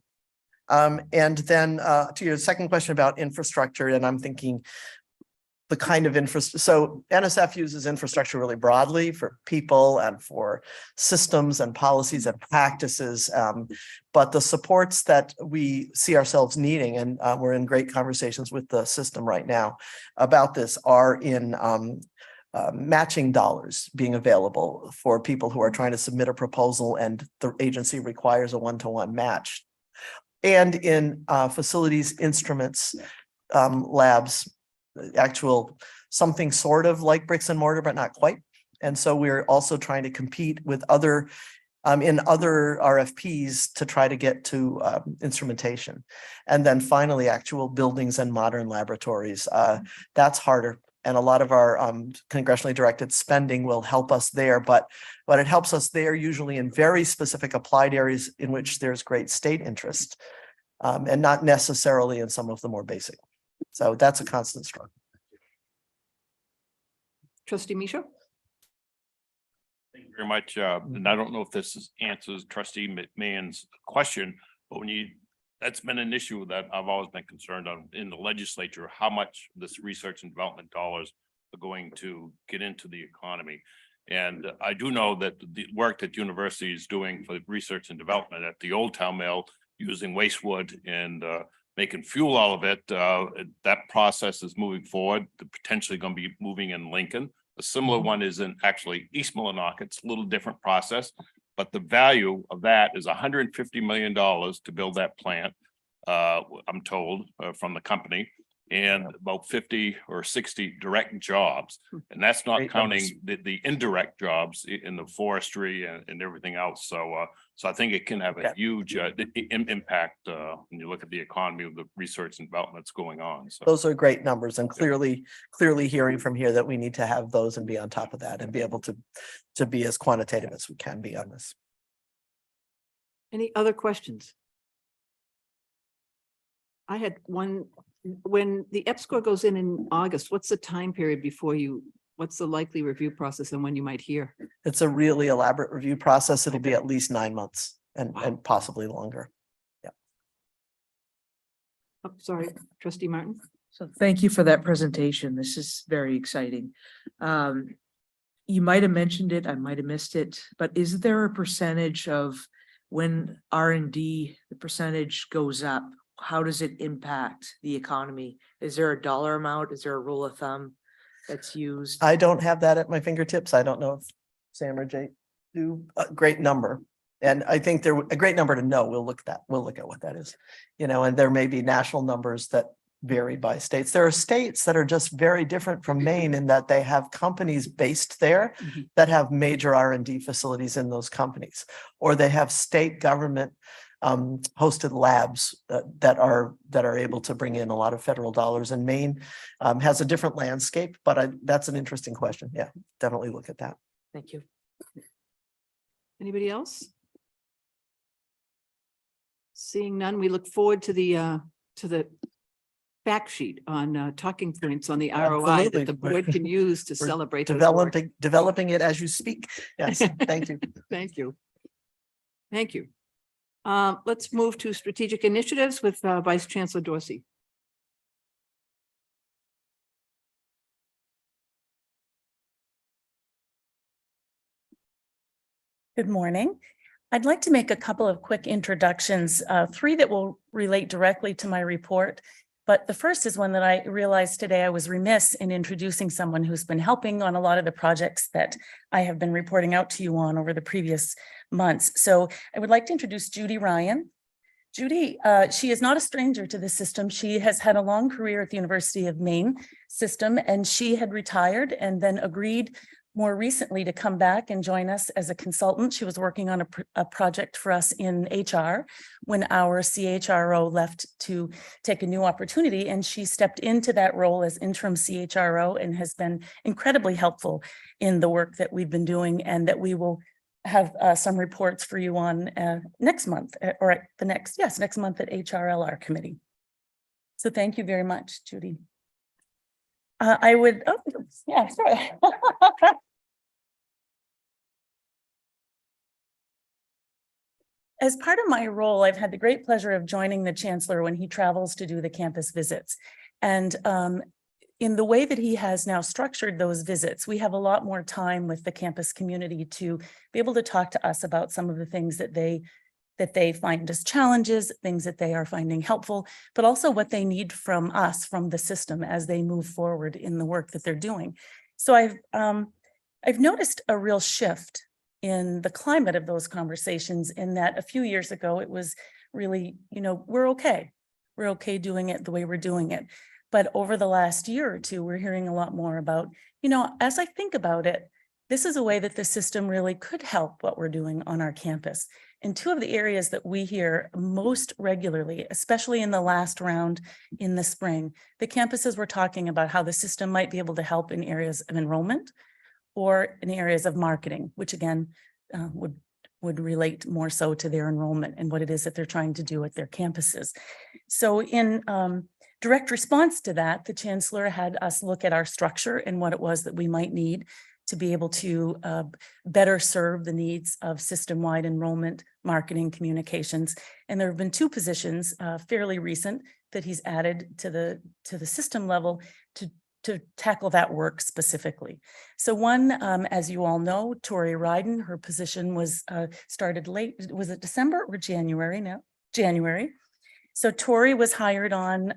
And then to your second question about infrastructure, and I'm thinking the kind of infrastructure. So NSF uses infrastructure really broadly for people and for systems and policies and practices. But the supports that we see ourselves needing, and we're in great conversations with the system right now about this, are in matching dollars being available for people who are trying to submit a proposal and the agency requires a 1-to-1 match. And in facilities, instruments, labs, actual something sort of like bricks and mortar, but not quite. And so we're also trying to compete with other in other RFPs to try to get to instrumentation. And then finally, actual buildings and modern laboratories. That's harder. And a lot of our congressionally directed spending will help us there, but it helps us there usually in very specific applied areas in which there's great state interest, and not necessarily in some of the more basic. So that's a constant struggle. Trustee Michaud? Thank you very much. And I don't know if this answers Trustee McMahon's question, but that's been an issue that I've always been concerned on in the legislature, how much this research and development dollars are going to get into the economy. And I do know that the work that university is doing for research and development at the Old Town Mill, using waste wood and making fuel out of it, that process is moving forward. They're potentially going to be moving in Lincoln. A similar one is in actually East Millinock. It's a little different process, but the value of that is $150 million to build that plant, I'm told from the company. and about 50 or 60 direct jobs. And that's not Great counting numbers. the indirect jobs in the forestry and everything else. So, so I think it can have a Yeah. huge impact when you look at the economy of the research and development that's going on. So. Those are great numbers and clearly hearing from here that we need to have those and be on top of that and be able to be as quantitative as we can be on this. Any other questions? I had one, when the EPSCoR goes in August, what's the time period before what's the likely review process and when you might hear? It's a really elaborate review process. It'll be at least 9 months and possibly longer. Oh, sorry, Trustee Martin. So thank you for that presentation. This is very exciting. You might have mentioned it, I might have missed it, but is there a percentage of when R&D, the percentage goes up, how does it impact the economy? Is there a dollar amount? Is there a rule of thumb that's used? I don't have that at my fingertips. I don't know if Sam or Jay do. A great number. And I think a great number to know. We'll look at what that is, and there may be national numbers that vary by states. There are states that are just very different from Maine in that they have companies based there that have major R&D facilities in those companies, or they have state government hosted labs that are able to bring in a lot of federal dollars. And Maine has a different landscape, but that's an interesting question. Yeah, definitely look at that. Thank you. Anybody else? Seeing none, we look forward to the fact sheet on talking points on the ROI Absolutely. that the board can use to We're celebrate. those work. developing it as you speak. Yes, thank you. Thank you. Thank you. Let's move to strategic initiatives with Vice Chancellor Dorsey. Good morning. I'd like to make a couple of quick introductions, 3 that will relate directly to my report. But the first is one that I realized today I was remiss in introducing someone who's been helping on a lot of the projects that I have been reporting out to you on over the previous months. So I would like to introduce Judy Ryan. Judy, she is not a stranger to the system. She has had a long career at the University of Maine system, and she had retired and then agreed more recently to come back and join us as a consultant. She was working on a project for us in HR when our CHRO left to take a new opportunity, and she stepped into that role as interim CHRO and has been incredibly helpful in the work that we've been doing, and that we will have some reports for you on next month or at the next month at HRLR committee. So thank you very much, Judy. Sorry. As part of my role, I've had the great pleasure of joining the chancellor when he travels to do the campus visits. And in the way that he has now structured those visits, we have a lot more time with the campus community to be able to talk to us about some of the things that they find as challenges, things that they are finding helpful, but also what they need from us, from the system as they move forward in the work that they're doing. So I've noticed a real shift in the climate of those conversations, in that a few years ago, it was really, we're okay doing it the way we're doing it. But over the last year or two, we're hearing a lot more about, as I think about it, this is a way that the system really could help what we're doing on our campus. And 2 of the areas that we hear most regularly, especially in the last round in the spring, the campuses were talking about how the system might be able to help in areas of enrollment or in areas of marketing, which again would relate more so to their enrollment and what it is that they're trying to do at their campuses. So in direct response to that, the chancellor had us look at our structure and what it was that we might need to be able to better serve the needs of system-wide enrollment, marketing, communications. And there have been 2 positions fairly recent that he's added to the system level to tackle that work specifically. So one, as you all know, Tori Ryden, her position was started late. Was it December or January now? January. So Tori was hired on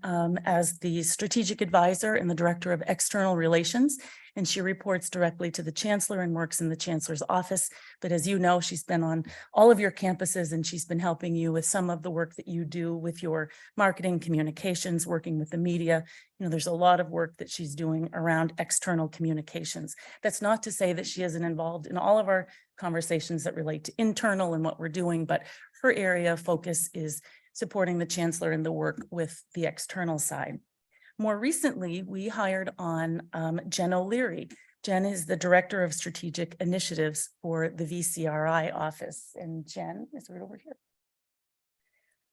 as the strategic advisor and the director of external relations, and she reports directly to the chancellor and works in the chancellor's office. But as you know, she's been on all of your campuses and she's been helping you with some of the work that you do with your marketing communications, working with the media. You know, there's a lot of work that she's doing around external communications. That's not to say that she isn't involved in all of our conversations that relate to internal and what we're doing, but her area of focus is supporting the chancellor in the work with the external side. More recently, we hired on Jen O'Leary. Jen is the Director of Strategic Initiatives for the VCRI office, and Jen is right over here.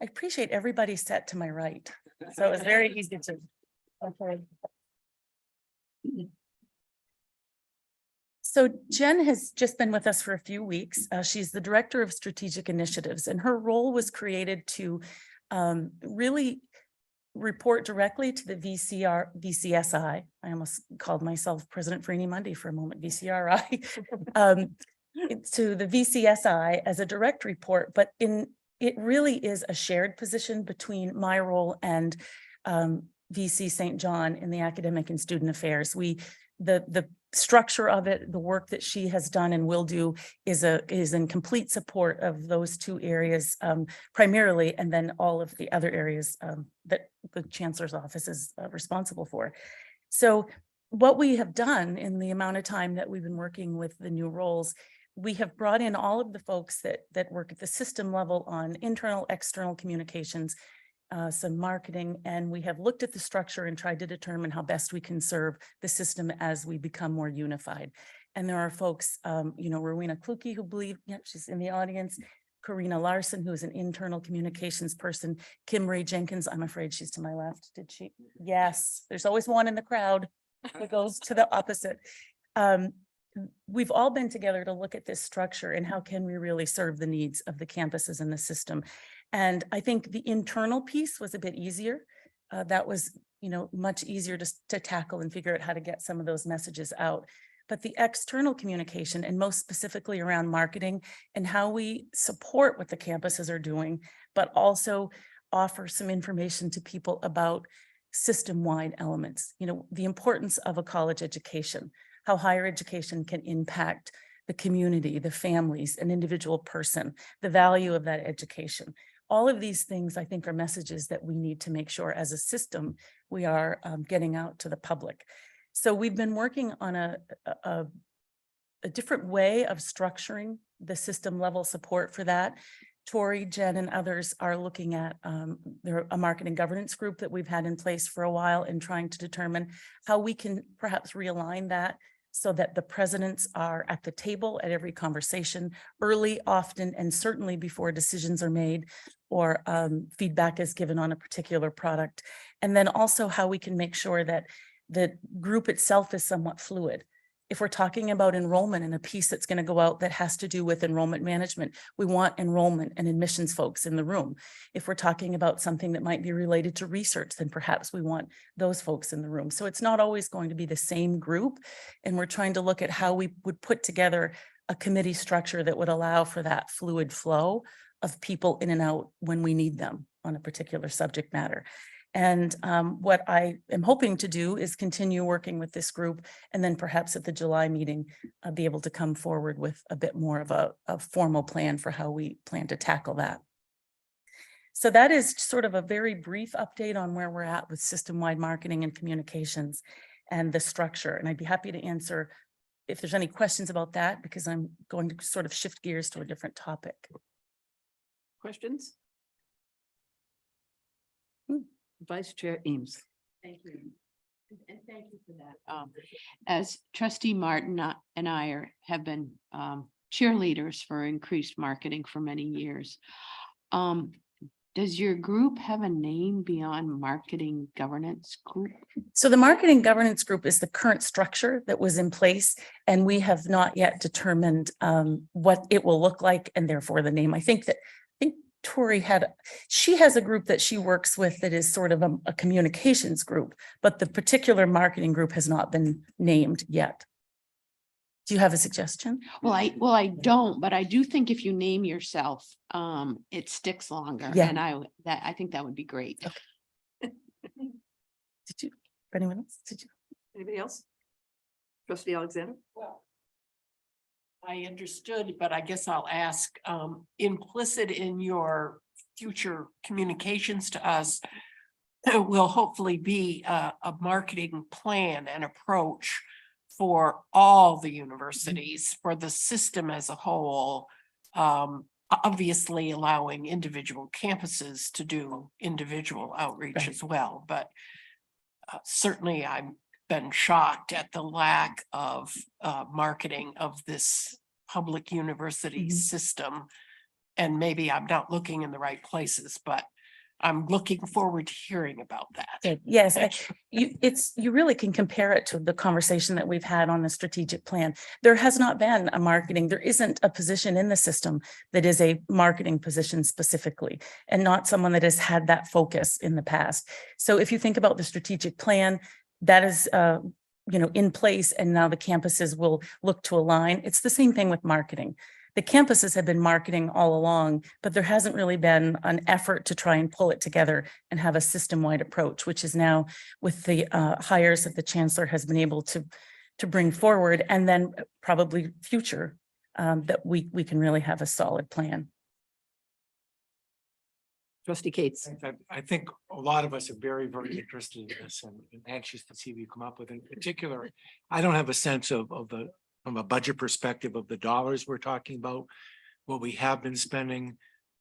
I appreciate everybody sat to my right, so it was very easy to. Okay. So Jen has just been with us for a few weeks. She's the Director of Strategic Initiatives, and her role was created to really report directly to the VCSI. I almost called myself President Freeney Monday for a moment, VCRI, to the VCSI as a direct report, but it really is a shared position between my role and VC St. John in the academic and student affairs. The structure of it, the work that she has done and will do is in complete support of those two areas primarily, and then all of the other areas that the chancellor's office is responsible for. So what we have done in the amount of time that we've been working with the new roles, we have brought in all of the folks that work at the system level on internal, external communications, some marketing, and we have looked at the structure and tried to determine how best we can serve the system as we become more unified. And there are folks, Rowena Kluke, who she's in the audience, Karina Larson, who is an internal communications person, Kim Ray Jenkins, I'm afraid she's to my left. Did she? Yes, there's always one in the crowd who goes to the opposite. We've all been together to look at this structure and how can we really serve the needs of the campuses and the system. And I think the internal piece was a bit easier. That was, much easier to tackle and figure out how to get some of those messages out. But the external communication, and most specifically around marketing and how we support what the campuses are doing, but also offer some information to people about system-wide elements, the importance of a college education, how higher education can impact the community, the families, an individual person, the value of that education. All of these things, I think, are messages that we need to make sure as a system we are getting out to the public. So we've been working on a different way of structuring the system level support for that. Tori, Jen, and others are looking at a marketing governance group that we've had in place for a while and trying to determine how we can perhaps realign that so that the presidents are at the table at every conversation, early, often, and certainly before decisions are made or feedback is given on a particular product. And then also how we can make sure that the group itself is somewhat fluid. If we're talking about enrollment and a piece that's going to go out that has to do with enrollment management, we want enrollment and admissions folks in the room. If we're talking about something that might be related to research, then perhaps we want those folks in the room. So it's not always going to be the same group. And we're trying to look at how we would put together a committee structure that would allow for that fluid flow of people in and out when we need them on a particular subject matter. And what I am hoping to do is continue working with this group, and then perhaps at the July meeting, I'll be able to come forward with a bit more of a formal plan for how we plan to tackle that. So that is sort of a very brief update on where we're at with system-wide marketing and communications and the structure. And I'd be happy to answer if there's any questions about that, because I'm going to sort of shift gears to a different topic. Questions? Vice Chair Eames. Thank you. And thank you for that. As Trustee Martin and I have been cheerleaders for increased marketing for many years. Does your group have a name beyond marketing governance group? So the marketing governance group is the current structure that was in place, and we have not yet determined what it will look like, and therefore the name. I think Tori she has a group that she works with that is sort of a communications group, but the particular marketing group has not been named yet. Do you have a suggestion? Well, I don't, but I do think if you name yourself, it sticks longer. Yeah. And I think that would be great. Did you, anyone else? Did you? Anybody else? Trustee Alexander? I understood, but I guess I'll ask, implicit in your future communications to us will hopefully be a marketing plan and approach for all the universities, for the system as a whole. Obviously allowing individual campuses to do individual outreach as well, but certainly I've been shocked at the lack of marketing of this public university system. And maybe I'm not looking in the right places, but I'm looking forward to hearing about that. Good. Yes, you really can compare it to the conversation that we've had on the strategic plan. There has not been a marketing, there isn't a position in the system that is a marketing position specifically, and not someone that has had that focus in the past. So if you think about the strategic plan, that is in place, and now the campuses will look to align. It's the same thing with marketing. The campuses have been marketing all along, but there hasn't really been an effort to try and pull it together and have a system-wide approach, which is now with the hires that the chancellor has been able to bring forward, and then probably future that we can really have a solid plan. Trustee Cates. I think a lot of us are very, very interested in this and anxious to see what you come up with. In particular, I don't have a sense of from a budget perspective of the dollars we're talking about, what we have been spending,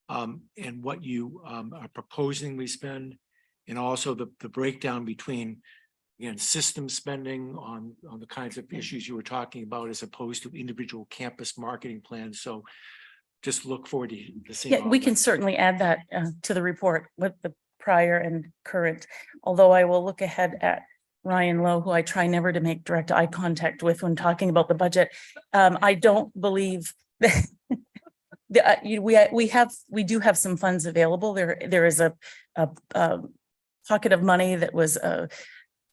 and what you are proposing we spend, and also the breakdown between, again, system spending on the kinds of issues you were talking about, as opposed to individual campus marketing plans. So just look forward to seeing. Yeah, we can certainly add that to the report with the prior and current, although I will look ahead at Ryan Lowe, who I try never to make direct eye contact with when talking about the budget. I don't believe that we do have some funds available. There is a pocket of money that was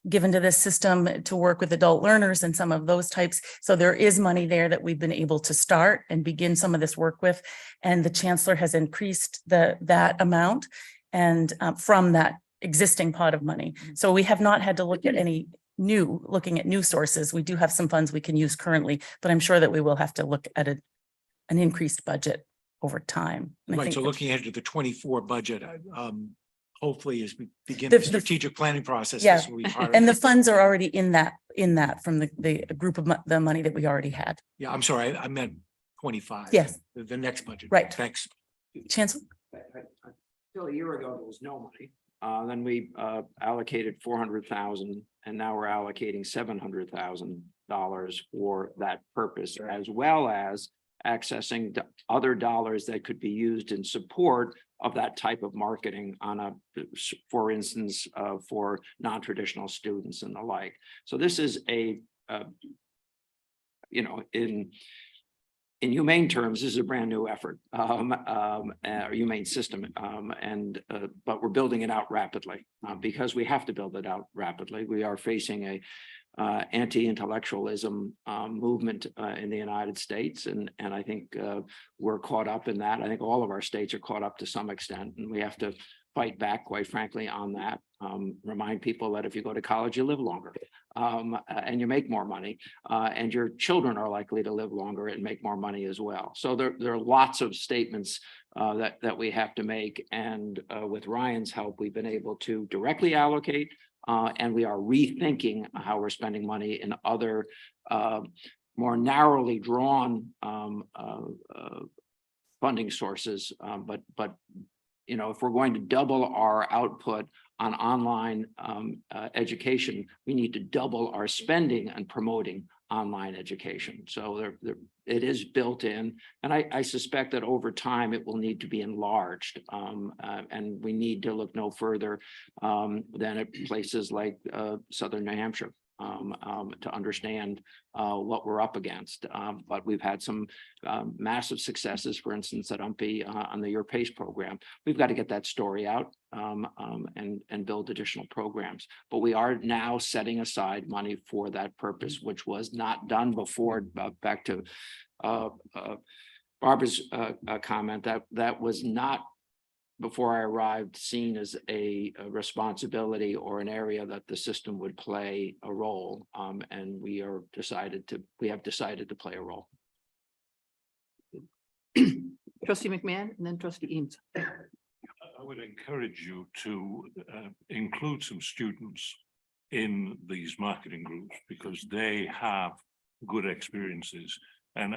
given to this system to work with adult learners and some of those types. So there is money there that we've been able to start and begin some of this work with. And the chancellor has increased that amount and from that existing pot of money. So we have not had to look at looking at new sources. We do have some funds we can use currently, but I'm sure that we will have to look at an increased budget over time. And I Right, think so looking ahead to the 24 budget, hopefully as we begin The- the strategic planning process. Yeah, this will be part of and the it. funds are already in that from the group of the money that we already had. Yeah, I'm sorry, I meant 25. Yes. The next budget. Right. Thanks. Chancellor? Till a year ago, there was no money. Then we allocated 400,000, and now we're allocating $700,000 for that purpose, as well as accessing other dollars that could be used in support of that type of marketing for instance, for non-traditional students and the like. So this is in humane terms, this is a brand new effort, humane system, but we're building it out rapidly because we have to build it out rapidly. We are facing a anti-intellectualism movement in the United States, and I think we're caught up in that. I think all of our states are caught up to some extent, and we have to fight back, quite frankly, on that. Remind people that if you go to college, you live longer, and you make more money, and your children are likely to live longer and make more money as well. So there are lots of statements that we have to make, and with Ryan's help, we've been able to directly allocate, and we are rethinking how we're spending money in other more narrowly drawn funding sources, but if we're going to double our output on online education, we need to double our spending on promoting online education. So it is built in, and I suspect that over time it will need to be enlarged, and we need to look no further than at places like Southern New Hampshire, to understand what we're up against. But we've had some massive successes, for instance, at UMPI on the Your Pace program. We've got to get that story out and build additional programs. But we are now setting aside money for that purpose, which was not done before. Back to Barbara's comment, that was not, before I arrived, seen as a responsibility or an area that the system would play a role. And we have decided to play a role. Trustee McMahon and then trustee Eames. I would encourage you to include some students in these marketing groups because they have good experiences. And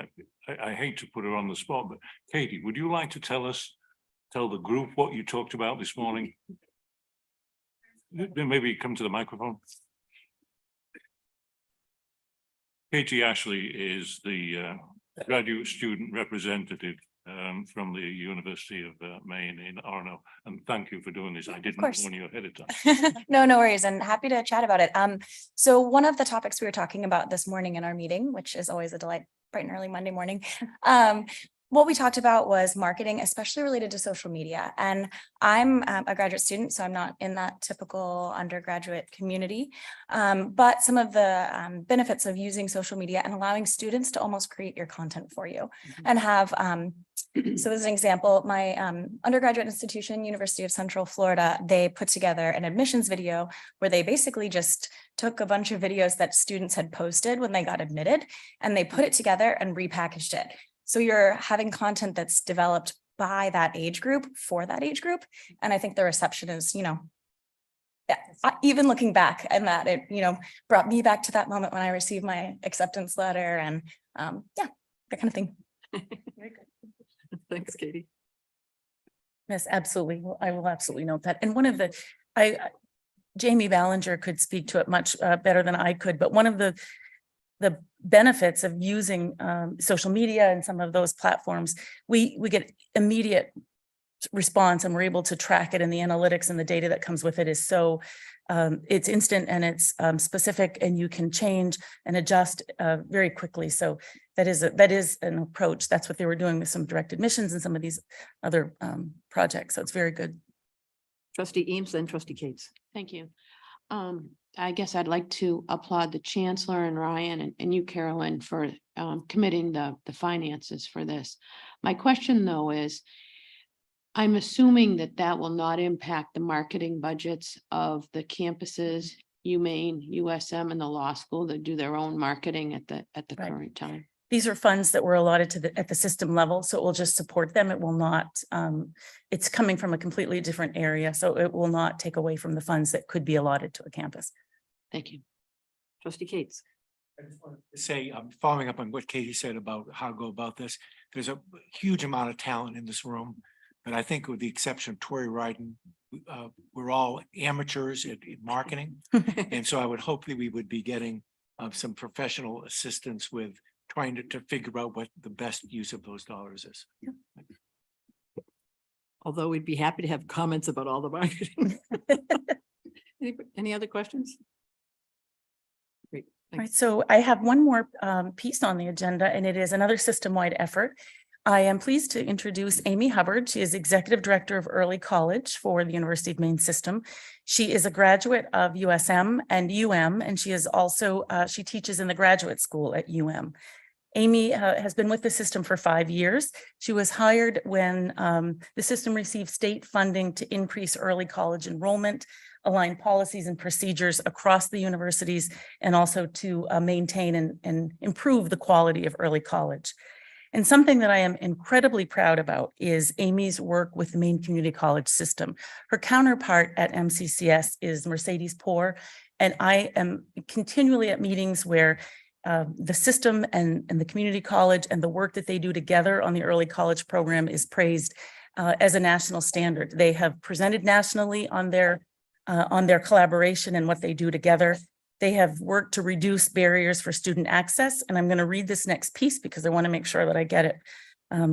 I hate to put her on the spot, but Katie, would you like to tell the group what you talked about this morning? Then maybe come to the microphone. Katie Ashley is the graduate student representative from the University of Maine in Arno. And thank you for doing this. I didn't warn you ahead of time. No worries, and happy to chat about it. So one of the topics we were talking about this morning in our meeting, which is always a delight, bright and early Monday morning, what we talked about was marketing, especially related to social media. And I'm a graduate student, so I'm not in that typical undergraduate community. But some of the benefits of using social media and allowing students to almost create your content for you and have, so as an example, my undergraduate institution, University of Central Florida, they put together an admissions video where they basically just took a bunch of videos that students had posted when they got admitted, and they put it together and repackaged it. So you're having content that's developed by that age group for that age group. And I think the reception is, even looking back and that it, brought me back to that moment when I received my acceptance letter and that kind of thing. Very good. Thanks, Katie. Yes, absolutely. I will absolutely note that. And one of the, Jamie Ballinger could speak to it much better than I could, but one of the benefits of using social media and some of those platforms, we get immediate response and we're able to track it, and the analytics and the data that comes with it is so it's instant and it's specific, and you can change and adjust very quickly. So that is an approach. That's what they were doing with some direct admissions and some of these other projects. So it's very good. Trustee Eames, then trustee Cates. Thank you. I guess I'd like to applaud the Chancellor and Ryan and you, Carolyn, for committing the finances for this. My question, though, is I'm assuming that will not impact the marketing budgets of the campuses, UMaine, USM, and the law school that do their own marketing at the Right. current time. These are funds that were allotted to at the system level, so it will just support them. It will not, it's coming from a completely different area, so it will not take away from the funds that could be allotted to a campus. Thank you. Trustee Cates. I just wanted to say, following up on what Katie said about how to go about this, there's a huge amount of talent in this room. But I think with the exception of Tori Ryden, we're all amateurs at marketing. And so I would hope that we would be getting some professional assistance with trying to figure out what the best use of those dollars is. Although we'd be happy to have comments about all the marketing. Any other questions? Great. All right, so I have one more piece on the agenda, and it is another system-wide effort. I am pleased to introduce Amy Hubbard. She is Executive Director of Early College for the University of Maine System. She is a graduate of USM and and she is also, she teaches in the graduate school at Amy has been with the system for 5 years. She was hired when the system received state funding to increase early college enrollment, align policies and procedures across the universities, and also to maintain and improve the quality of early college. And something that I am incredibly proud about is Amy's work with the Maine Community College system. Her counterpart at MCCS is Mercedes Poor, and I am continually at meetings where the system and the community college and the work that they do together on the early college program is praised as a national standard. They have presented nationally on their collaboration and what they do together. They have worked to reduce barriers for student access. And I'm going to read this next piece because I want to make sure that I get it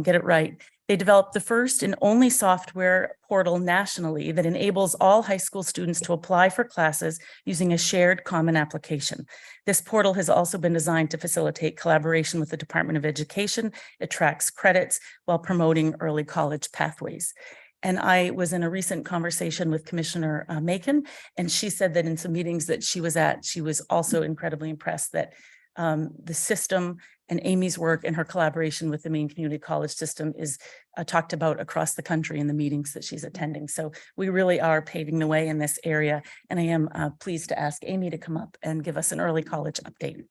get it right. They developed the first and only software portal nationally that enables all high school students to apply for classes using a shared common application. This portal has also been designed to facilitate collaboration with the Department of Education. It tracks credits while promoting early college pathways. And I was in a recent conversation with Commissioner Macon, and she said that in some meetings that she was at, she was also incredibly impressed that the system and Amy's work and her collaboration with the Maine Community College system is talked about across the country in the meetings that she's attending. So we really are paving the way in this area. And I am pleased to ask Amy to come up and give us an early college update.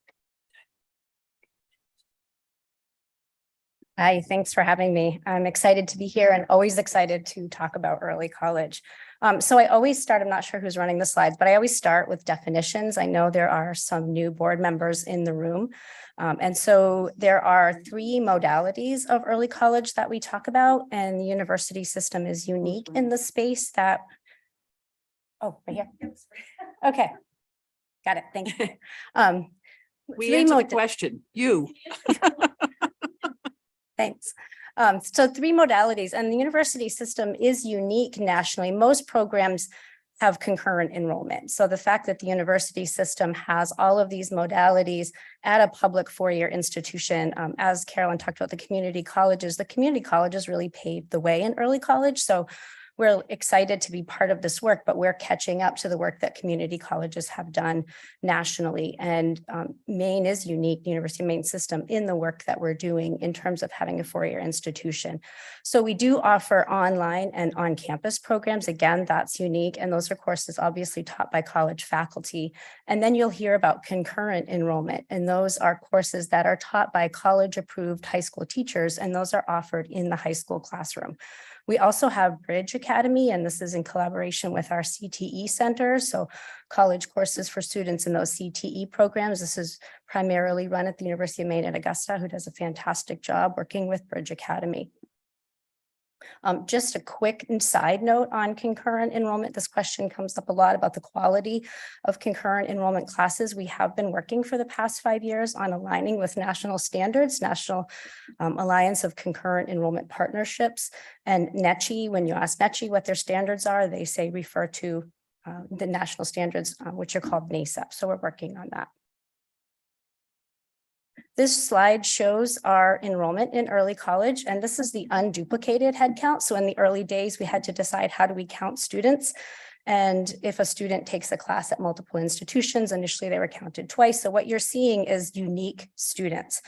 Hi, thanks for having me. I'm excited to be here and always excited to talk about early college. So I always start, I'm not sure who's running the slides, but I always start with definitions. I know there are some new board members in the room. And so there are 3 modalities of early college that we talk about, and the university system is unique in the space that, oh, right here. Okay, got it, thank you. We answered the question, you. Thanks. So 3 modalities, and the university system is unique nationally. Most programs have concurrent enrollment. So the fact that the university system has all of these modalities at a public 4-year institution, as Carolyn talked about the community colleges really paved the way in early college. So we're excited to be part of this work, but we're catching up to the work that community colleges have done nationally. And Maine is unique, the University of Maine system, in the work that we're doing in terms of having a 4-year institution. So we do offer online and on-campus programs. Again, that's unique. And those are courses obviously taught by college faculty. And then you'll hear about concurrent enrollment. And those are courses that are taught by college-approved high school teachers, and those are offered in the high school classroom. We also have Bridge Academy, and this is in collaboration with our CTE centers. So college courses for students in those CTE programs. This is primarily run at the University of Maine at Augusta, who does a fantastic job working with Bridge Academy. Just a quick side note on concurrent enrollment. This question comes up a lot about the quality of concurrent enrollment classes. We have been working for the past 5 years on aligning with national standards, National Alliance of Concurrent Enrollment Partnerships. And NECHI, when you ask NECHI what their standards are, they say refer to the national standards, which are called NACEP. So we're working on that. This slide shows our enrollment in early college, and this is the unduplicated head count. So in the early days, we had to decide how do we count students. And if a student takes a class at multiple institutions, initially they were counted twice. So what you're seeing is unique students.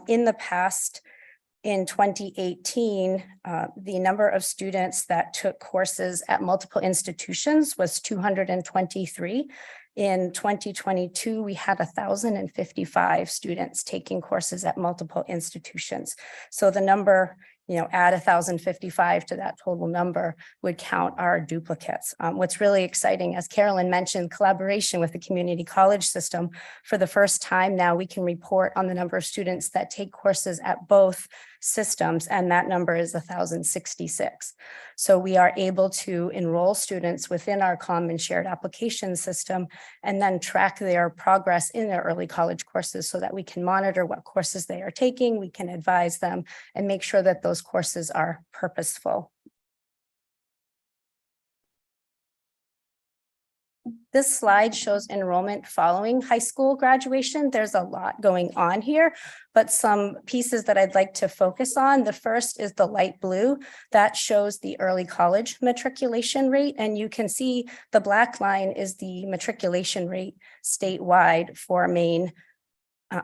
In the past, in 2018, the number of students that took courses at multiple institutions was 223. In 2022, we had 1,055 students taking courses at multiple institutions. So the number, add 1,055 to that total number would count our duplicates. What's really exciting, as Carolyn mentioned, collaboration with the community college system. For the first time now, we can report on the number of students that take courses at both systems, and that number is 1,066. So we are able to enroll students within our common shared application system and then track their progress in their early college courses so that we can monitor what courses they are taking, we can advise them, and make sure that those courses are purposeful. This slide shows enrollment following high school graduation. There's a lot going on here, but some pieces that I'd like to focus on. The first is the light blue that shows the early college matriculation rate. And you can see the black line is the matriculation rate statewide for Maine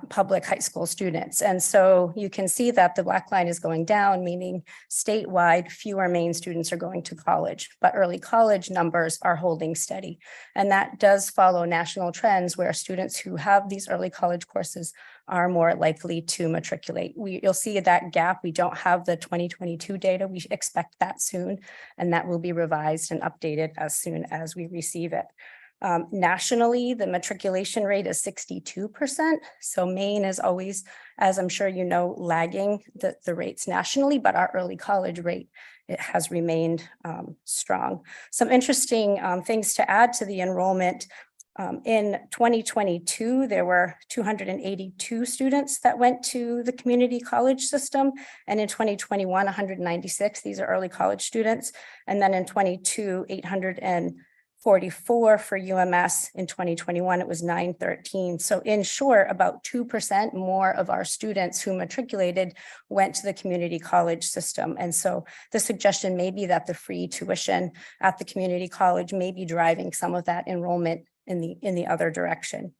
public high school students. And so you can see that the black line is going down, meaning statewide, fewer Maine students are going to college, but early college numbers are holding steady. And that does follow national trends where students who have these early college courses are more likely to matriculate. You'll see that gap. We don't have the 2022 data. We expect that soon, and that will be revised and updated as soon as we receive it. Nationally, the matriculation rate is 62%. So Maine is always, as I'm sure you know, lagging the rates nationally, but our early college rate, it has remained strong. Some interesting things to add to the enrollment. In 2022, there were 282 students that went to the community college system. And in 2021, 196, these are early college students. And then in 22, 844 for UMS. In 2021, it was 913. So in short, about 2% more of our students who matriculated went to the community college system. And so the suggestion may be that the free tuition at the community college may be driving some of that enrollment in the other direction.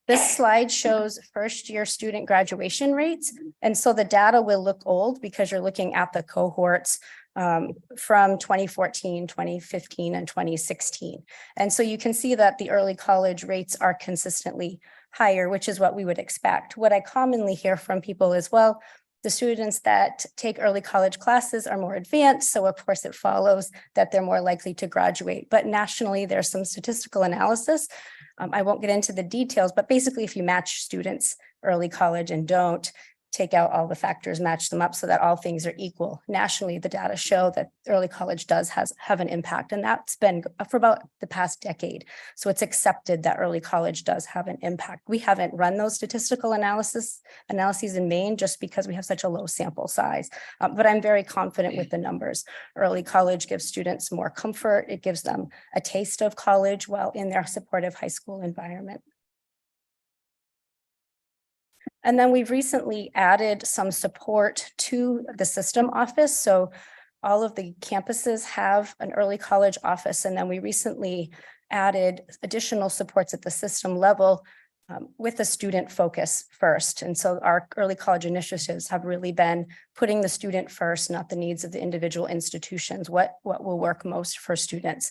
This slide shows first year student graduation rates. And so the data will look old because you're looking at the cohorts from 2014, 2015, and 2016. And so you can see that the early college rates are consistently higher, which is what we would expect. What I commonly hear from people is, well, the students that take early college classes are more advanced, so of course it follows that they're more likely to graduate. But nationally, there's some statistical analysis. I won't get into the details, but basically if you match students early college and don't, take out all the factors, match them up so that all things are equal. Nationally, the data show that early college does have an impact, and that's been for about the past decade. So it's accepted that early college does have an impact. We haven't run those statistical analyses in Maine just because we have such a low sample size, but I'm very confident with the numbers. Early college gives students more comfort. It gives them a taste of college while in their supportive high school environment. And then we've recently added some support to the system office. So all of the campuses have an early college office, and then we recently added additional supports at the system level with a student focus first. And so our early college initiatives have really been putting the student first, not the needs of the individual institutions, what will work most for students.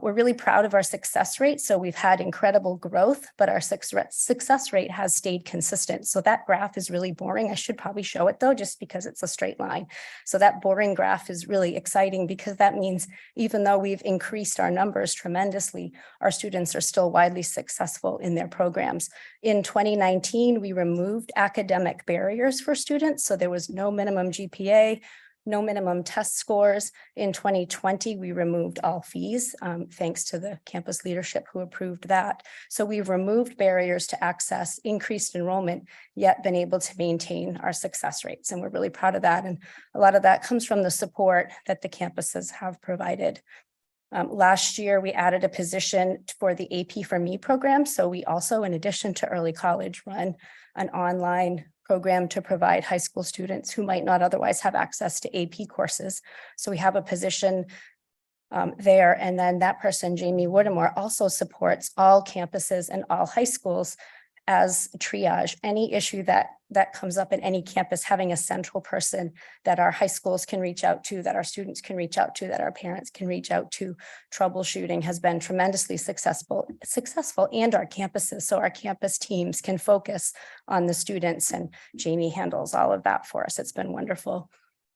We're really proud of our success rate. So we've had incredible growth, but our success rate has stayed consistent. So that graph is really boring. I should probably show it though, just because it's a straight line. So that boring graph is really exciting because that means even though we've increased our numbers tremendously, our students are still widely successful in their programs. In 2019, we removed academic barriers for students. So there was no minimum GPA, no minimum test scores. In 2020, we removed all fees, thanks to the campus leadership who approved that. So we've removed barriers to access, increased enrollment, yet been able to maintain our success rates. And we're really proud of that. And a lot of that comes from the support that the campuses have provided. Last year, we added a position for the AP for Me program. So we also, in addition to early college, run an online program to provide high school students who might not otherwise have access to AP courses. So we have a position there. And then that person, Jamie Woodamore, also supports all campuses and all high schools as triage. Any issue that comes up at any campus, having a central person that our high schools can reach out to, that our students can reach out to, that our parents can reach out to. Troubleshooting has been tremendously successful, and our campuses. So our campus teams can focus on the students, and Jamie handles all of that for us. It's been wonderful.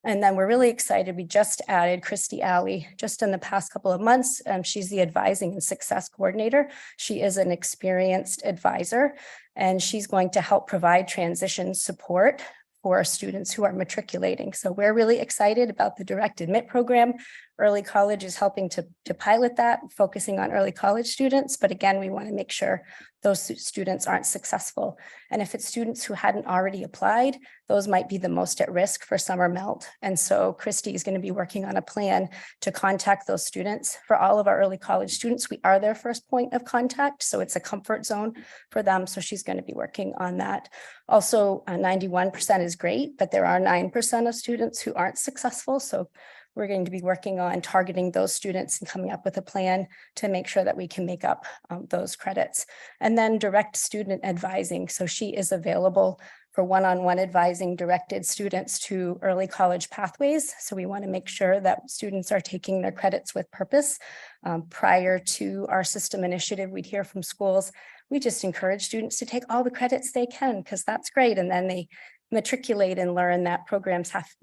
And then we're really excited. We just added Christy Alley just in the past couple of months. She's the advising and success coordinator. She is an experienced advisor, and she's going to help provide transition support for students who are matriculating. So we're really excited about the direct admit program. Early college is helping to pilot that, focusing on early college students. But again, we want to make sure those students aren't successful. And if it's students who hadn't already applied, those might be the most at risk for summer melt. And so Christy is going to be working on a plan to contact those students. For all of our early college students, we are their first point of contact. So it's a comfort zone for them. So she's going to be working on that. Also, 91% is great, but there are 9% of students who aren't successful. So we're going to be working on targeting those students and coming up with a plan to make sure that we can make up those credits. And then direct student advising. So she is available for one-on-one advising directed students to early college pathways. So we want to make sure that students are taking their credits with purpose. Prior to our system initiative, we'd hear from schools, we just encourage students to take all the credits they can because that's great. And then they matriculate and learn that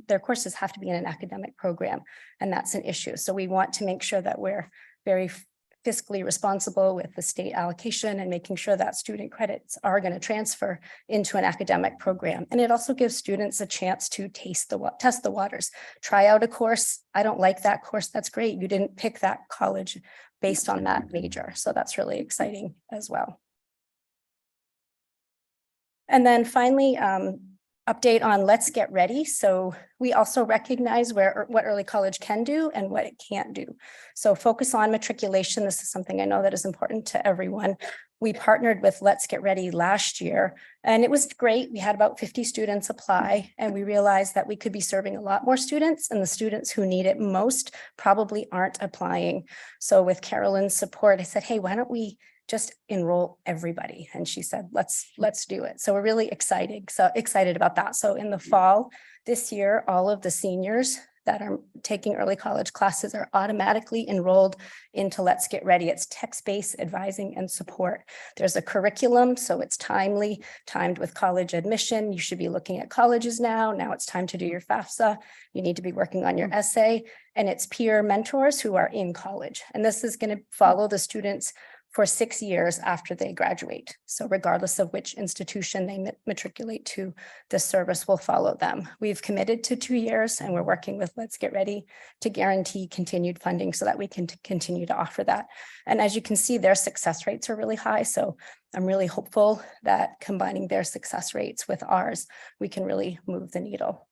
their courses have to be in an academic program, and that's an issue. So we want to make sure that we're very fiscally responsible with the state allocation and making sure that student credits are going to transfer into an academic program. And it also gives students a chance to test the waters, try out a course. I don't like that course. That's great. You didn't pick that college based on that major. So that's really exciting as well. And then finally, update on Let's Get Ready. So we also recognize what early college can do and what it can't do. So focus on matriculation. This is something I know that is important to everyone. We partnered with Let's Get Ready last year, and it was great. We had about 50 students apply, and we realized that we could be serving a lot more students, and the students who need it most probably aren't applying. So with Carolyn's support, I said, hey, why don't we just enroll everybody? And she said, let's do it. So we're really excited about that. So in the fall this year, all of the seniors that are taking early college classes are automatically enrolled into Let's Get Ready. It's text-based advising and support. There's a curriculum, so it's timed with college admission. You should be looking at colleges now. Now it's time to do your FAFSA. You need to be working on your essay, and it's peer mentors who are in college. And this is going to follow the students for 6 years after they graduate. So regardless of which institution they matriculate to, this service will follow them. We've committed to 2 years, and we're working with Let's Get Ready to guarantee continued funding so that we can continue to offer that. And as you can see, their success rates are really high. So I'm really hopeful that combining their success rates with ours, we can really move the needle.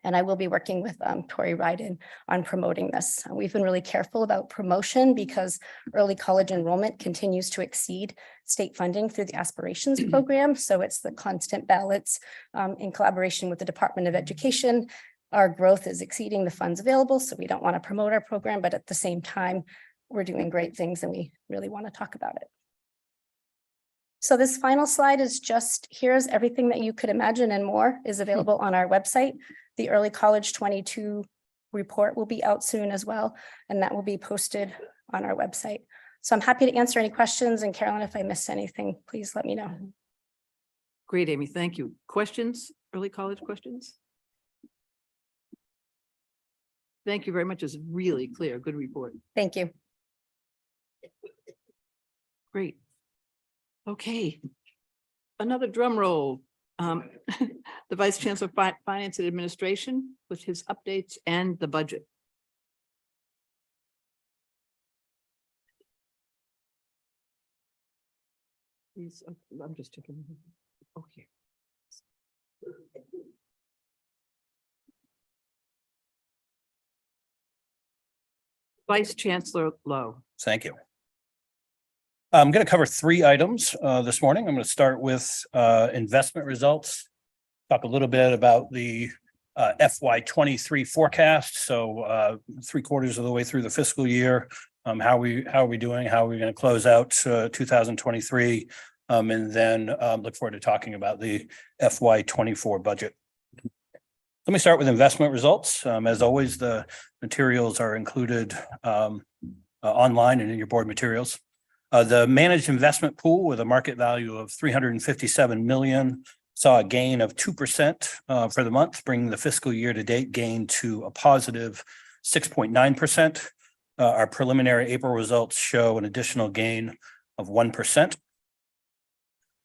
And I will be working with Tori Ryden on promoting this. We've been really careful about promotion because early college enrollment continues to exceed state funding through the Aspirations program. So it's the constant balance in collaboration with the Department of Education. Our growth is exceeding the funds available, so we don't want to promote our program, but at the same time, we're doing great things and we really want to talk about it. So this final slide is just, here's everything that you could imagine and more is available on our website. The Early College 22 report will be out soon as well, and that will be posted on our website. So I'm happy to answer any questions. And Carolyn, if I missed anything, please let me know. Great, Amy. Thank you. Questions, early college questions? Thank you very much. It's really clear. Good report. Thank you. Great. Okay. Another drum roll. The Vice Chancellor of Finance and Administration with his updates and the budget. Please, I'm just checking. Okay. Vice Chancellor Lowe. Thank you. I'm going to cover 3 items this morning. I'm going to start with investment results, talk a little bit about the FY23 forecast. So 3/4 of the way through the fiscal year, how are we doing? How are we going to close out 2023? And then look forward to talking about the FY24 budget. Let me start with investment results. As always, the materials are included online and in your board materials. The managed investment pool with a market value of 357 million saw a gain of 2% for the month, bringing the fiscal year to date gain to a positive 6.9%. Our preliminary April results show an additional gain of 1%.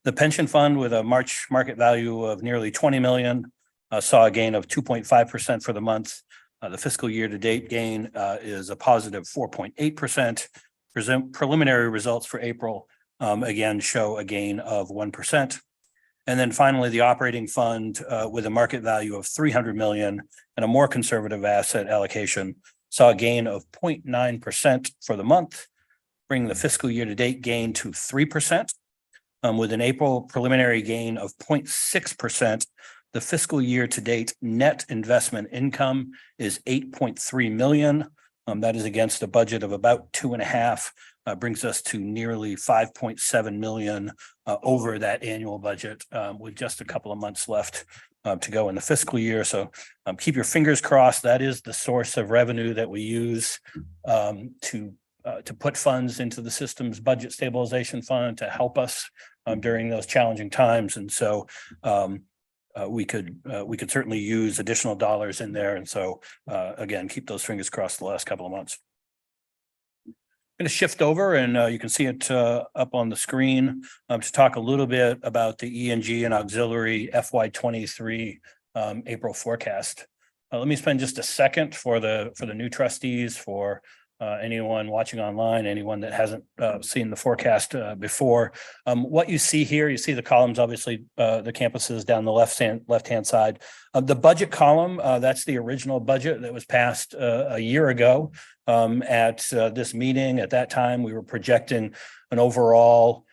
The pension fund with a March market value of nearly 20 million saw a gain of 2.5% for the month. The fiscal year to date gain is a positive 4.8%. Preliminary results for April again show a gain of 1%. And then finally, the operating fund with a market value of 300 million and a more conservative asset allocation saw a gain of 0.9% for the month, bringing the fiscal year to date gain to 3%. With an April preliminary gain of 0.6%, the fiscal year to date net investment income is 8.3 million. That is against a budget of about 2.5, brings us to nearly 5.7 million over that annual budget with just a couple of months left to go in the fiscal year. So keep your fingers crossed. That is the source of revenue that we use to put funds into the system's budget stabilization fund to help us during those challenging times. And so we could certainly use additional dollars in there. And so again, keep those fingers crossed the last couple of months. going to shift over and you can see it up on the screen to talk a little bit about the E&G and auxiliary FY23 April forecast. Let me spend just a second for the new trustees, for anyone watching online, anyone that hasn't seen the forecast before. What you see here, you see the columns, obviously the campuses down the left-hand side. The budget column, that's the original budget that was passed a year ago at this meeting. At that time, we were projecting an overall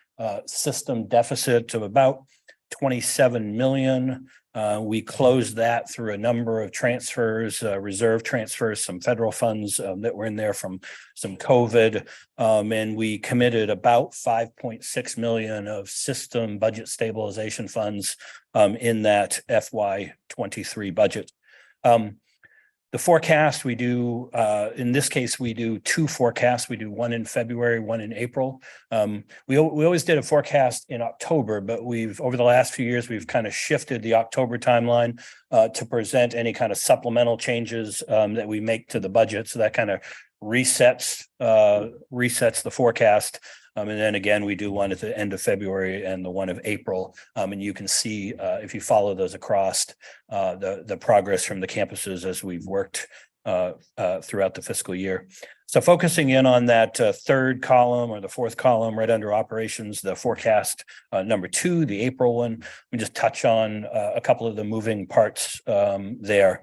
system deficit of about 27 million. We closed that through a number of transfers, reserve transfers, some federal funds that were in there from some COVID. And we committed about 5.6 million of system budget stabilization funds in that FY23 budget. The forecast we do, in this case, we do two forecasts. We do one in February, one in April. We always did a forecast in October, but over the last few years, we've kind of shifted the October timeline to present any kind of supplemental changes that we make to the budget. So that kind of resets the forecast. And then again, we do one at the end of February and the one of April. And you can see if you follow those across the progress from the campuses as we've worked throughout the fiscal year. So focusing in on that third column or the fourth column right under operations, the forecast number 2, the April one, we just touch on a couple of the moving parts there.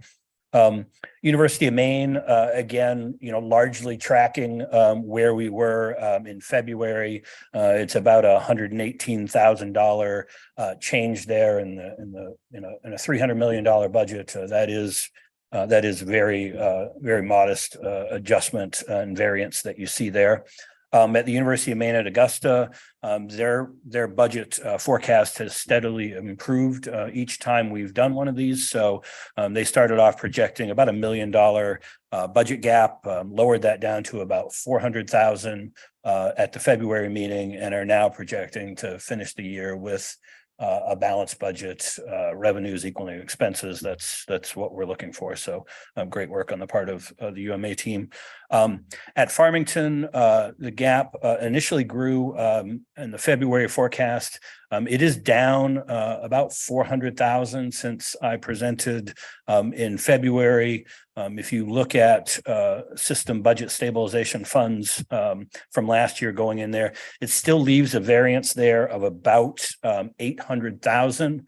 University of Maine, again, largely tracking where we were in February. It's about $118,000 change there in a $300 million budget. That is very modest adjustment and variance that you see there. At the University of Maine at Augusta, their budget forecast has steadily improved each time we've done one of these. So they started off projecting about $1 million budget gap, lowered that down to about 400,000 at the February meeting, and are now projecting to finish the year with a balanced budget, revenues equaling expenses. That's what we're looking for. So great work on the part of the UMA team. At Farmington, the gap initially grew in the February forecast. It is down about 400,000 since I presented in February. If you look at system budget stabilization funds from last year going in there, it still leaves a variance there of about 800,000.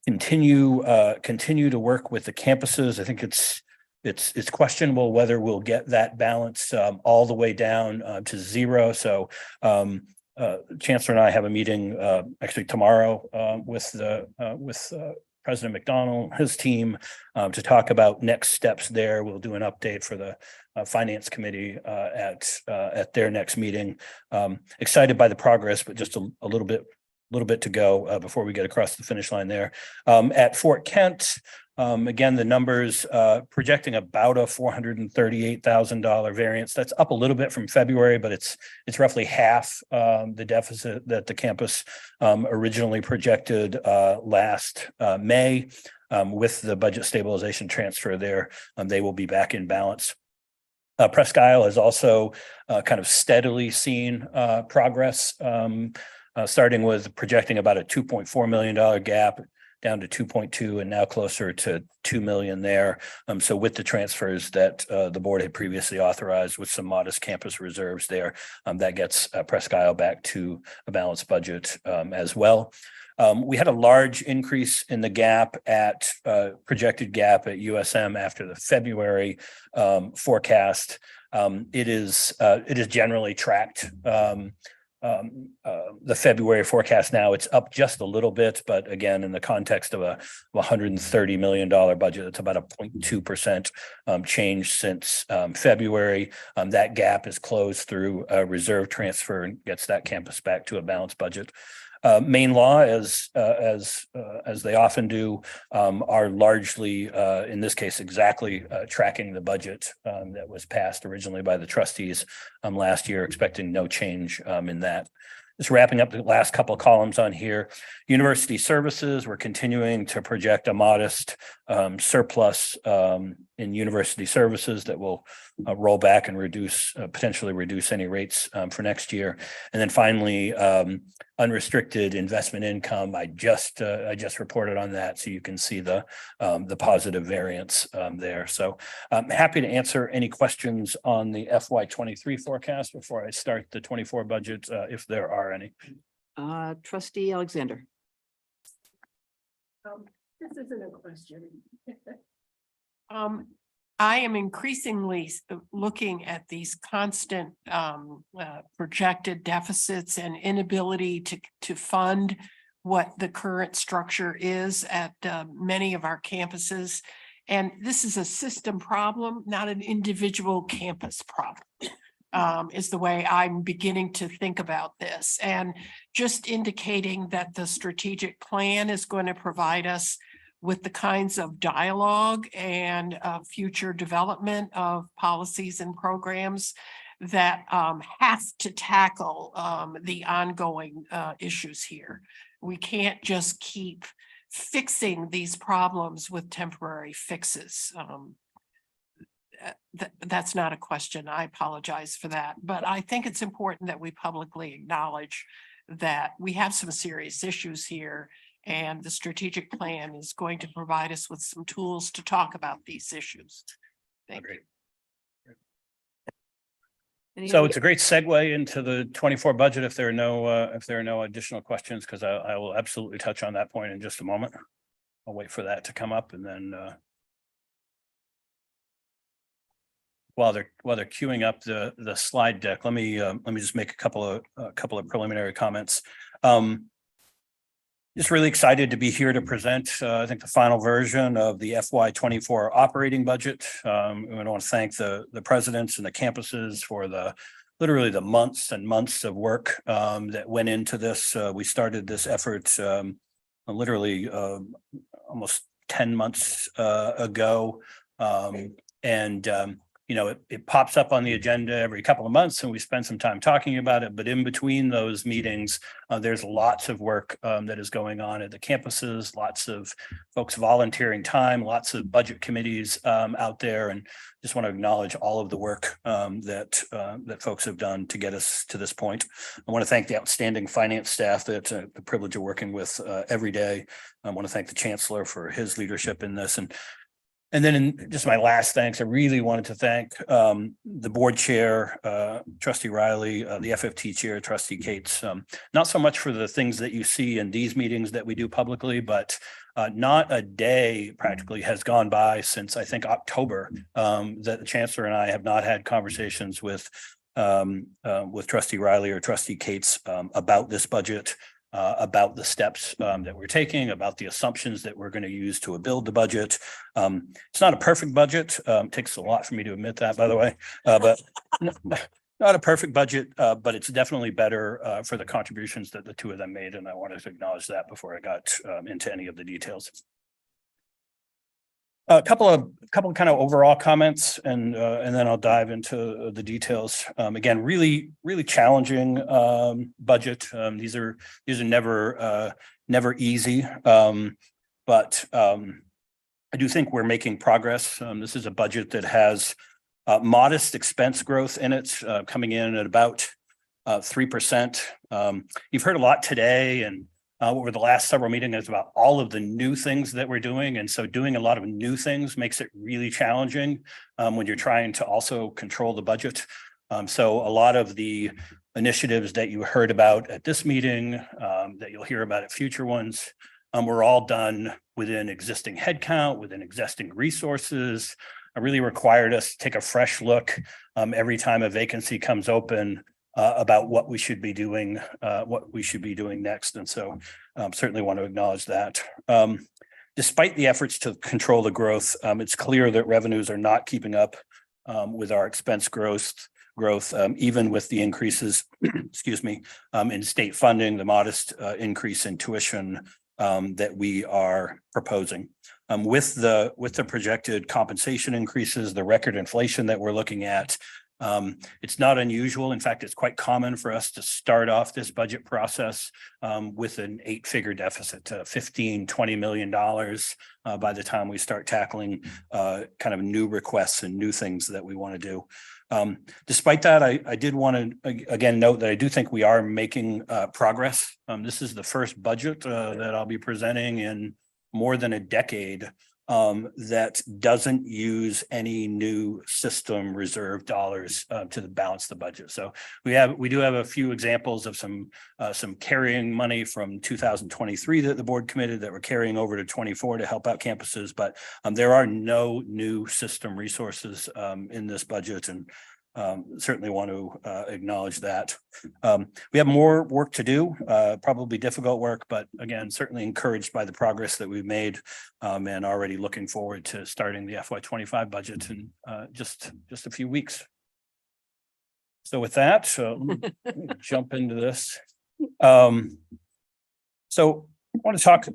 Continue to work with the campuses. I think it's questionable whether we'll get that balance all the way down to zero. So Chancellor and I have a meeting actually tomorrow with President McDonald, his team, to talk about next steps there. We'll do an update for the Finance Committee at their next meeting. Excited by the progress, but just a little bit to go before we get across the finish line there. At Fort Kent, again, the numbers projecting about a $438,000 variance. That's up a little bit from February, but it's roughly half the deficit that the campus originally projected last May. With the budget stabilization transfer there, they will be back in balance. Presque Isle has also kind of steadily seen progress, starting with projecting about a $2.4 million gap, down to 2.2 and now closer to 2 million there. So with the transfers that the board had previously authorized with some modest campus reserves there, that gets Presque Isle back to a balanced budget as well. We had a large increase in the gap at projected gap at USM after the February forecast. It is generally tracked the February forecast now. It's up just a little bit, but again, in the context of a $130 million budget, it's about a 0.2% change since February. That gap is closed through a reserve transfer and gets that campus back to a balanced budget. Maine Law, as they often do, are largely, in this case, exactly tracking the budget that was passed originally by the trustees last year, expecting no change in that. Just wrapping up the last couple of columns on here. University services, we're continuing to project a modest surplus in university services that will roll back and reduce, potentially reduce any rates for next year. And then finally, unrestricted investment income. I just reported on that, so you can see the positive variance there. So I'm happy to answer any questions on the FY23 forecast before I start the 24 budget, if there are any. Trustee Alexander. This isn't a question. I am increasingly looking at these constant projected deficits and inability to fund what the current structure is at many of our campuses. And this is a system problem, not an individual campus problem, is the way I'm beginning to think about this. And just indicating that the strategic plan is going to provide us with the kinds of dialogue and future development of policies and programs that have to tackle the ongoing issues here. We can't just keep fixing these problems with temporary fixes. That's not a question. I apologize for that. But I think it's important that we publicly acknowledge that we have some serious issues here, and the strategic plan is going to provide us with some tools to talk about these issues. Thank you. So it's a great segue into the 24 budget if there are no additional questions, because I will absolutely touch on that point in just a moment. I'll wait for that to come up, and then while they're queuing up the slide deck, let me just make a couple of preliminary comments. Just really excited to be here to present, I think, the final version of the FY24 operating budget. I want to thank the presidents and the campuses for literally the months and months of work that went into this. We started this effort literally almost 10 months ago. You know, it pops up on the agenda every couple of months, and we spend some time talking about it. But in between those meetings, there's lots of work that is going on at the campuses, lots of folks volunteering time, lots of budget committees out there. And just want to acknowledge all of the work that folks have done to get us to this point. I want to thank the outstanding finance staff that's the privilege of working with every day. I want to thank the chancellor for his leadership in this. And then in just my last thanks, I really wanted to thank the board chair, Trustee Riley, the FFT chair, Trustee Cates, not so much for the things that you see in these meetings that we do publicly, but not a day practically has gone by since I think October that the chancellor and I have not had conversations with Trustee Riley or Trustee Cates about this budget. About the steps that we're taking, about the assumptions that we're going to use to build the budget. It's not a perfect budget. It takes a lot for me to admit that, by the way, but not a perfect budget, but it's definitely better for the contributions that the two of them made. And I wanted to acknowledge that before I got into any of the details. A couple of kind of overall comments, and then I'll dive into the details. Again, really challenging budget. These are never easy, but I do think we're making progress. This is a budget that has modest expense growth in it, coming in at about 3%. You've heard a lot today and over the last several meetings about all of the new things that we're doing. And so doing a lot of new things makes it really challenging when you're trying to also control the budget. So a lot of the initiatives that you heard about at this meeting, that you'll hear about at future ones, were all done within existing headcount, within existing resources. It really required us to take a fresh look every time a vacancy comes open about what we should be doing, next. And so certainly want to acknowledge that. Despite the efforts to control the growth, it's clear that revenues are not keeping up with our expense growth, even with the increases, excuse me, in state funding, the modest increase in tuition that we are proposing. With the projected compensation increases, the record inflation that we're looking at, It's not unusual. In fact, it's quite common for us to start off this budget process with an 8-figure deficit, $15-20 million by the time we start tackling kind of new requests and new things that we want to do. Despite that, I did want to again note that I do think we are making progress. This is the first budget that I'll be presenting in more than a decade that doesn't use any new system reserve dollars to balance the budget. So we do have a few examples of some carrying money from 2023 that the board committed that we're carrying over to 24 to help out campuses, but there are no new system resources in this budget, and certainly want to acknowledge that. We have more work to do, probably difficult work, but again, certainly encouraged by the progress that we've made and already looking forward to starting the FY25 budget in just a few weeks. So with that, let me jump into this. So I want to talk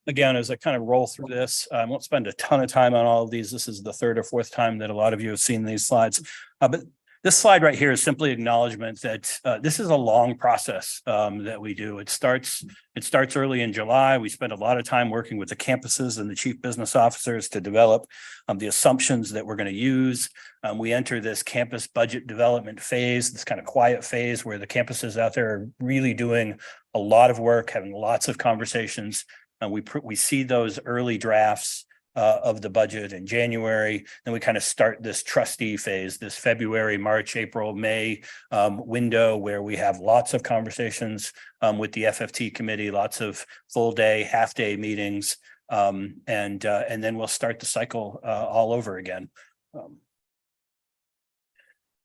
again, as I kind of roll through this. I won't spend a ton of time on all of these. This is the third or fourth time that a lot of you have seen these slides, but this slide right here is simply acknowledgement that this is a long process that we do. It starts early in July. We spend a lot of time working with the campuses and the chief business officers to develop the assumptions that we're going to use. We enter this campus budget development phase, this kind of quiet phase where the campuses out there are really doing a lot of work, having lots of conversations. And we see those early drafts of the budget in January. Then we kind of start this trustee phase, this February, March, April, May window where we have lots of conversations with the FFT committee, lots of full day, half day meetings, and then we'll start the cycle all over again.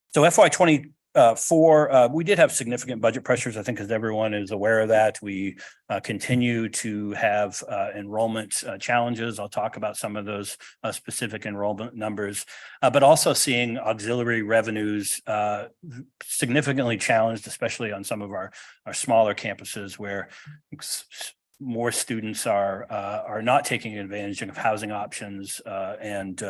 So FY24, we did have significant budget pressures, I think, as everyone is aware of that. We continue to have enrollment challenges. I'll talk about some of those specific enrollment numbers, but also seeing auxiliary revenues significantly challenged, especially on some of our smaller campuses where more students are not taking advantage of housing options and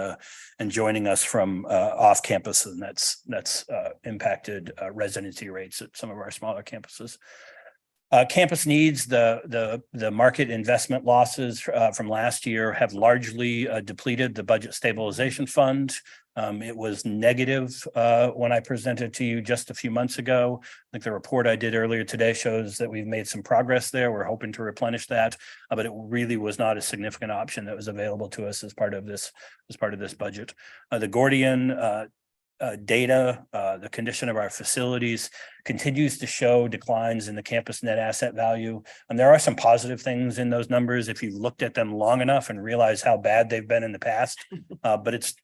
joining us from off campus, and that's impacted residency rates at some of our smaller campuses. Campus needs, the market investment losses from last year have largely depleted the budget stabilization fund. It was negative when I presented to you just a few months ago. I think the report I did earlier today shows that we've made some progress there. We're hoping to replenish that, but it really was not a significant option that was available to us as part of this budget. The Gordian data, the condition of our facilities continues to show declines in the campus net asset value. And there are some positive things in those numbers if you looked at them long enough and realize how bad they've been in the past. But it's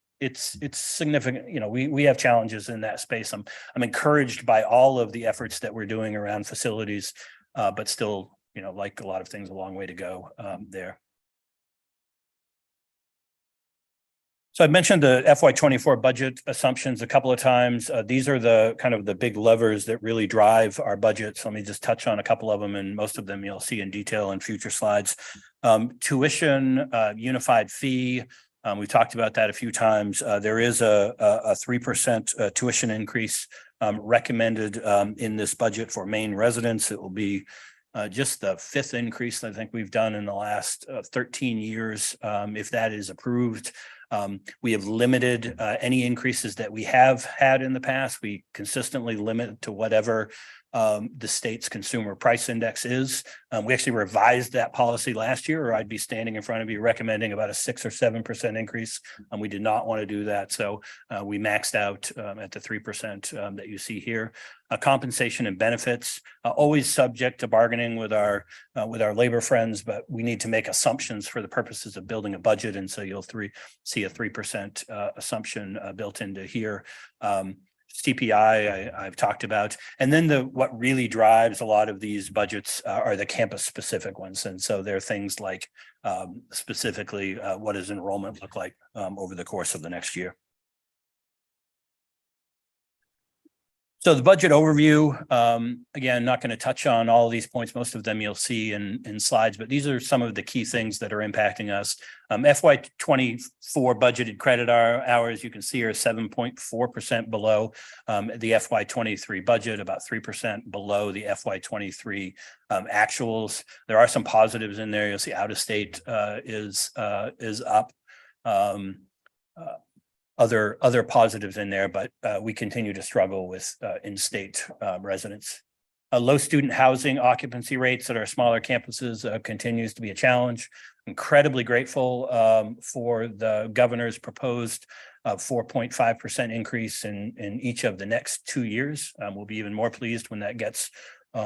significant. You know, we have challenges in that space. I'm encouraged by all of the efforts that we're doing around facilities, but still, you know, like a lot of things, a long way to go there. So I mentioned the FY24 budget assumptions a couple of times. These are the kind of the big levers that really drive our budget. So let me just touch on a couple of them, and most of them you'll see in detail in future slides. Tuition, unified fee. We've talked about that a few times. There is a 3% tuition increase recommended in this budget for Maine residents. It will be just the 5th increase I think we've done in the last 13 years, if that is approved. We have limited any increases that we have had in the past. We consistently limit to whatever the state's consumer price index is. We actually revised that policy last year, or I'd be standing in front of you recommending about a 6 or 7% increase. We did not want to do that. So we maxed out at the 3% that you see here. Compensation and benefits, always subject to bargaining with our labor friends, but we need to make assumptions for the purposes of building a budget. And so you'll see a 3% assumption built into here. CPI I've talked about, and then what really drives a lot of these budgets are the campus specific ones. And so there are things like specifically what does enrollment look like over the course of the next year. So the budget overview, again, not going to touch on all of these points. Most of them you'll see in slides, but these are some of the key things that are impacting us. FY24 budgeted credit hours, you can see, are 7.4% below the FY23 budget, about 3% below the FY23 actuals. There are some positives in there. You'll see out of state is up. Other positives in there, but we continue to struggle with in-state residents. Low student housing occupancy rates at our smaller campuses continues to be a challenge. Incredibly grateful for the governor's proposed 4.5% increase in each of the next 2 years. We'll be even more pleased when that gets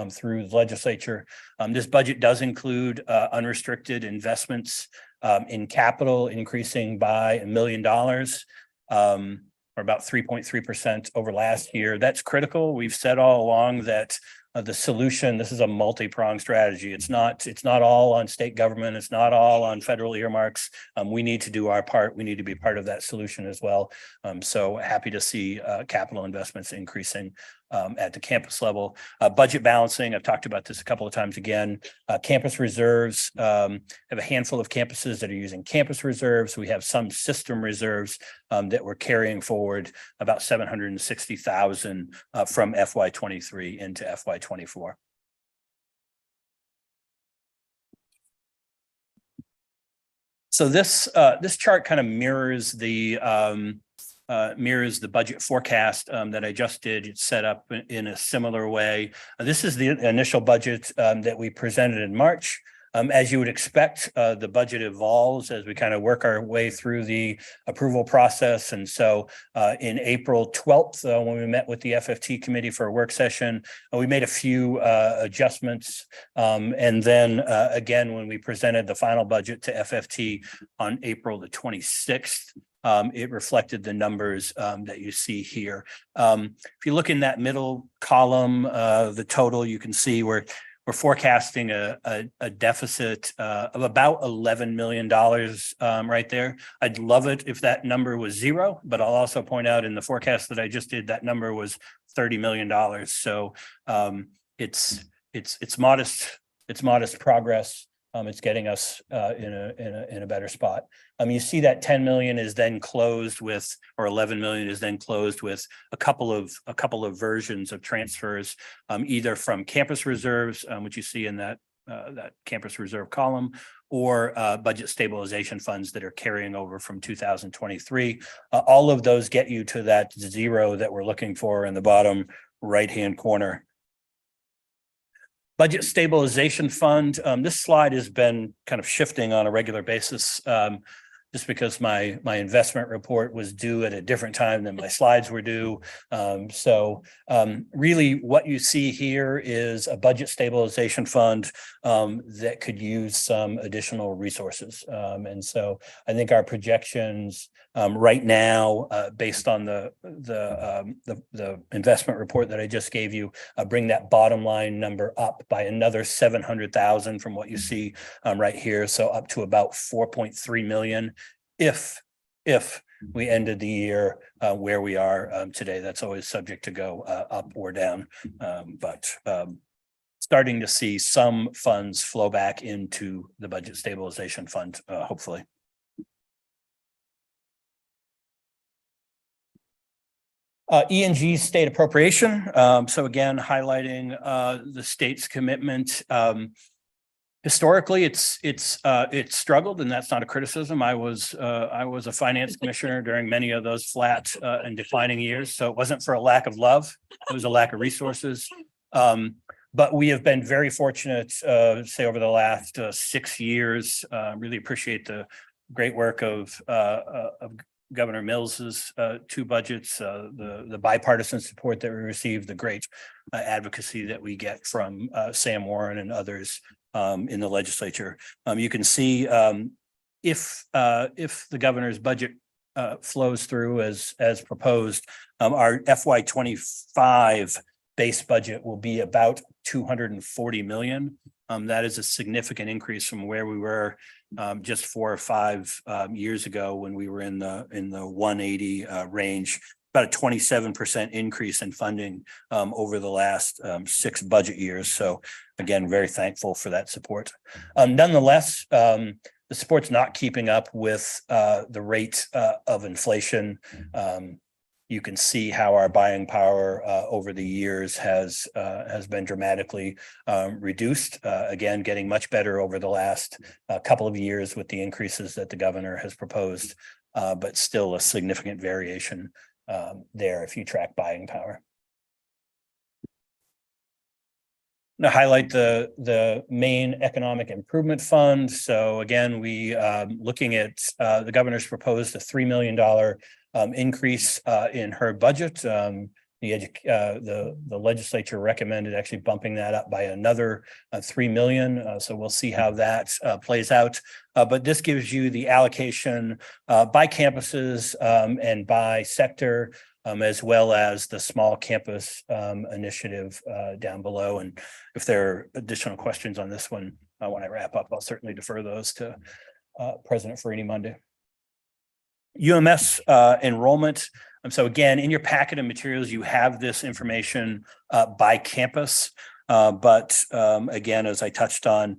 through the legislature. This budget does include unrestricted investments in capital, increasing by $1 million. Or about 3.3% over last year. That's critical. We've said all along that the solution, this is a multi-pronged strategy. It's not all on state government. It's not all on federal earmarks. We need to do our part. We need to be part of that solution as well. So happy to see capital investments increasing at the campus level. Budget balancing, I've talked about this a couple of times again. Campus reserves, have a handful of campuses that are using campus reserves. We have some system reserves that we're carrying forward, about 760,000 from FY23 into FY24. So this chart kind of mirrors the budget forecast that I just did. It's set up in a similar way. This is the initial budget that we presented in March. As you would expect, the budget evolves as we kind of work our way through the approval process. And so in April 12th, when we met with the FFT committee for a work session, we made a few adjustments. And then again, when we presented the final budget to FFT on April the 26th, it reflected the numbers that you see here. If you look in that middle column, the total, you can see we're forecasting a deficit of about $11 million right there. I'd love it if that number was zero, but I'll also point out in the forecast that I just did, that number was $30 million. So it's modest progress. It's getting us in a better spot. You see that 10 million is then closed with, or 11 million is then closed with a couple of versions of transfers, either from campus reserves, which you see in that campus reserve column, or budget stabilization funds that are carrying over from 2023. All of those get you to that zero that we're looking for in the bottom right-hand corner. Budget stabilization fund. This slide has been kind of shifting on a regular basis just because my investment report was due at a different time than my slides were due. Really what you see here is a budget stabilization fund that could use some additional resources. And so I think our projections right now, based on the investment report that I just gave you, bring that bottom line number up by another 700,000 from what you see right here. So up to about 4.3 million if we ended the year where we are today. That's always subject to go up or down, but starting to see some funds flow back into the budget stabilization fund, hopefully. E&G state appropriation. So again, highlighting the state's commitment. Historically, it's struggled, and that's not a criticism. I was a finance commissioner during many of those flat and declining years, so it wasn't for a lack of love; it was a lack of resources. But we have been very fortunate, say over the last 6 years. Really appreciate the great work of Governor Mills's 2 budgets, the bipartisan support that we received, the great advocacy that we get from Sam Warren and others in the legislature. You can see if the governor's budget flows through as proposed, our FY25 base budget will be about 240 million. That is a significant increase from where we were just 4 or 5 years ago when we were in the 180 range. about a 27% increase in funding over the last 6 budget years. So again, very thankful for that support. Nonetheless, the support's not keeping up with the rate of inflation. You can see how our buying power over the years has been dramatically reduced. Again, getting much better over the last couple of years with the increases that the governor has proposed, but still a significant variation there if you track buying power. To highlight the main economic improvement fund. So again, we looking at the governor's proposed a $3 million increase in her budget. The legislature recommended actually bumping that up by another 3 million. So we'll see how that plays out. But this gives you the allocation by campuses and by sector, as well as the small campus initiative down below. And if there are additional questions on this one, when I wrap up, I'll certainly defer those to President Farini Monday. UMS enrollment. So again, in your packet of materials, you have this information by campus. But again, as I touched on,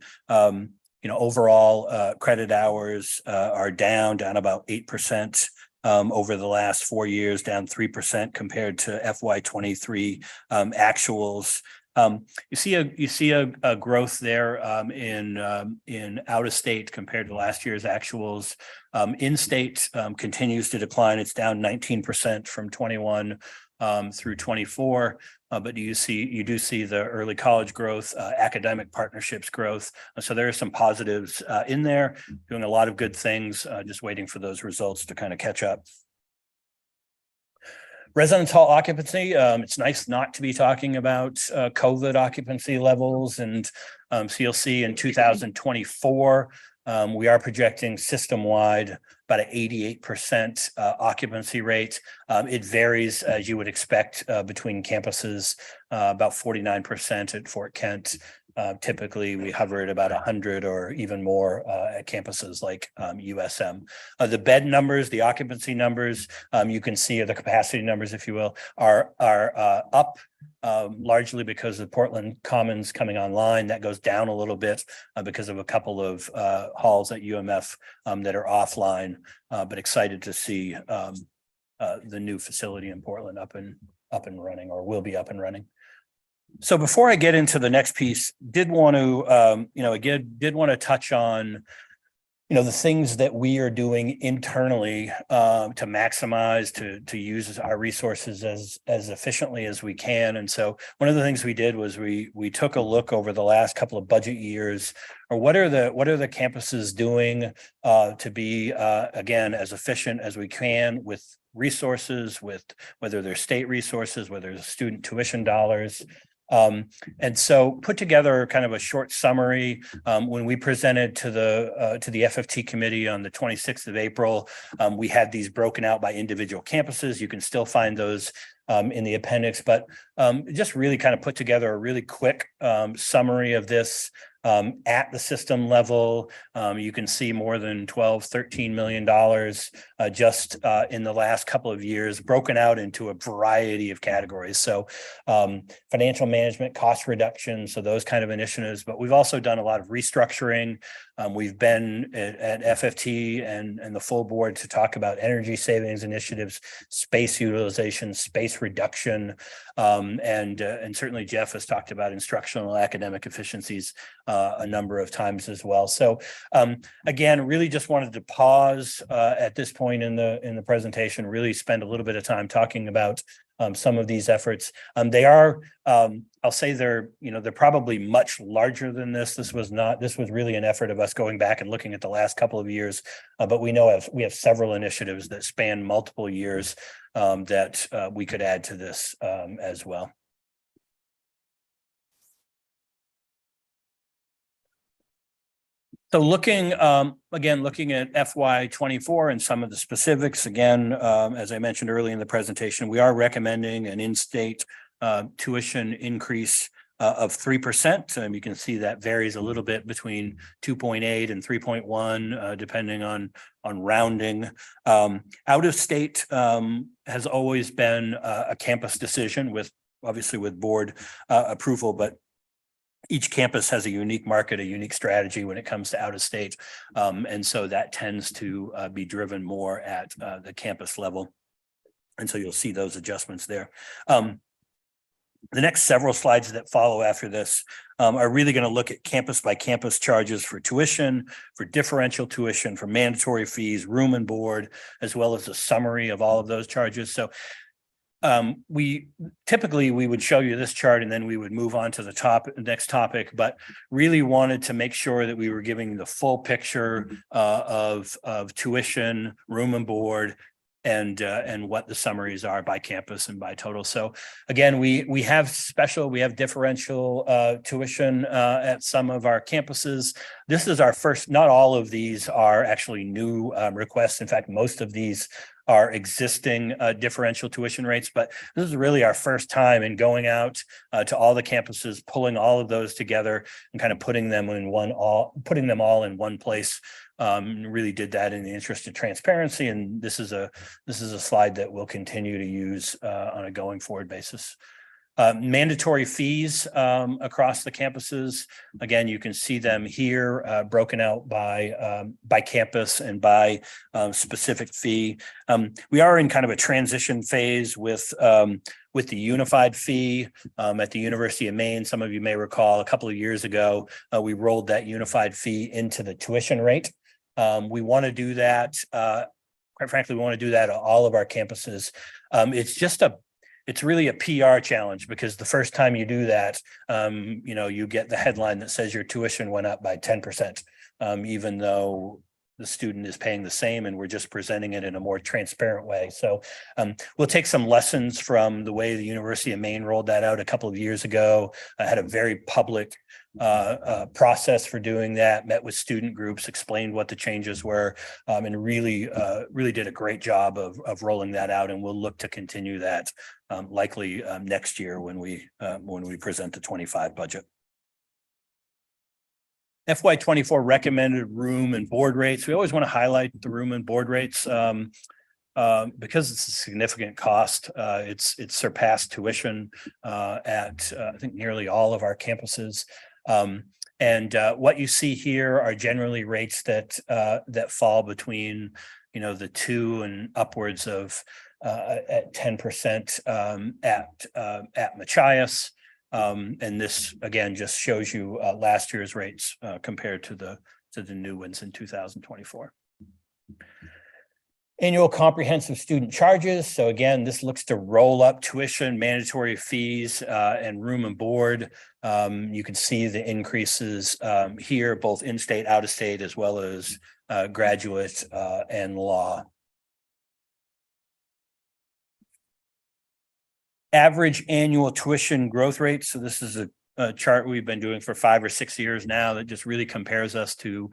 overall credit hours are down about 8%. Over the last 4 years, down 3% compared to FY23 actuals. You see a growth there in out of state compared to last year's actuals. In state continues to decline. It's down 19% from 21 through 24. But you do see the early college growth, academic partnerships growth. So there are some positives in there, doing a lot of good things, just waiting for those results to kind of catch up. Residence hall occupancy. It's nice not to be talking about COVID occupancy levels. And so you'll see in 2024, we are projecting system-wide about an 88% occupancy rate. It varies, as you would expect, between campuses, about 49% at Fort Kent. Typically, we hover at about 100 or even more at campuses like USM. The bed numbers, the occupancy numbers, you can see, or the capacity numbers, if you will, are up. Largely because of Portland Commons coming online. That goes down a little bit because of a couple of halls at UMF that are offline, but excited to see the new facility in Portland up and running, or will be up and running. So before I get into the next piece, did want to touch on the things that we are doing internally to maximize, to use our resources as efficiently as we can. And so one of the things we did was we took a look over the last couple of budget years, or what are the campuses doing to be again as efficient as we can with resources, with whether they're state resources, whether it's student tuition dollars. And so put together kind of a short summary when we presented to the FFT committee on the 26th of April. We had these broken out by individual campuses. You can still find those in the appendix, but just really kind of put together a really quick summary of this. At the system level, you can see more than $13 million just in the last couple of years, broken out into a variety of categories. So financial management, cost reduction, so those kind of initiatives, but we've also done a lot of restructuring. We've been at FFT and the full board to talk about energy savings initiatives, space utilization, space reduction, and certainly Jeff has talked about instructional and academic efficiencies a number of times as well. So again, really just wanted to pause at this point in the presentation, really spend a little bit of time talking about some of these efforts. They are, I'll say they're probably much larger than this. This was really an effort of us going back and looking at the last couple of years, but we have several initiatives that span multiple years that we could add to this as well. So looking at FY24 and some of the specifics, again, as I mentioned early in the presentation, we are recommending an in-state tuition increase of 3%. You can see that varies a little bit between 2.8 and 3.1, depending on rounding. Out of state has always been a campus decision obviously with board approval, but each campus has a unique market, a unique strategy when it comes to out of state. And so that tends to be driven more at the campus level. And so you'll see those adjustments there. The next several slides that follow after this are really going to look at campus by campus charges for tuition, for differential tuition, for mandatory fees, room and board, as well as a summary of all of those charges. So we would show you this chart and then we would move on to the next topic, but really wanted to make sure that we were giving the full picture of tuition, room and board, and what the summaries are by campus and by total. So again, we have differential tuition at some of our campuses. This is our first. Not all of these are actually new requests. In fact, most of these are existing differential tuition rates, but this is really our first time in going out to all the campuses, pulling all of those together and kind of putting them all in one place. Really did that in the interest of transparency, and this is a slide that we'll continue to use on a going forward basis. Mandatory fees across the campuses. Again, you can see them here broken out by campus and by specific fee. We are in kind of a transition phase with the unified fee at the University of Maine. Some of you may recall a couple of years ago, we rolled that unified fee into the tuition rate. We want to do that. Quite frankly, we want to do that at all of our campuses. It's really a PR challenge because the first time you do that, you get the headline that says your tuition went up by 10%, even though the student is paying the same and we're just presenting it in a more transparent way. So we'll take some lessons from the way the University of Maine rolled that out a couple of years ago. I had a very public process for doing that, met with student groups, explained what the changes were, and really did a great job of rolling that out. And we'll look to continue that likely next year when we present the 25 budget. FY24 recommended room and board rates. We always want to highlight the room and board rates because it's a significant cost. It's surpassed tuition at I think nearly all of our campuses. And what you see here are generally rates that fall between the 2 and upwards of at 10% at Machias. And this again just shows you last year's rates compared to the new ones in 2024. Annual comprehensive student charges. So again, this looks to roll up tuition, mandatory fees, and room and board. You can see the increases here, both in-state, out-of-state, as well as graduate and law. Average annual tuition growth rate. So this is a chart we've been doing for 5 or 6 years now that just really compares us to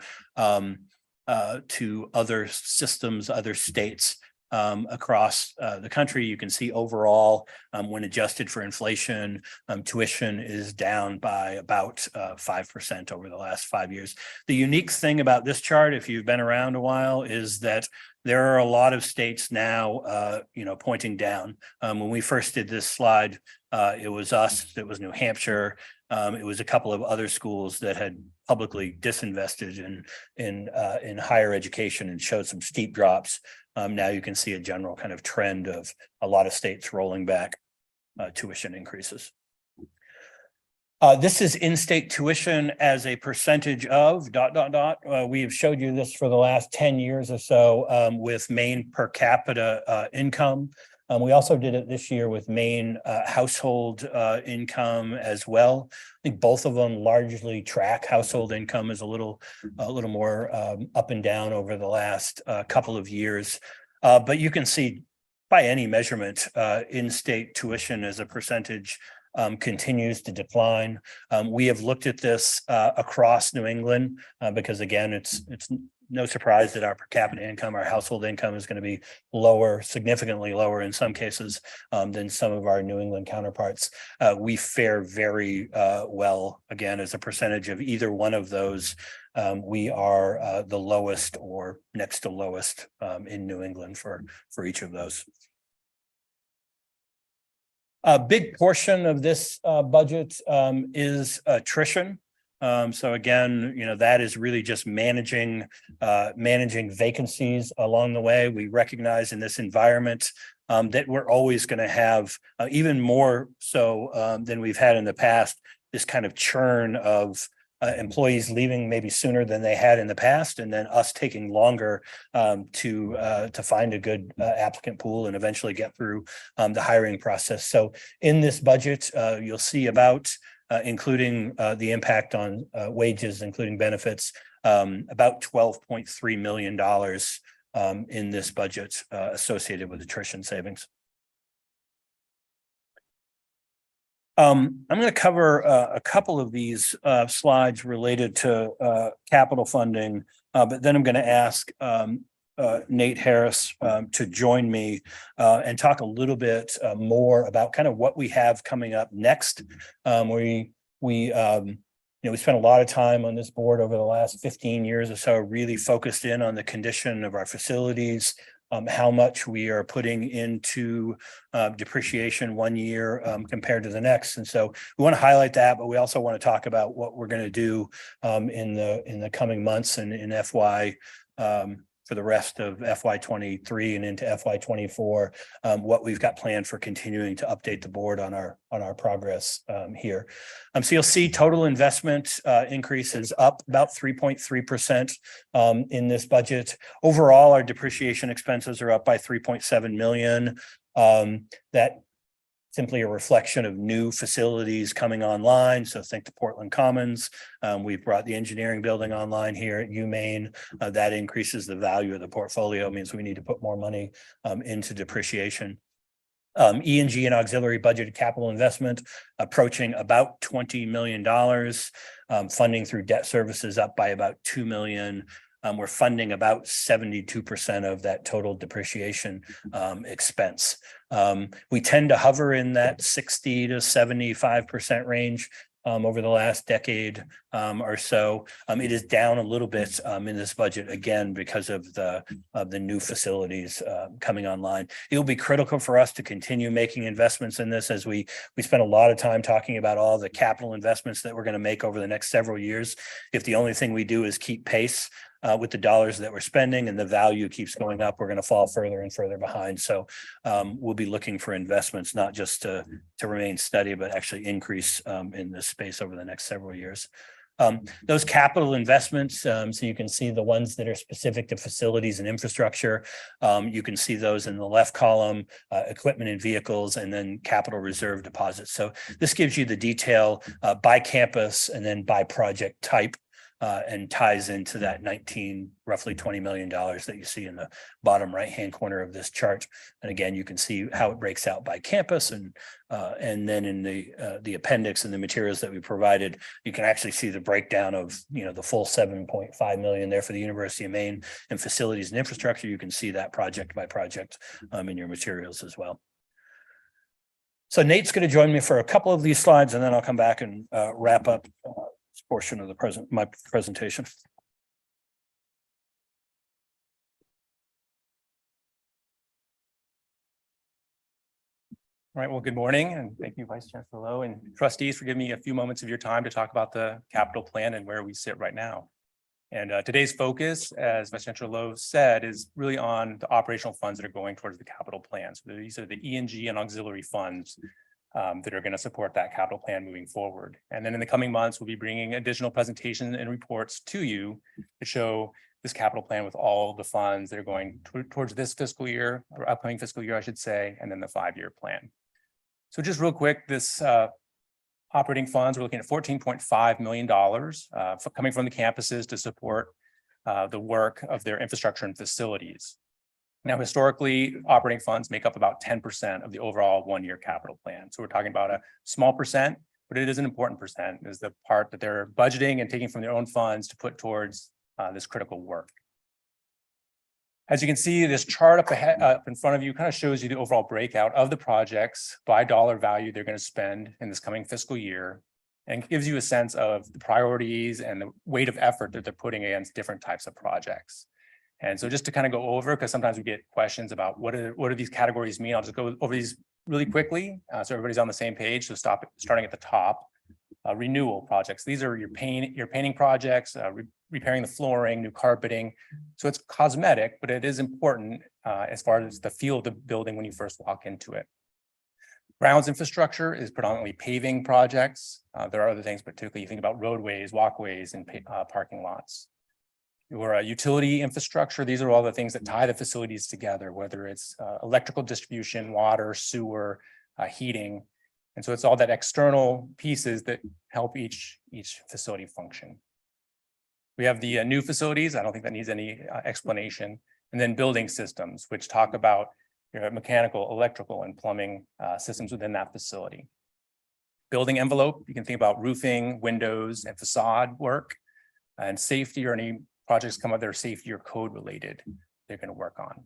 other systems, other states across the country. You can see overall, when adjusted for inflation, tuition is down by about 5% over the last 5 years. The unique thing about this chart, if you've been around a while, is that there are a lot of states now, pointing down. When we first did this slide, it was us, it was New Hampshire, it was a couple of other schools that had publicly disinvested in higher education and showed some steep drops. Now you can see a general kind of trend of a lot of states rolling back tuition increases. This is in-state tuition as a percentage of ... We have showed you this for the last 10 years or so with Maine per capita income. We also did it this year with Maine household income as well. I think both of them largely track. Household income is a little more up and down over the last couple of years. But you can see by any measurement, in-state tuition as a percentage continues to decline. We have looked at this across New England because again, it's No surprise that our per capita income, our household income is going to be lower, significantly lower in some cases than some of our New England counterparts. We fare very well, again, as a percentage of either one of those. We are the lowest or next to lowest in New England for each of those. A big portion of this budget is attrition. So again, that is really just managing vacancies along the way. We recognize in this environment that we're always going to have even more so than we've had in the past, this kind of churn of employees leaving maybe sooner than they had in the past, and then us taking longer to find a good applicant pool and eventually get through the hiring process. So in this budget, you'll see about including the impact on wages, including benefits, about $12.3 million in this budget associated with attrition savings. I'm going to cover a couple of these slides related to capital funding, but then I'm going to ask Nate Harris to join me and talk a little bit more about kind of what we have coming up next. We spent a lot of time on this board over the last 15 years or so, really focused in on the condition of our facilities, how much we are putting into depreciation one year compared to the next. And so we want to highlight that, but we also want to talk about what we're going to do in the coming months and in FY for the rest of FY23 and into FY24, what we've got planned for continuing to update the board on our progress here. So you'll see total investment increases up about 3.3% in this budget. Overall, our depreciation expenses are up by 3.7 million. That simply a reflection of new facilities coming online. So think to Portland Commons. We've brought the engineering building online here at UMaine. That increases the value of the portfolio, means we need to put more money into depreciation. E&G and auxiliary budgeted capital investment approaching about $20 million. Funding through debt services up by about $2 million. We're funding about 72% of that total depreciation expense. We tend to hover in that 60 to 75% range over the last decade or so. It is down a little bit in this budget, again, because of the new facilities coming online. It will be critical for us to continue making investments in this, as we spent a lot of time talking about all the capital investments that we're going to make over the next several years. If the only thing we do is keep pace with the dollars that we're spending and the value keeps going up, we're going to fall further and further behind. So we'll be looking for investments, not just to remain steady, but actually increase in this space over the next several years. Those capital investments, so you can see the ones that are specific to facilities and infrastructure. You can see those in the left column, equipment and vehicles, and then capital reserve deposits. So this gives you the detail by campus and then by project type. And ties into that roughly $20 million that you see in the bottom right-hand corner of this chart. And again, you can see how it breaks out by campus, and then in the appendix and the materials that we provided, you can actually see the breakdown of the full $7.5 million there for the University of Maine and facilities and infrastructure. You can see that project by project in your materials as well. So Nate's going to join me for a couple of these slides, and then I'll come back and wrap up portion of my presentation. All right, well, good morning, and thank you, Vice Chancellor Lowe and trustees, for giving me a few moments of your time to talk about the capital plan and where we sit right now. And today's focus, as Vice Chancellor Lowe said, is really on the operational funds that are going towards the capital plan. So these are the E&G and auxiliary funds that are going to support that capital plan moving forward. And then in the coming months, we'll be bringing additional presentations and reports to you to show this capital plan with all the funds that are going towards this fiscal year, or upcoming fiscal year, I should say, and then the 5-year plan. So just real quick, this operating funds, we're looking at $14.5 million coming from the campuses to support the work of their infrastructure and facilities. Now, historically, operating funds make up about 10% of the overall 1-year capital plan. So we're talking about a small percent, but it is an important percent, is the part that they're budgeting and taking from their own funds to put towards this critical work. As you can see, this chart up ahead, up in front of you kind of shows you the overall breakout of the projects by dollar value they're going to spend in this coming fiscal year, and gives you a sense of the priorities and the weight of effort that they're putting against different types of projects. And so just to kind of go over, because sometimes we get questions about what do these categories mean, I'll just go over these really quickly so everybody's on the same page. So starting at the top. Renewal projects. These are your painting projects, repairing the flooring, new carpeting. So it's cosmetic, but it is important as far as the feel of the building when you first walk into it. Grounds infrastructure is predominantly paving projects. There are other things, particularly you think about roadways, walkways, and parking lots. Your utility infrastructure, these are all the things that tie the facilities together, whether it's electrical distribution, water, sewer, heating. And so it's all that external pieces that help each facility function. We have the new facilities. I don't think that needs any explanation. And then building systems, which talk about your mechanical, electrical, and plumbing systems within that facility. Building envelope, you can think about roofing, windows, and facade work. And safety, or any projects come up that are safety or code related, they're going to work on.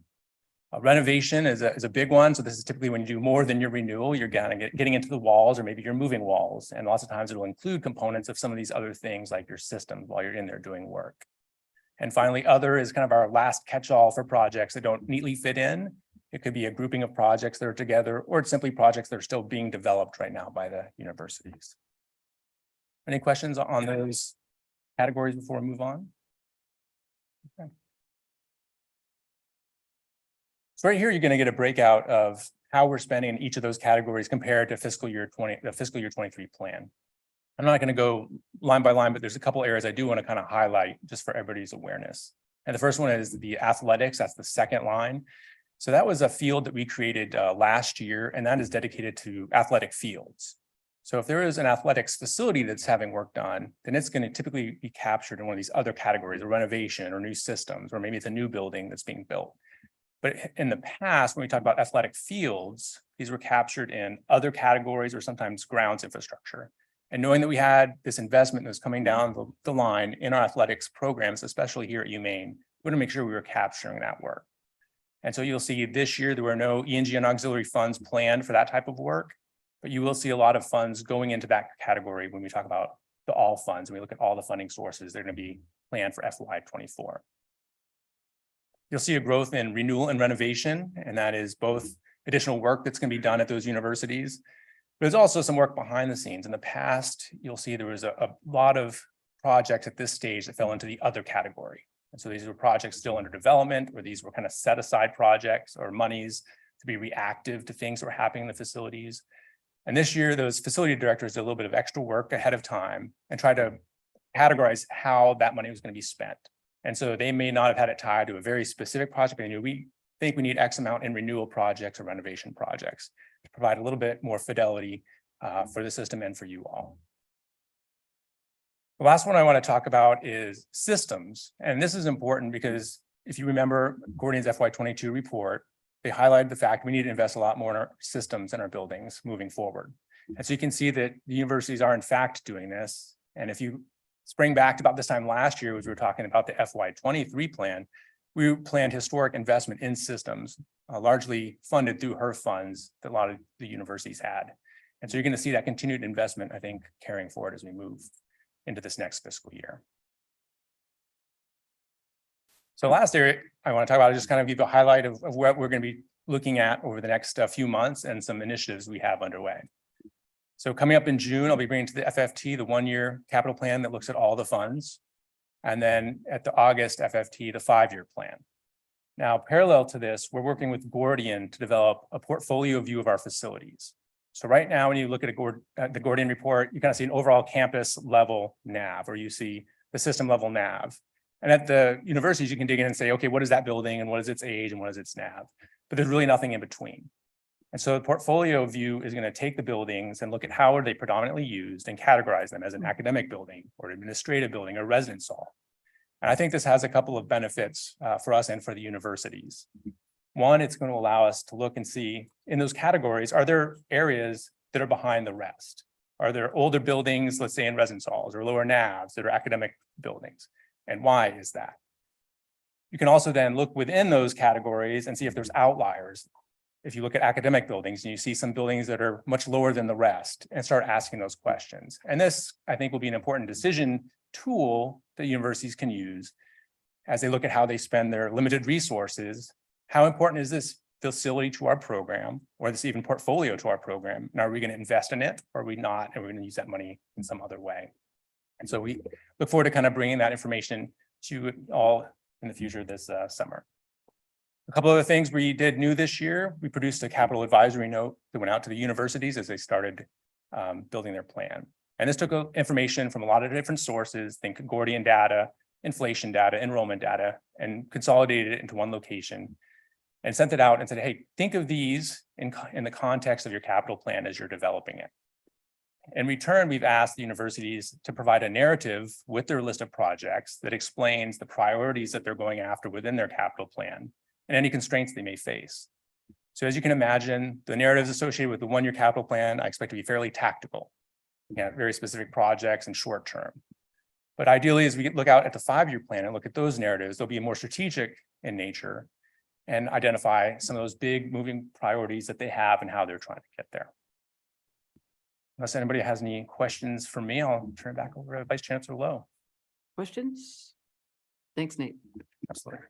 Renovation is a big one. So this is typically when you do more than your renewal, you're getting into the walls, or maybe you're moving walls. And lots of times it will include components of some of these other things like your systems while you're in there doing work. And finally, other is kind of our last catch-all for projects that don't neatly fit in. It could be a grouping of projects that are together, or it's simply projects that are still being developed right now by the universities. Any questions on those categories before we move on? Okay. So right here, you're going to get a breakout of how we're spending in each of those categories compared to the fiscal year 23 plan. I'm not going to go line by line, but there's a couple areas I do want to kind of highlight just for everybody's awareness. And the first one is the athletics. That's the second line. So that was a field that we created last year, and that is dedicated to athletic fields. So if there is an athletics facility that's having work done, then it's going to typically be captured in one of these other categories, a renovation or new systems, or maybe it's a new building that's being built. But in the past, when we talk about athletic fields, these were captured in other categories or sometimes grounds infrastructure. And knowing that we had this investment that was coming down the line in our athletics programs, especially here at UMaine, we want to make sure we were capturing that work. And so you'll see this year, there were no E&G and auxiliary funds planned for that type of work, but you will see a lot of funds going into that category when we talk about the all funds. And we look at all the funding sources, they're going to be planned for FY24. You'll see a growth in renewal and renovation, and that is both additional work that's going to be done at those universities. But there's also some work behind the scenes. In the past, you'll see there was a lot of projects at this stage that fell into the other category. And so these were projects still under development, or these were kind of set aside projects or monies to be reactive to things that were happening in the facilities. And this year, those facility directors did a little bit of extra work ahead of time and tried to categorize how that money was going to be spent. And so they may not have had it tied to a very specific project, but we think we need X amount in renewal projects or renovation projects to provide a little bit more fidelity for the system and for you all. The last one I want to talk about is systems. And this is important because if you remember Gordian's FY22 report, they highlighted the fact we need to invest a lot more in our systems and our buildings moving forward. And so you can see that the universities are in fact doing this. And if you spring back to about this time last year, as we were talking about the FY23 plan, we planned historic investment in systems, largely funded through HERF funds that a lot of the universities had. And so you're going to see that continued investment, I think, carrying forward as we move into this next fiscal year. So last area I want to talk about is just kind of give a highlight of what we're going to be looking at over the next few months and some initiatives we have underway. So coming up in June, I'll be bringing to the FFT the one-year capital plan that looks at all the funds. And then at the August FFT, the 5-year plan. Now, parallel to this, we're working with Gordian to develop a portfolio view of our facilities. So right now, when you look at the Gordian report, you kind of see an overall campus level NAV, or you see the system level NAV. And at the universities, you can dig in and say, okay, what is that building and what is its age and what is its NAV? But there's really nothing in between. And so the portfolio view is going to take the buildings and look at how are they predominantly used and categorize them as an academic building or administrative building or residence hall. And I think this has a couple of benefits for us and for the universities. One, it's going to allow us to look and see in those categories, are there areas that are behind the rest? Are there older buildings, let's say in residence halls or lower NAVs that are academic buildings? And why is that? You can also then look within those categories and see if there's outliers. If you look at academic buildings and you see some buildings that are much lower than the rest, and start asking those questions. And this, I think, will be an important decision tool that universities can use as they look at how they spend their limited resources. How important is this facility to our program, or this even portfolio to our program? And are we going to invest in it, or are we not? And we're going to use that money in some other way. And so we look forward to kind of bringing that information to you all in the future this summer. A couple other things we did new this year. We produced a capital advisory note that went out to the universities as they started building their plan. And this took information from a lot of different sources, think Gordian data, inflation data, enrollment data, and consolidated it into one location and sent it out and said, hey, think of these in the context of your capital plan as you're developing it. In return, we've asked the universities to provide a narrative with their list of projects that explains the priorities that they're going after within their capital plan and any constraints they may face. So as you can imagine, the narratives associated with the one-year capital plan, I expect to be fairly tactical, very specific projects and short term. But ideally, as we look out at the 5-year plan and look at those narratives, they'll be more strategic in nature and identify some of those big moving priorities that they have and how they're trying to get there. Unless anybody has any questions for me, I'll turn it back over to Vice Chancellor Lowe. Questions? Thanks, Nate. Absolutely.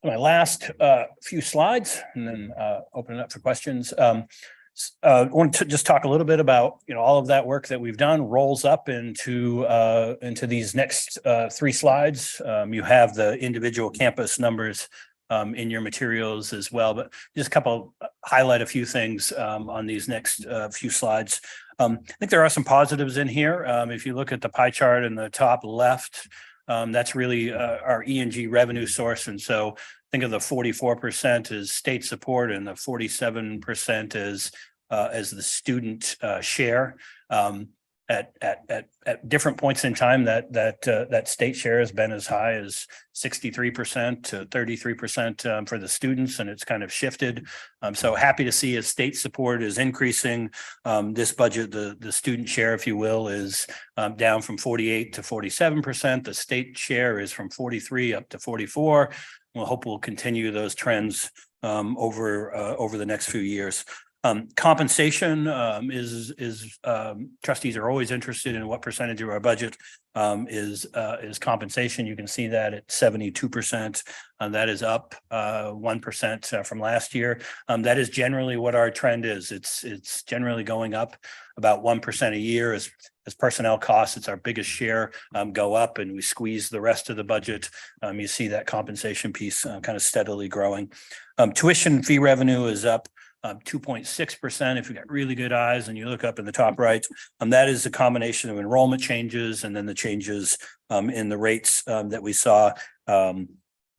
My last few slides, and then open it up for questions. I want to just talk a little bit about, all of that work that we've done rolls up into these next 3 slides. You have the individual campus numbers in your materials as well, but just highlight a few things on these next few slides. I think there are some positives in here. If you look at the pie chart in the top left, that's really our E&G revenue source. And so think of the 44% as state support and the 47% as the student share. At different points in time, that state share has been as high as 63% to 33% for the students, and it's kind of shifted. So happy to see as state support is increasing. This budget, the student share, if you will, is down from 48 to 47%. The state share is from 43 up to 44. We'll hope we'll continue those trends over the next few years. Compensation is trustees are always interested in what percentage of our budget is compensation. You can see that at 72%. That is up 1% from last year. That is generally what our trend is. It's generally going up about 1% a year as personnel costs. It's our biggest share go up, and we squeeze the rest of the budget. You see that compensation piece kind of steadily growing. Tuition fee revenue is up 2.6%. If you've got really good eyes and you look up in the top right, that is a combination of enrollment changes and then the changes in the rates that we saw, and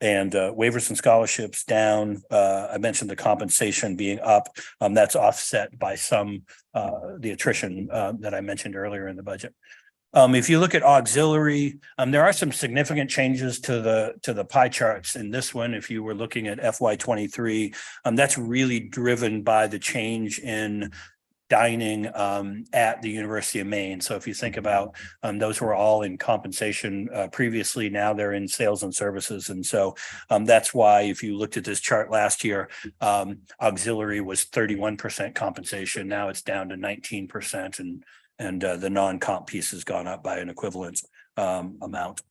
waivers and scholarships down. I mentioned the compensation being up. That's offset by the attrition that I mentioned earlier in the budget. If you look at auxiliary, there are some significant changes to the pie charts in this one. If you were looking at FY23, that's really driven by the change in dining at the University of Maine. So if you think about those were all in compensation previously, now they're in sales and services. And so that's why if you looked at this chart last year, auxiliary was 31% compensation. Now it's down to 19%, and the non-comp piece has gone up by an equivalent amount.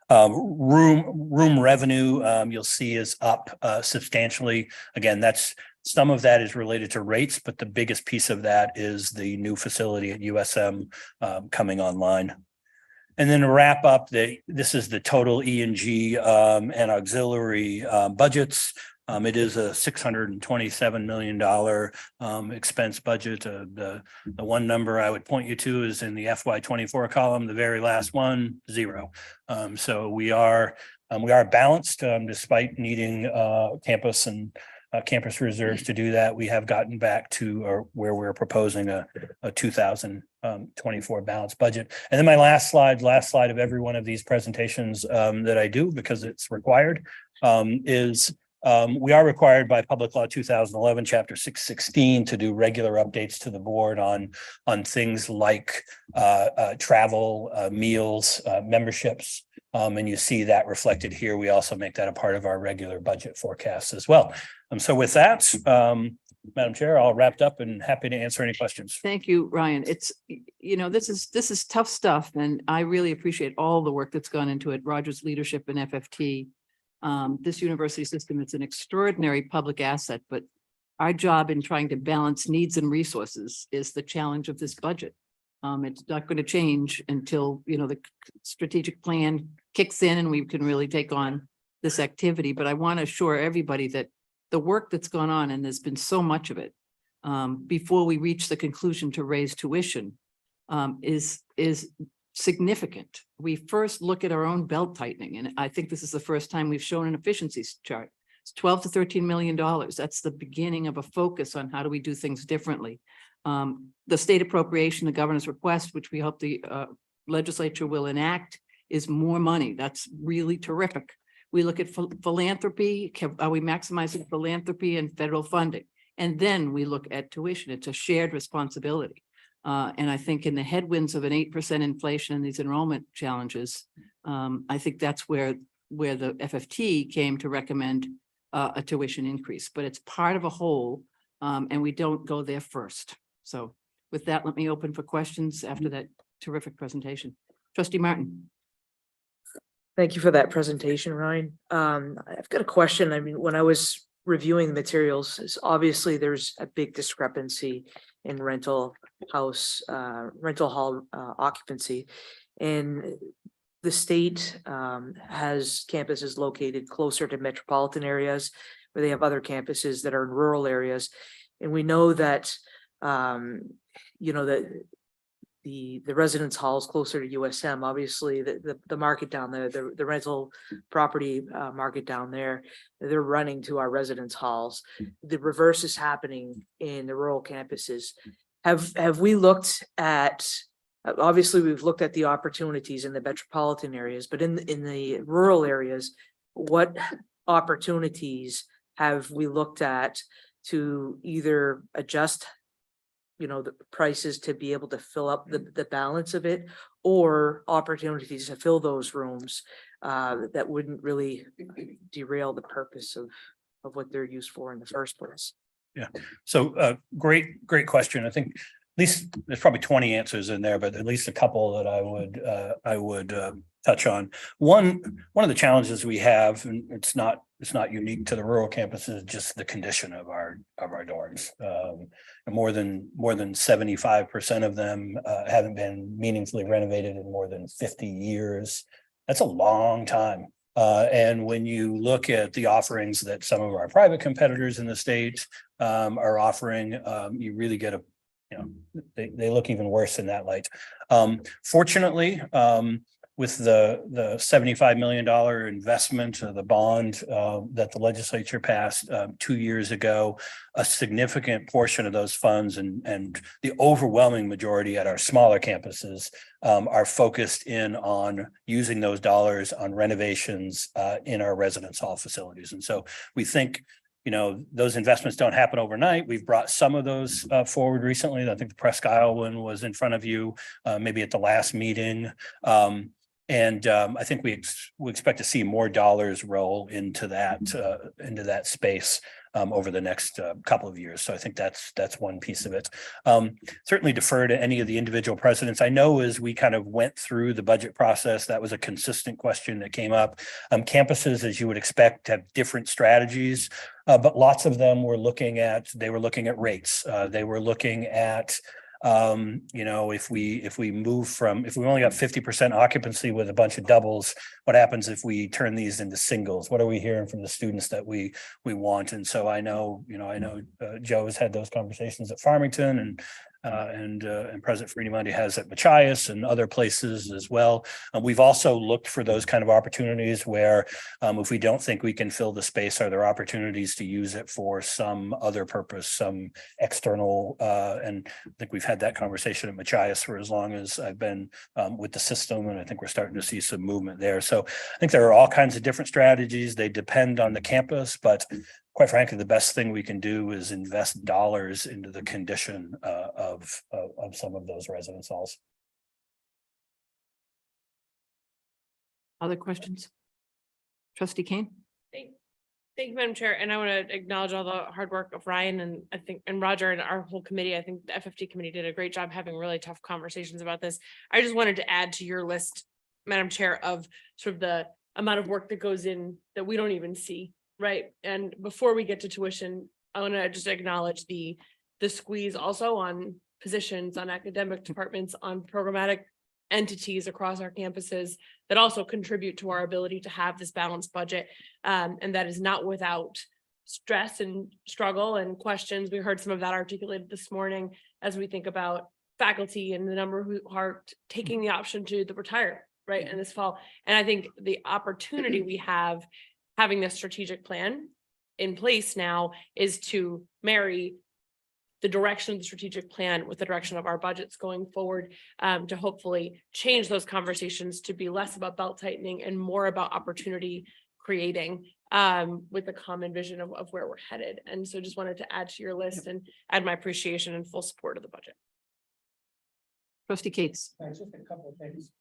Room revenue, you'll see, is up substantially. Again, some of that is related to rates, but the biggest piece of that is the new facility at USM coming online. And then to wrap up, this is the total E&G and auxiliary budgets. It is a $627 million expense budget. The one number I would point you to is in the FY24 column, the very last one, 0. So we are balanced despite needing campus and campus reserves to do that. We have gotten back to where we're proposing a 2024 balanced budget. And then my last slide of every one of these presentations that I do, because it's required, is We are required by Public Law 2011, Chapter 616, to do regular updates to the board on things like travel, meals, memberships. And you see that reflected here. We also make that a part of our regular budget forecasts as well. So with that, Madam Chair, all wrapped up and happy to answer any questions. Thank you, Ryan. It's, this is tough stuff, and I really appreciate all the work that's gone into it, Roger's leadership in FFT. This university system, it's an extraordinary public asset, but our job in trying to balance needs and resources is the challenge of this budget. It's not going to change until, the strategic plan kicks in and we can really take on this activity. But I want to assure everybody that the work that's gone on, and there's been so much of it, before we reach the conclusion to raise tuition, is significant. We first look at our own belt tightening, and I think this is the first time we've shown an efficiencies chart. It's $12 to $13 million. That's the beginning of a focus on how do we do things differently. The state appropriation, the governor's request, which we hope the legislature will enact, is more money. That's really terrific. We look at philanthropy. Are we maximizing philanthropy and federal funding? And then we look at tuition. It's a shared responsibility. And I think in the headwinds of an 8% inflation and these enrollment challenges, I think that's where the FFT came to recommend a tuition increase. But it's part of a whole, and we don't go there first. So with that, let me open for questions after that terrific presentation. Trustee Martin. Thank you for that presentation, Ryan. I've got a question. I mean, when I was reviewing the materials, obviously there's a big discrepancy in rental hall occupancy. And the state has campuses located closer to metropolitan areas where they have other campuses that are in rural areas. And we know that, the residence halls closer to USM, obviously the market down there, the rental property market down there, they're running to our residence halls. The reverse is happening in the rural campuses. Have we looked at, obviously we've looked at the opportunities in the metropolitan areas, but in the rural areas, what opportunities have we looked at to either adjust the prices to be able to fill up the balance of it, or opportunities to fill those rooms that wouldn't really derail the purpose of what they're used for in the first place? Yeah, so great question. I think at least there's probably 20 answers in there, but at least a couple that I would touch on. One of the challenges we have, and it's not unique to the rural campuses, just the condition of our dorms. More than 75% of them haven't been meaningfully renovated in more than 50 years. That's a long time. And when you look at the offerings that some of our private competitors in the state are offering, you really get they look even worse in that light. Fortunately, with the $75 million investment of the bond that the legislature passed 2 years ago, a significant portion of those funds and the overwhelming majority at our smaller campuses are focused in on using those dollars on renovations in our residence hall facilities. And so we think those investments don't happen overnight. We've brought some of those forward recently. I think the Presque Isle one was in front of you, maybe at the last meeting. I think we expect to see more dollars roll into that space over the next couple of years. So I think that's one piece of it. Certainly defer to any of the individual presidents. I know as we kind of went through the budget process, that was a consistent question that came up. Campuses, as you would expect, have different strategies, but lots of them were looking at rates. They were looking at if we only got 50% occupancy with a bunch of doubles, what happens if we turn these into singles? What are we hearing from the students that we want? And so I know Joe has had those conversations at Farmington, and and President Farini has at Machias and other places as well. We've also looked for those kind of opportunities where if we don't think we can fill the space, are there opportunities to use it for some other purpose, some external, and I think we've had that conversation at Machias for as long as I've been with the system, and I think we're starting to see some movement there. So I think there are all kinds of different strategies. They depend on the campus, but quite frankly, the best thing we can do is invest dollars into the condition of some of those residence halls. Other questions? Trustee Kane? Thank you, Madam Chair. And I want to acknowledge all the hard work of Ryan and I think, and Roger and our whole committee. I think the FFT committee did a great job having really tough conversations about this. I just wanted to add to your list, Madam Chair, of sort of the amount of work that goes in that we don't even see. Right. And before we get to tuition, I want to just acknowledge the squeeze also on positions, on academic departments, on programmatic entities across our campuses that also contribute to our ability to have this balanced budget. And that is not without stress and struggle and questions. We heard some of that articulated this morning as we think about faculty and the number who are taking the option to retire, right, in this fall. And I think the opportunity we have having this strategic plan in place now is to marry the direction of the strategic plan with the direction of our budgets going forward, to hopefully change those conversations to be less about belt tightening and more about opportunity creating, with a common vision of where we're headed. And so just wanted to add to your list and add my appreciation and full support of the budget. Trustee Cates. Just a couple of things.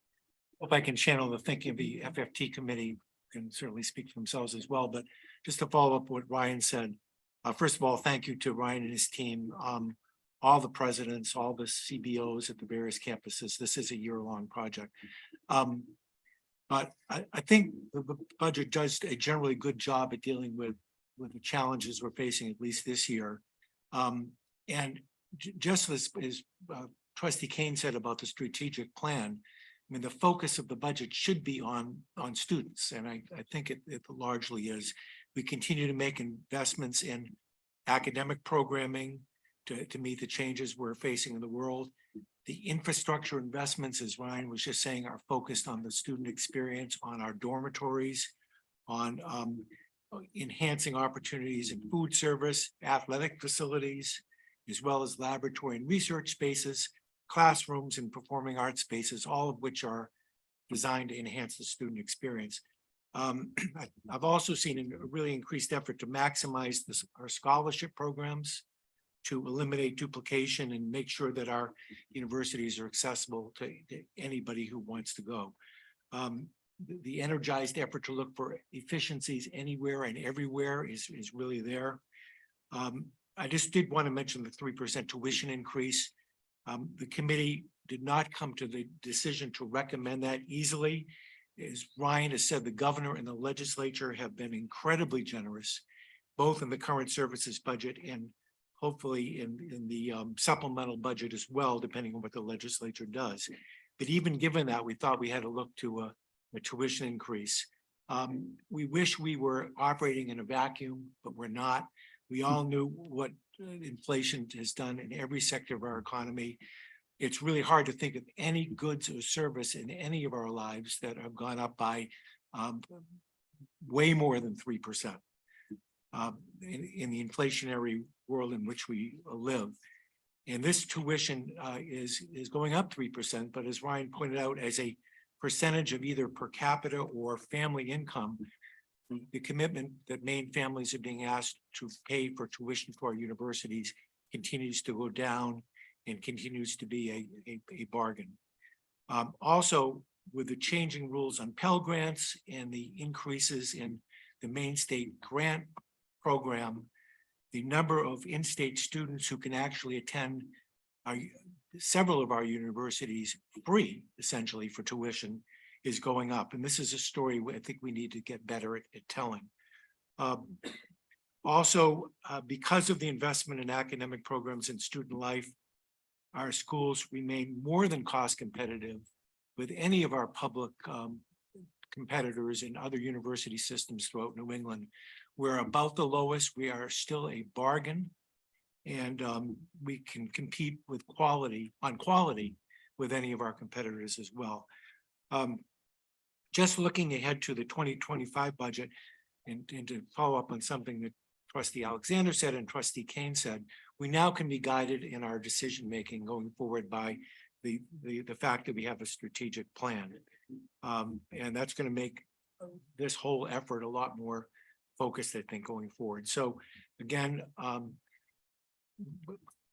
Hope I can channel the thinking of the FFT committee, can certainly speak for themselves as well, but just to follow up what Ryan said. First of all, thank you to Ryan and his team, all the presidents, all the CBOs at the various campuses. This is a year-long project. But I think the budget does a generally good job at dealing with the challenges we're facing, at least this year. And just as Trustee Kane said about the strategic plan, I mean, the focus of the budget should be on students, and I think it largely is. We continue to make investments in academic programming to meet the changes we're facing in the world. The infrastructure investments, as Ryan was just saying, are focused on the student experience, on our dormitories, on enhancing opportunities in food service, athletic facilities, as well as laboratory and research spaces, classrooms and performing arts spaces, all of which are designed to enhance the student experience. I've also seen a really increased effort to maximize our scholarship programs, to eliminate duplication and make sure that our universities are accessible to anybody who wants to go. The energized effort to look for efficiencies anywhere and everywhere is really there. I just did want to mention the 3% tuition increase. The committee did not come to the decision to recommend that easily. As Ryan has said, the governor and the legislature have been incredibly generous, both in the current services budget and hopefully in the supplemental budget as well, depending on what the legislature does. But even given that, we thought we had to look to a tuition increase. We wish we were operating in a vacuum, but we're not. We all knew what inflation has done in every sector of our economy. It's really hard to think of any goods or service in any of our lives that have gone up by way more than 3% in the inflationary world in which we live. And this tuition is going up 3%, but as Ryan pointed out, as a percentage of either per capita or family income, the commitment that Maine families are being asked to pay for tuition for our universities continues to go down and continues to be a bargain. Also, with the changing rules on Pell Grants and the increases in the Maine State Grant Program, the number of in-state students who can actually attend several of our universities free, essentially, for tuition is going up. And this is a story I think we need to get better at telling. Also, because of the investment in academic programs and student life, our schools remain more than cost competitive with any of our public competitors in other university systems throughout New England. We're about the lowest. We are still a bargain. And we can compete with quality with any of our competitors as well. Just looking ahead to the 2025 budget and to follow up on something that Trustee Alexander said and Trustee Kane said, we now can be guided in our decision-making going forward by the fact that we have a strategic plan. And that's going to make this whole effort a lot more focused, I think, going forward. So again,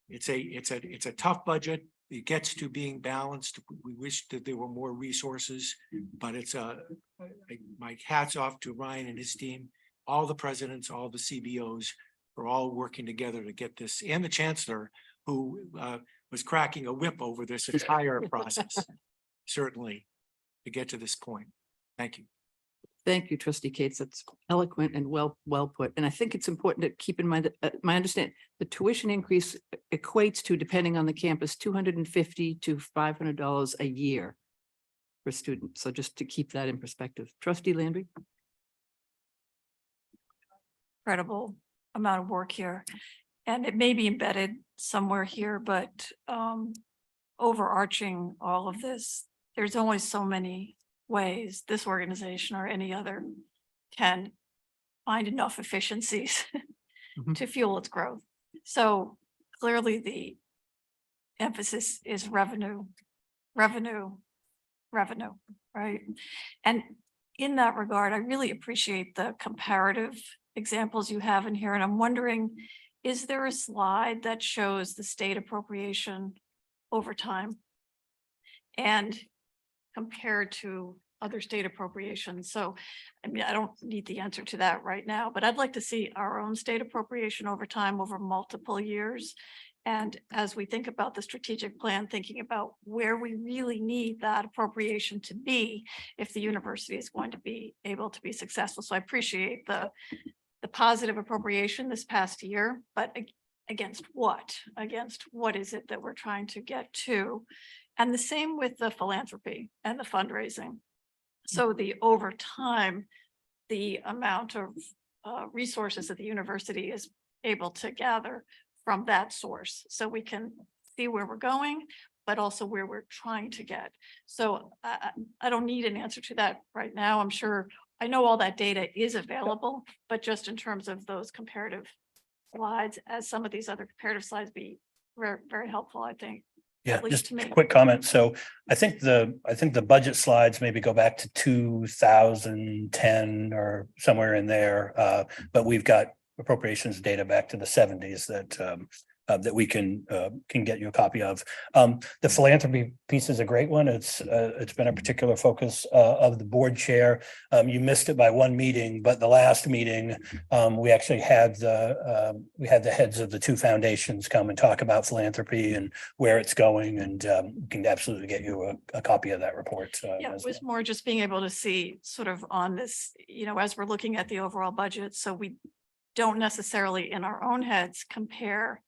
it's a tough budget. It gets to being balanced. We wish that there were more resources, but it's my hats off to Ryan and his team, all the presidents, all the CBOs are all working together to get this, and the chancellor who was cracking a whip over this entire process, certainly to get to this point. Thank you. Thank you, Trustee Cates. That's eloquent and well put. And I think it's important to keep in mind that my understanding, the tuition increase equates to, depending on the campus, $250 to $500 a year per student. So just to keep that in perspective. Trustee Landry. Incredible amount of work here. And it may be embedded somewhere here, but overarching all of this, there's only so many ways this organization or any other can find enough efficiencies to fuel its growth. So clearly the emphasis is revenue, right? And in that regard, I really appreciate the comparative examples you have in here. And I'm wondering, is there a slide that shows the state appropriation over time and compared to other state appropriations? So, I mean, I don't need the answer to that right now, but I'd like to see our own state appropriation over time, over multiple years. And as we think about the strategic plan, thinking about where we really need that appropriation to be if the university is going to be able to be successful. So I appreciate the positive appropriation this past year, but against what? Against what is it that we're trying to get to? And the same with the philanthropy and the fundraising. So the over time, the amount of resources that the university is able to gather from that source. So we can see where we're going, but also where we're trying to get. So I don't need an answer to that right now. I'm sure I know all that data is available, but just in terms of those comparative slides, as some of these other comparative slides be very, very helpful, I think. Yeah, at least just to me. a quick comment. So I think the budget slides maybe go back to 2010 or somewhere in there. But we've got appropriations data back to the 70s that we can get you a copy of. The philanthropy piece is a great one. It's been a particular focus of the board chair. You missed it by one meeting, but the last meeting, we actually had the heads of the two foundations come and talk about philanthropy and where it's going, and we can absolutely get you a copy of that report. Yeah, it was more just being able to see sort of on this, as we're looking at the overall budget. So we don't necessarily in our own heads compare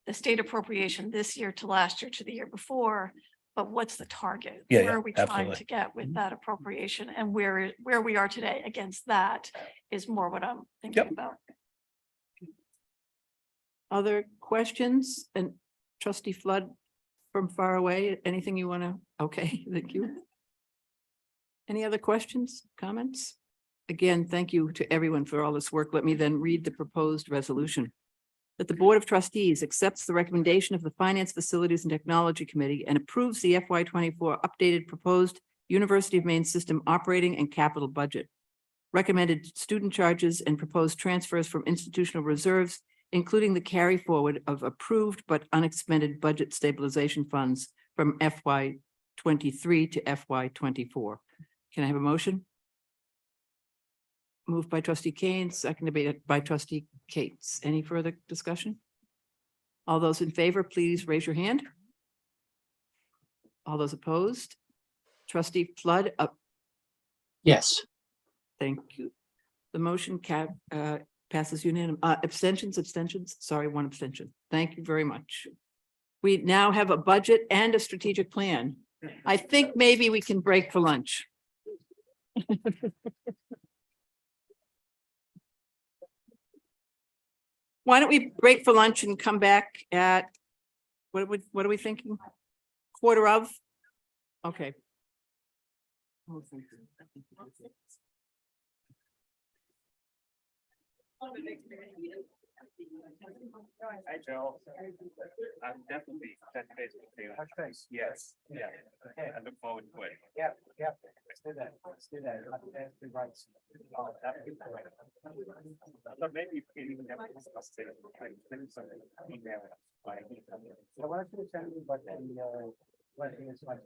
the state appropriation this year to last year to the year before, but what's the target? Yeah, Where are we absolutely. trying to get with that appropriation, and where we are today against that is more what I'm thinking about. Other questions? And Trustee Flood from far away, anything you want to? Okay, thank you. Any other questions, comments? Again, thank you to everyone for all this work. Let me then read the proposed resolution. That the Board of Trustees accepts the recommendation of the Finance, Facilities and Technology Committee and approves the FY24 updated proposed University of Maine system operating and capital budget. Recommended student charges and proposed transfers from institutional reserves, including the carry forward of approved but unexpended budget stabilization funds from FY23 to FY24. Can I have a motion? Moved by Trustee Kane, seconded by Trustee Cates. Any further discussion? All those in favor, please raise your hand. All those opposed? Trustee Flood up. Yes. Thank you. The motion passes unanimously. Abstentions. Sorry, one abstention. Thank you very much. We now have a budget and a strategic plan. I think maybe we can break for lunch. Why don't we break for lunch and come back at, what are we thinking? Quarter of? Okay. Hi, Joe. I'm definitely touch base with you. Touch base. Yes, yeah. Okay, I look forward to it. Yeah, yeah. Let's do that. Let's do that. So maybe even have this conversation. Email. So why don't you send me what the what is like.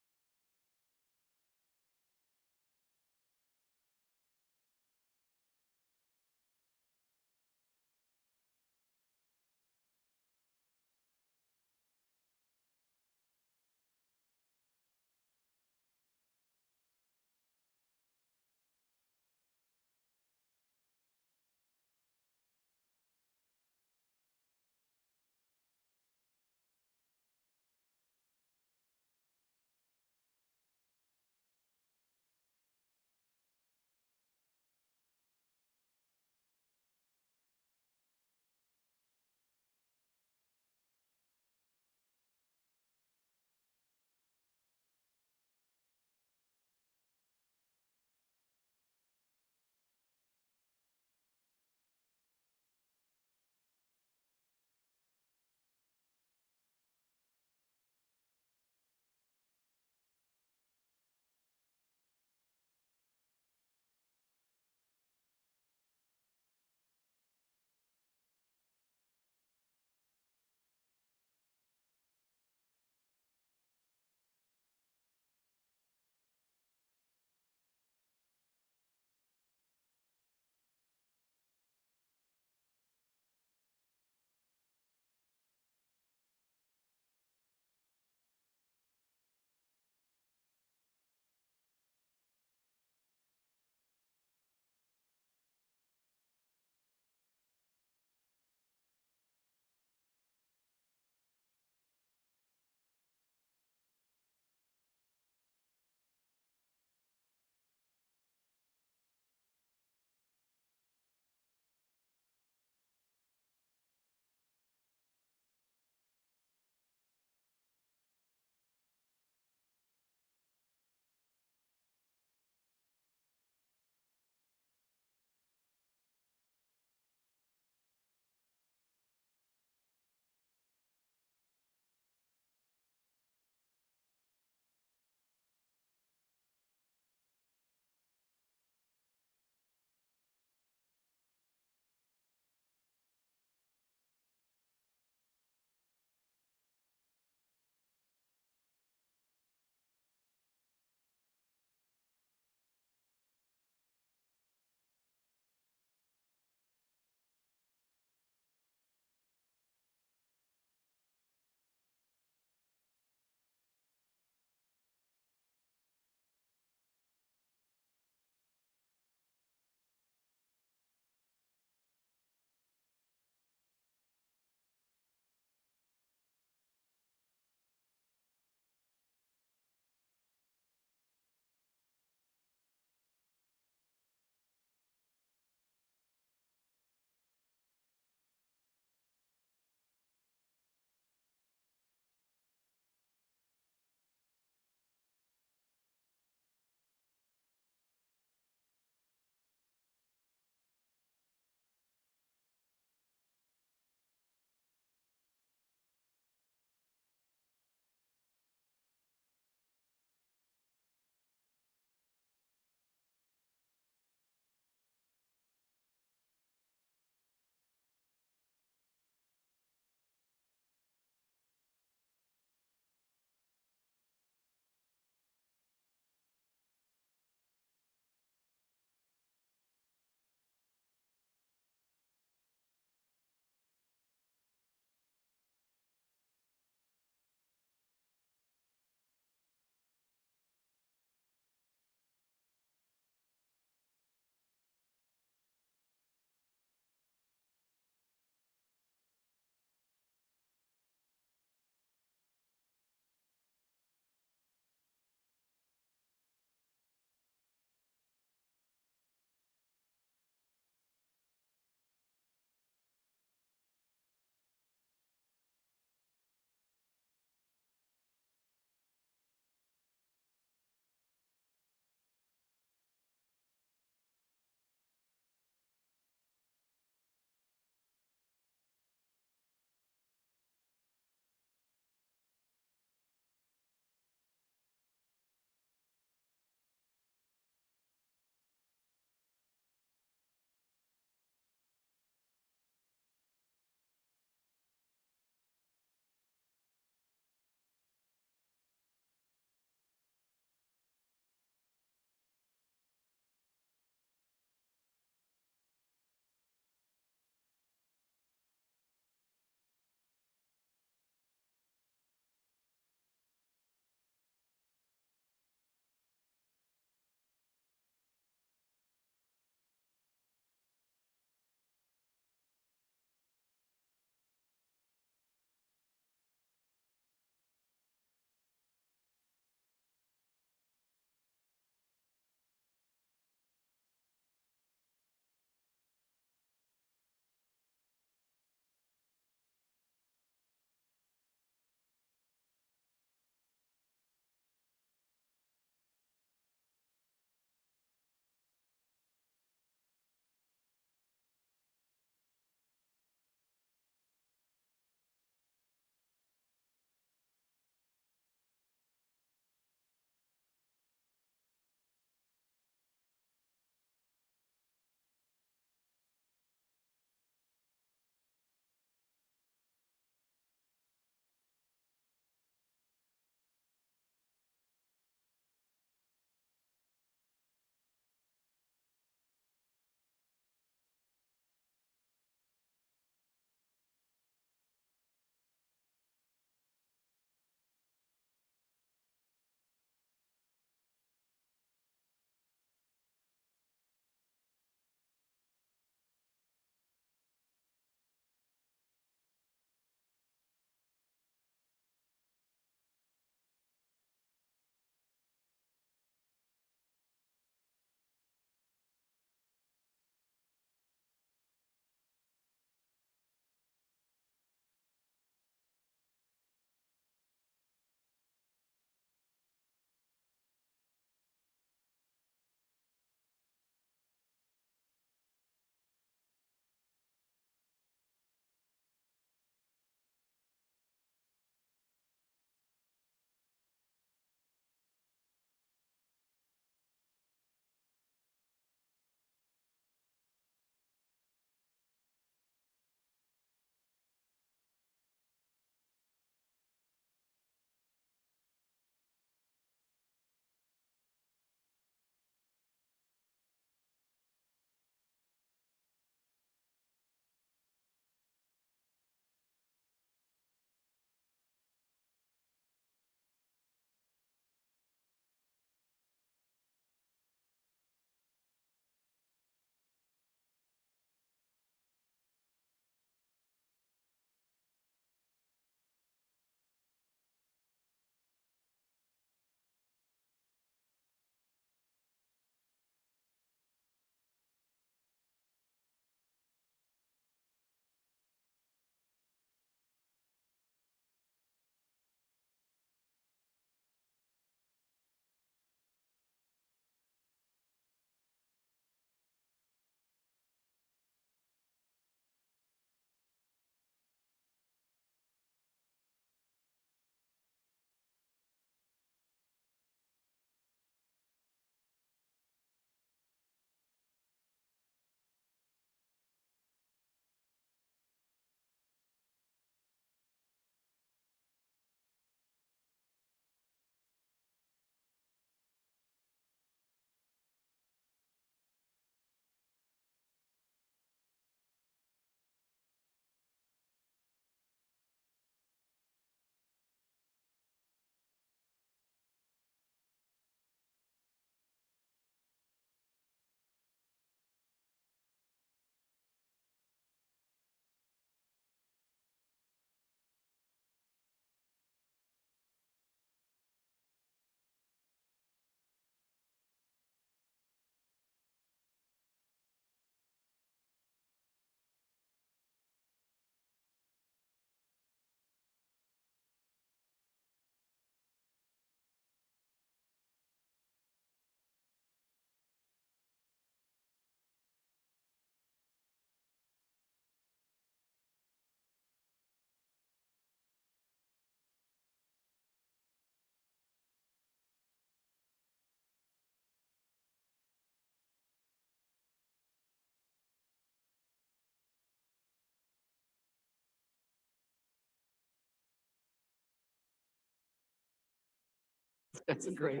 That's great.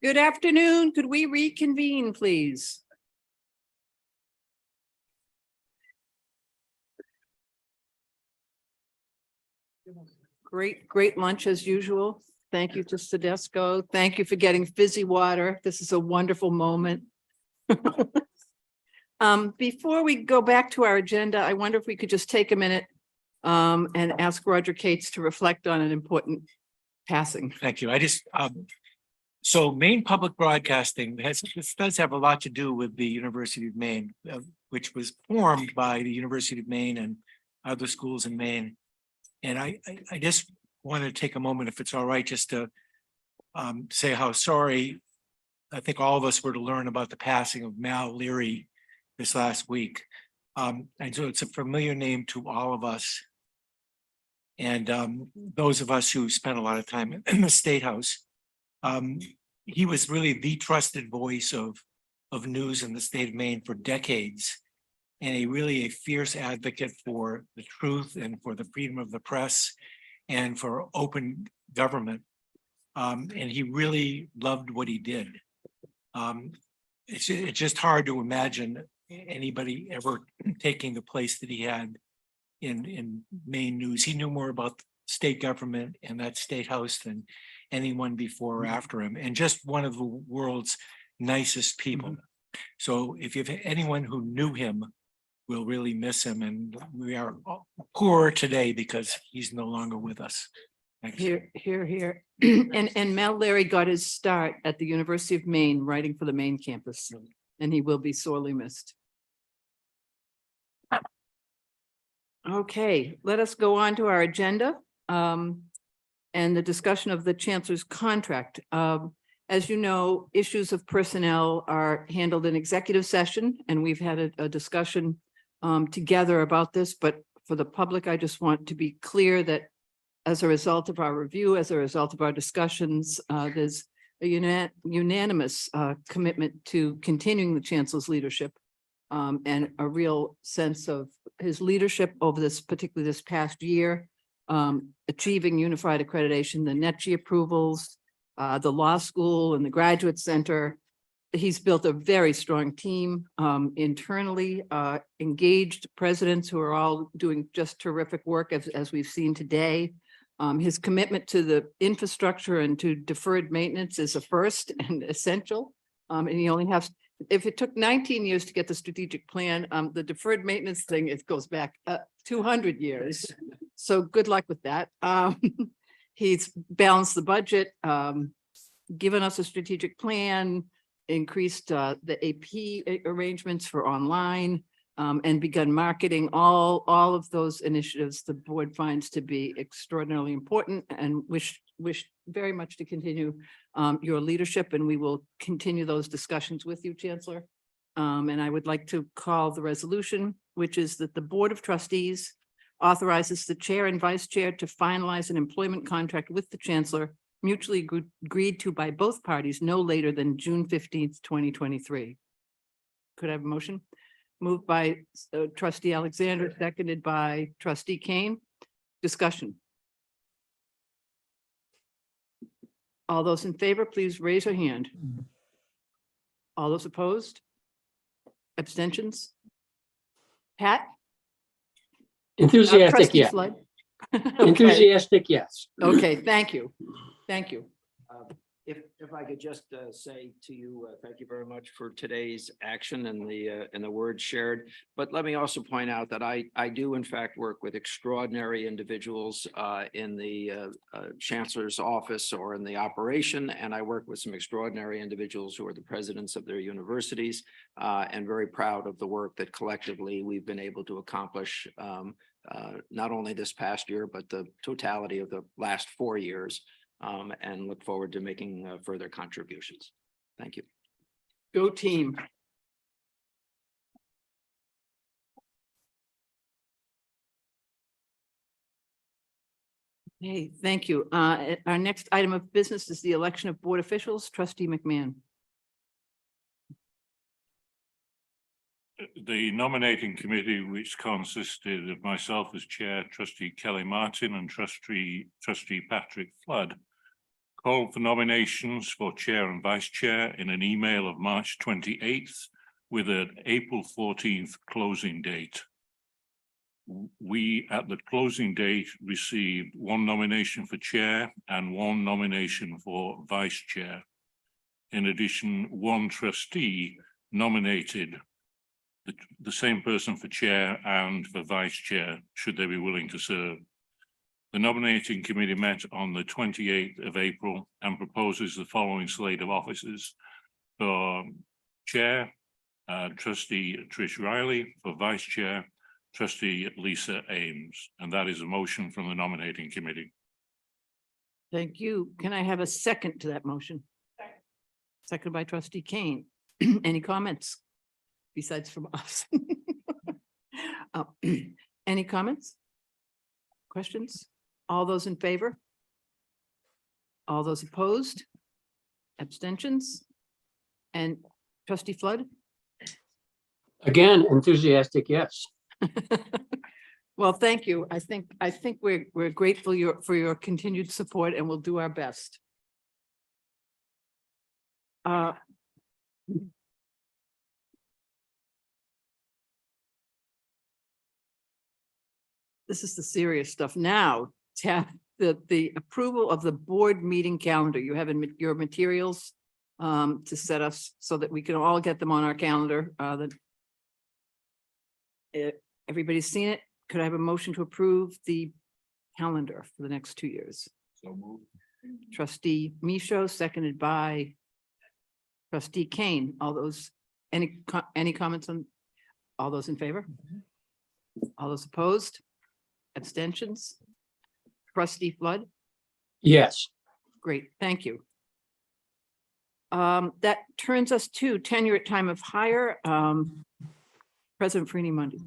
Good afternoon. Could we reconvene, please? Great lunch as usual. Thank you to Sedesco. Thank you for getting fizzy water. This is a wonderful moment. Before we go back to our agenda, I wonder if we could just take a minute and ask Roger Cates to reflect on an important passing. Thank you. So Maine Public Broadcasting this does have a lot to do with the University of Maine, which was formed by the University of Maine and other schools in Maine. And I just want to take a moment, if it's all right, just to say how sorry I think all of us were to learn about the passing of Mal Leary this last week. And so it's a familiar name to all of us. And those of us who spent a lot of time in the State House. He was really the trusted voice of news in the state of Maine for decades, and really a fierce advocate for the truth and for the freedom of the press and for open government. And he really loved what he did. It's just hard to imagine anybody ever taking the place that he had in Maine news. He knew more about state government and that State House than anyone before or after him, and just one of the world's nicest people. So if you have anyone who knew him, we'll really miss him, and we are poor today because he's no longer with us. Thanks. Here. And Mal Leary got his start at the University of Maine, writing for the Maine campus, and he will be sorely missed. Okay, let us go on to our agenda. And the discussion of the chancellor's contract. As you know, issues of personnel are handled in executive session, and we've had a discussion together about this, but for the public, I just want to be clear that as a result of our review, as a result of our discussions, there's a unanimous commitment to continuing the chancellor's leadership and a real sense of his leadership over particularly this past year. Achieving unified accreditation, the NETG approvals, the law school and the graduate center. He's built a very strong team internally, engaged presidents who are all doing just terrific work as we've seen today. His commitment to the infrastructure and to deferred maintenance is a first and essential. And he only has, if it took 19 years to get the strategic plan, the deferred maintenance thing, it goes back 200 years. So good luck with that. He's balanced the budget, given us a strategic plan, increased the AP arrangements for online, and begun marketing all of those initiatives the board finds to be extraordinarily important, and wish very much to continue your leadership, and we will continue those discussions with you, Chancellor. And I would like to call the resolution, which is that the Board of Trustees authorizes the chair and vice chair to finalize an employment contract with the chancellor mutually agreed to by both parties no later than June 15th, 2023. Could I have a motion? Moved by trustee Alexander, seconded by trustee Kane. Discussion. All those in favor, please raise your hand. All those opposed? Abstentions? Pat? Enthusiastic, Trustee yeah. Flood? Enthusiastic, yes. Okay, thank you. Thank you. If I could just say to you, thank you very much for today's action and the words shared. But let me also point out that I do in fact work with extraordinary individuals in the chancellor's office or in the operation, and I work with some extraordinary individuals who are the presidents of their universities, and very proud of the work that collectively we've been able to accomplish, not only this past year, but the totality of the last 4 years. And look forward to making further contributions. Thank you. Go team. Okay, thank you. Our next item of business is the election of board officials. Trustee McMahon. The nominating committee, which consisted of myself as chair, trustee Kelly Martin and trustee Patrick Flood, called for nominations for chair and vice chair in an email of March 28th with an April 14th closing date. We, at the closing date, received one nomination for chair and one nomination for vice chair. In addition, one trustee nominated the same person for chair and for vice chair, should they be willing to serve. The nominating committee met on the 28th of April and proposes the following slate of officers. For chair, trustee Trish Riley; for vice chair, trustee Lisa Ames. And that is a motion from the nominating committee. Thank you. Can I have a second to that motion? Seconded by trustee Kane. Any comments besides from us? Any comments? Questions? All those in favor? All those opposed? Abstentions? And trustee Flood? Again, enthusiastic, yes. Well, thank you. I think we're grateful for your continued support, and we'll do our best. This is the serious stuff. Now, the approval of the board meeting calendar. You have in your materials to set us so that we can all get them on our calendar. Everybody's seen it. Could I have a motion to approve the calendar for the next 2 years? So moved. Trustee Michaud, seconded by trustee Kane. All those, any comments on, all those in favor? All those opposed? Abstentions? Trustee Flood? Yes. Great, thank you. That turns us to tenure at time of hire. President Freeney Monday.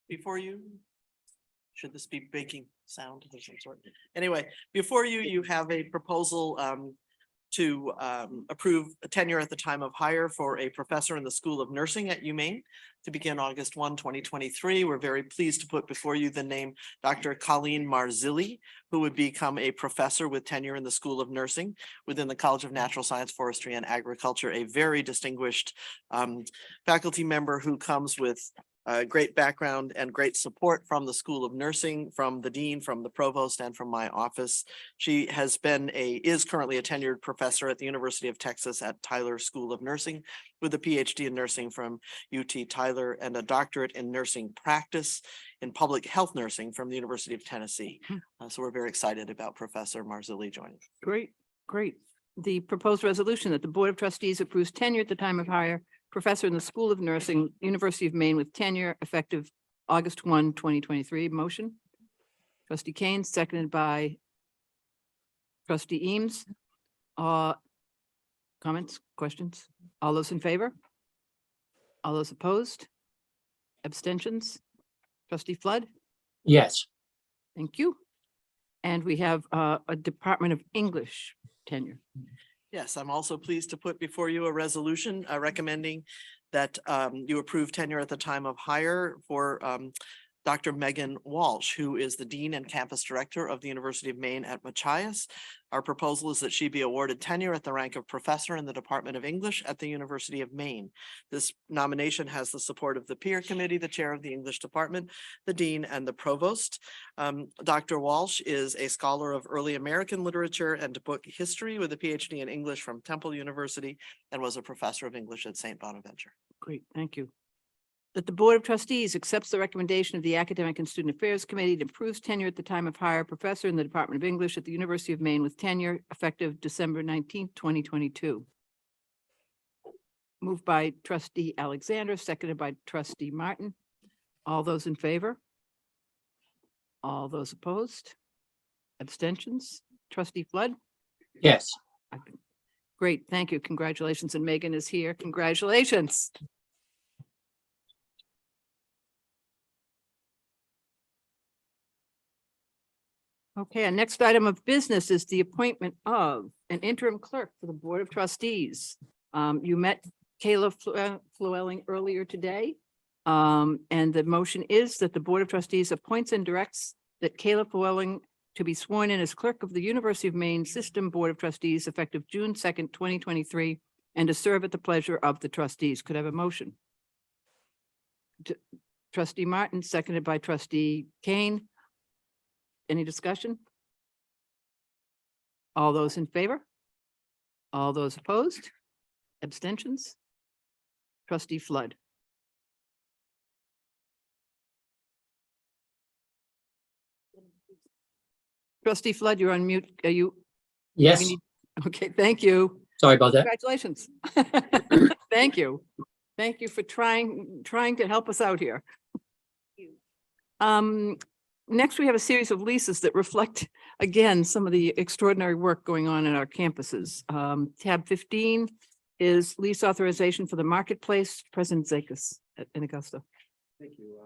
Before you, should this be baking sound of some sort? Anyway, before you, you have a proposal to approve a tenure at the time of hire for a professor in the School of Nursing at UMaine to begin August 1, 2023. We're very pleased to put before you the name Dr. Colleen Marzilli, who would become a professor with tenure in the School of Nursing within the College of Natural Science, Forestry, and Agriculture, a very distinguished faculty member who comes with great background and great support from the School of Nursing, from the dean, from the provost, and from my office. She has been is currently a tenured professor at the University of Texas at Tyler School of Nursing with a PhD in nursing from UT Tyler and a doctorate in nursing practice in public health nursing from the University of Tennessee. So we're very excited about Professor Marzilli joining. Great, great. The proposed resolution that the Board of Trustees approves tenure at the time of hire, professor in the School of Nursing, University of Maine with tenure effective August 1, 2023. Motion. Trustee Kane, seconded by trustee Eames. Comments, questions? All those in favor? All those opposed? Abstentions? Trustee Flood? Yes. Thank you. And we have a Department of English tenure. Yes, I'm also pleased to put before you a resolution recommending that you approve tenure at the time of hire for Dr. Megan Walsh, who is the Dean and Campus Director of the University of Maine at Machias. Our proposal is that she be awarded tenure at the rank of professor in the Department of English at the University of Maine. This nomination has the support of the peer committee, the chair of the English department, the dean, and the provost. Dr. Walsh is a scholar of early American literature and book history with a PhD in English from Temple University and was a professor of English at St. Bonaventure. Great, thank you. That the Board of Trustees accepts the recommendation of the Academic and Student Affairs Committee to approve tenure at the time of hire, professor in the Department of English at the University of Maine with tenure effective December 19th, 2022. Moved by trustee Alexander, seconded by trustee Martin. All those in favor? All those opposed? Abstentions? Trustee Flood? Yes. Great, thank you. Congratulations. And Megan is here. Congratulations. Okay, our next item of business is the appointment of an interim clerk for the Board of Trustees. You met Kayla Flewelling earlier today. And the motion is that the Board of Trustees appoints and directs that Caleb Welling to be sworn in as clerk of the University of Maine System Board of Trustees effective June 2nd, 2023, and to serve at the pleasure of the trustees. Could I have a motion? Trustee Martin, seconded by trustee Kane. Any discussion? All those in favor? All those opposed? Abstentions? Trustee Flood. Trustee Flood, you're on mute. Are you? Yes, we need- Okay, thank you. sorry about that. Congratulations. Thank you. Thank you for trying to help us out here. Next, we have a series of leases that reflect, again, some of the extraordinary work going on in our campuses. Tab 15 is lease authorization for the marketplace. President Zekas in Augusta. Thank you.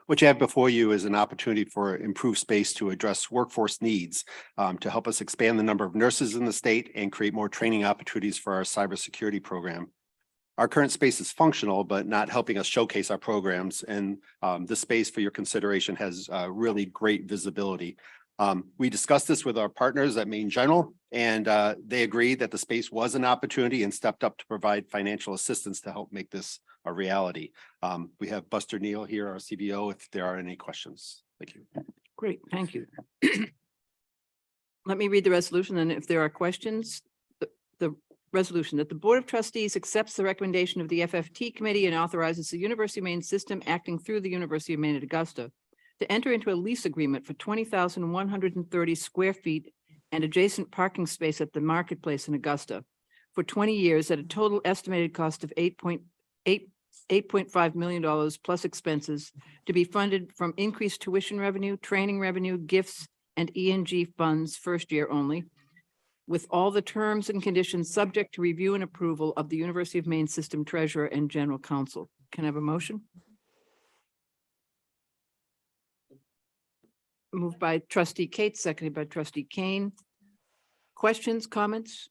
What you have before you is an opportunity for improved space to address workforce needs, to help us expand the number of nurses in the state and create more training opportunities for our cybersecurity program. Our current space is functional, but not helping us showcase our programs. And this space for your consideration has really great visibility. We discussed this with our partners at Maine General, and they agreed that the space was an opportunity and stepped up to provide financial assistance to help make this a reality. We have Buster Neal here, our CBO, if there are any questions. Thank you. Great, thank you. Let me read the resolution, and if there are questions, the resolution that the Board of Trustees accepts the recommendation of the FFT Committee and authorizes the University of Maine System acting through the University of Maine at Augusta to enter into a lease agreement for 20,130 square feet and adjacent parking space at the marketplace in Augusta for 20 years at a total estimated cost of $8.5 million plus expenses to be funded from increased tuition revenue, training revenue, gifts, and E&G funds first year only, with all the terms and conditions subject to review and approval of the University of Maine System Treasurer and General Counsel. Can I have a motion? Moved by trustee Kate, seconded by trustee Kane. Questions, comments?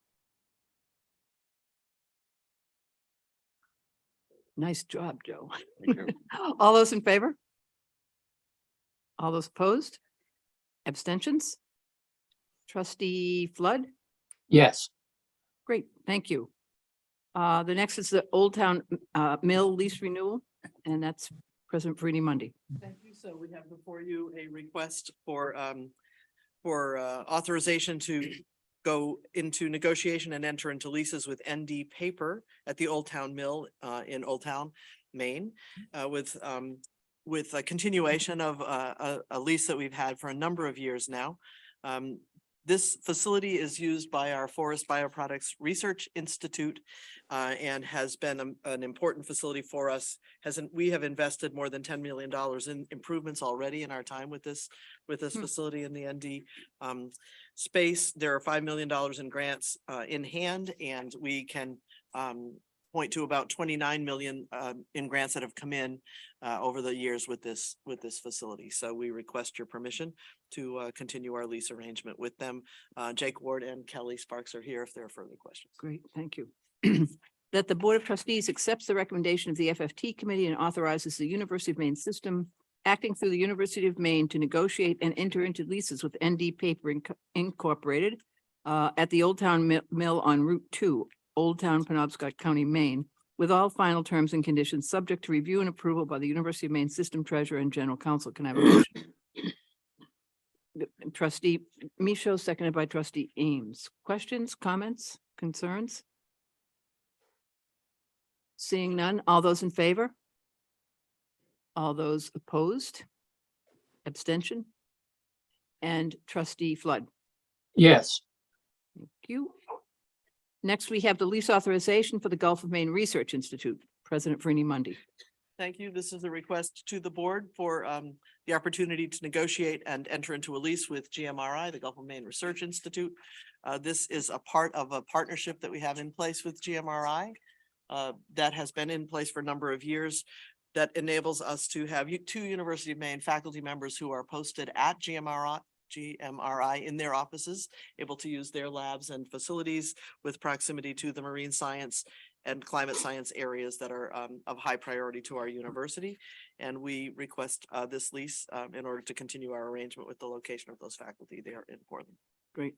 Nice job, Joe. All those in favor? All those opposed? Abstentions? Trustee Flood? Yes, Great, thank you. The next is the Old Town Mill lease renewal, and that's President Farini Mundy. Thank you. So we have before you a request for authorization to go into negotiation and enter into leases with ND Paper at the Old Town Mill in Old Town, Maine, with a continuation of a lease that we've had for a number of years now. This facility is used by our Forest Bioproducts Research Institute and has been an important facility for us. We have invested more than $10 million in improvements already in our time with this facility in the ND space. There are $5 million in grants in hand, and we can point to about 29 million in grants that have come in over the years with this facility. So we request your permission to continue our lease arrangement with them. Jake Ward and Kelly Sparks are here if there are further questions. Great, thank you. That the Board of Trustees accepts the recommendation of the FFT Committee and authorizes the University of Maine System acting through the University of Maine to negotiate and enter into leases with ND Paper Incorporated at the Old Town Mill on Route 2, Old Town, Penobscot County, Maine, with all final terms and conditions subject to review and approval by the University of Maine System Treasurer and General Counsel. Can I have a motion? Trustee Michaud, seconded by trustee Ames. Questions, comments, concerns? Seeing none, all those in favor? All those opposed? Abstention? And trustee Flood? yes, Thank you. Next, we have the lease authorization for the Gulf of Maine Research Institute. President Farini Mundy. Thank you. This is a request to the board for the opportunity to negotiate and enter into a lease with GMRI, the Gulf of Maine Research Institute. This is a part of a partnership that we have in place with GMRI that has been in place for a number of years. That enables us to have two University of Maine faculty members who are posted at GMRI in their offices, able to use their labs and facilities with proximity to the marine science and climate science areas that are of high priority to our university. And we request this lease in order to continue our arrangement with the location of those faculty there in Portland. Great.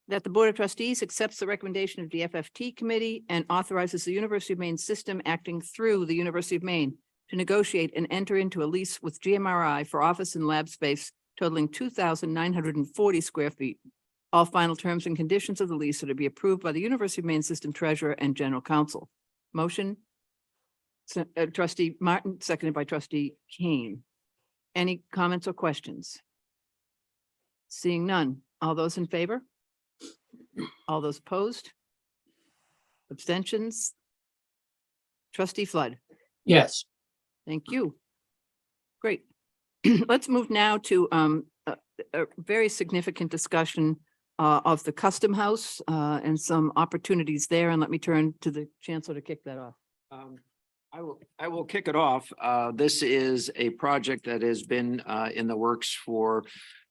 That the Board of Trustees accepts the recommendation of the FFT Committee and authorizes the University of Maine system acting through the University of Maine to negotiate and enter into a lease with GMRI for office and lab space totaling 2,940 square feet. All final terms and conditions of the lease are to be approved by the University of Maine System Treasurer and General Counsel. Motion, Trustee Martin, seconded by Trustee Kane. Any comments or questions? Seeing none. All those in favor? All those opposed? Abstentions? Trustee Flood. Yes. Thank you. Great. Let's move now to a very significant discussion of the Custom House and some opportunities there. And let me turn to the Chancellor to kick that off. I will kick it off. This is a project that has been in the works for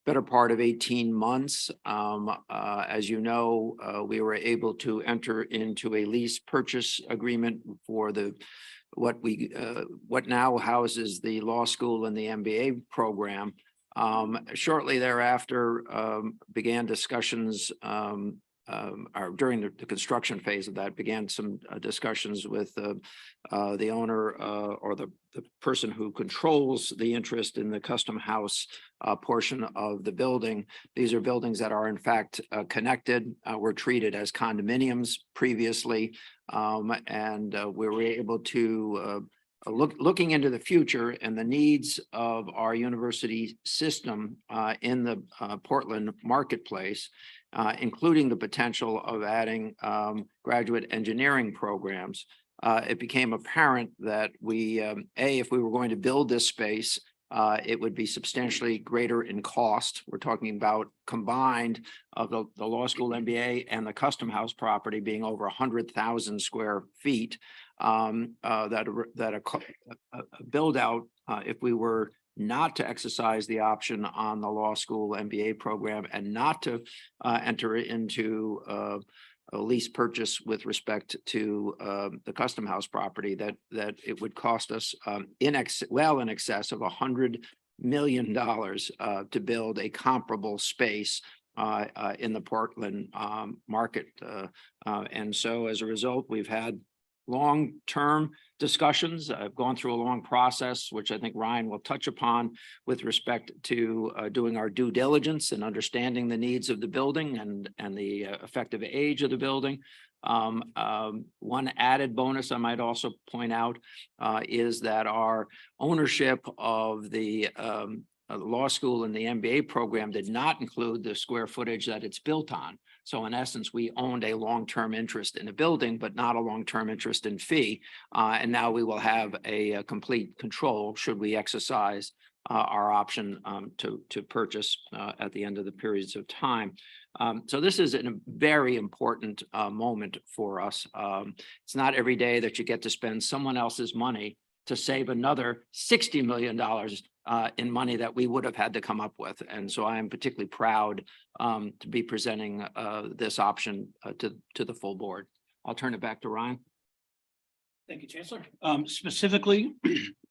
better part of 18 months. As you know, we were able to enter into a lease purchase agreement for what now houses the law school and the MBA program. Shortly thereafter, began discussions or during the construction phase of that, began some discussions with the owner or the person who controls the interest in the Custom House portion of the building. These are buildings that are in fact connected, were treated as condominiums previously, and we were able to looking into the future and the needs of our university system in the Portland marketplace, including the potential of adding graduate engineering programs. It became apparent that if we were going to build this space, it would be substantially greater in cost. We're talking about combined of the law school MBA and the Custom House property being over 100,000 square feet. That a build out, if we were not to exercise the option on the law school MBA program and not to enter into a lease purchase with respect to the Custom House property, that it would cost us in excess of $100 million to build a comparable space in the Portland market. And so as a result, we've had long-term discussions. I've gone through a long process, which I think Ryan will touch upon with respect to doing our due diligence and understanding the needs of the building and the effective age of the building. One added bonus I might also point out is that our ownership of the law school and the MBA program did not include the square footage that it's built on. So in essence, we owned a long-term interest in a building, but not a long-term interest in fee. And now we will have a complete control should we exercise our option to purchase at the end of the periods of time. So this is a very important moment for us. It's not every day that you get to spend someone else's money to save another $60 million in money that we would have had to come up with. And so I am particularly proud to be presenting this option to the full board. I'll turn it back to Ryan. Thank you, Chancellor. Specifically,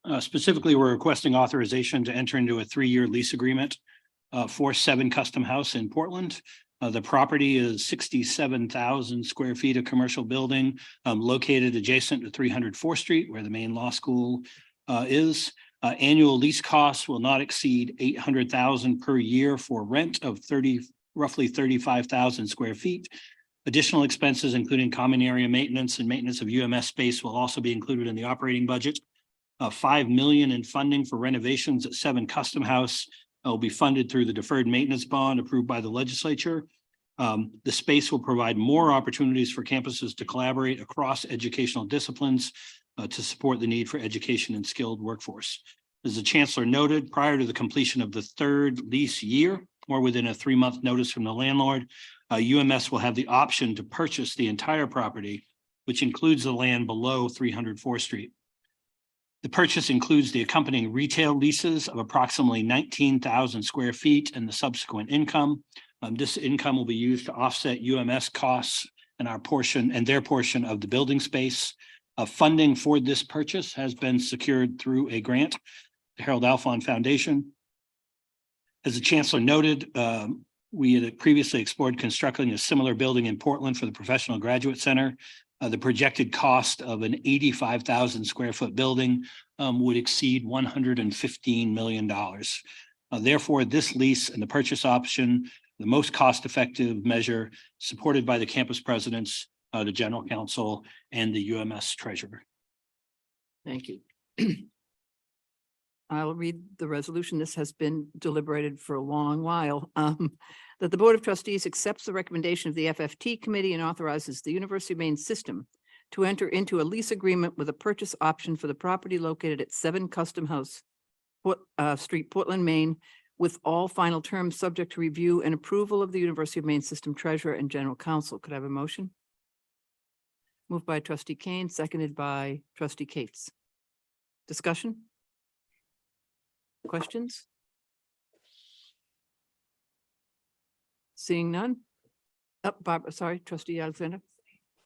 we're requesting authorization to enter into a 3-year lease agreement for 7 Custom House in Portland. The property is 67,000 square feet of commercial building located adjacent to 304th Street, where the main law school is. Annual lease costs will not exceed $800,000 per year for rent of roughly 35,000 square feet. Additional expenses, including common area maintenance and maintenance of UMS space, will also be included in the operating budget. $5 million in funding for renovations at 7 Custom House will be funded through the deferred maintenance bond approved by the legislature. The space will provide more opportunities for campuses to collaborate across educational disciplines to support the need for education and skilled workforce. As the Chancellor noted, prior to the completion of the 3rd lease year, or within a 3-month notice from the landlord, UMS will have the option to purchase the entire property, which includes the land below 304th Street. The purchase includes the accompanying retail leases of approximately 19,000 square feet and the subsequent income. This income will be used to offset UMS costs and our portion and their portion of the building space. Funding for this purchase has been secured through a grant, the Harold Alfond Foundation. As the Chancellor noted, we had previously explored constructing a similar building in Portland for the Professional Graduate Center. The projected cost of an 85,000 square foot building would exceed $115 million. Therefore, this lease and the purchase option, the most cost-effective measure supported by the campus presidents, the general counsel, and the UMS treasurer. Thank you. I'll read the resolution. This has been deliberated for a long while. That the Board of Trustees accepts the recommendation of the FFT committee and authorizes the University of Maine system to enter into a lease agreement with a purchase option for the property located at 7 Custom House Street, Portland, Maine, with all final terms subject to review and approval of the University of Maine system treasurer and general counsel. Could I have a motion? Moved by Trustee Kane, seconded by Trustee Cates. Discussion? Questions? Seeing none? Oh, Barbara, sorry, Trustee Alexander.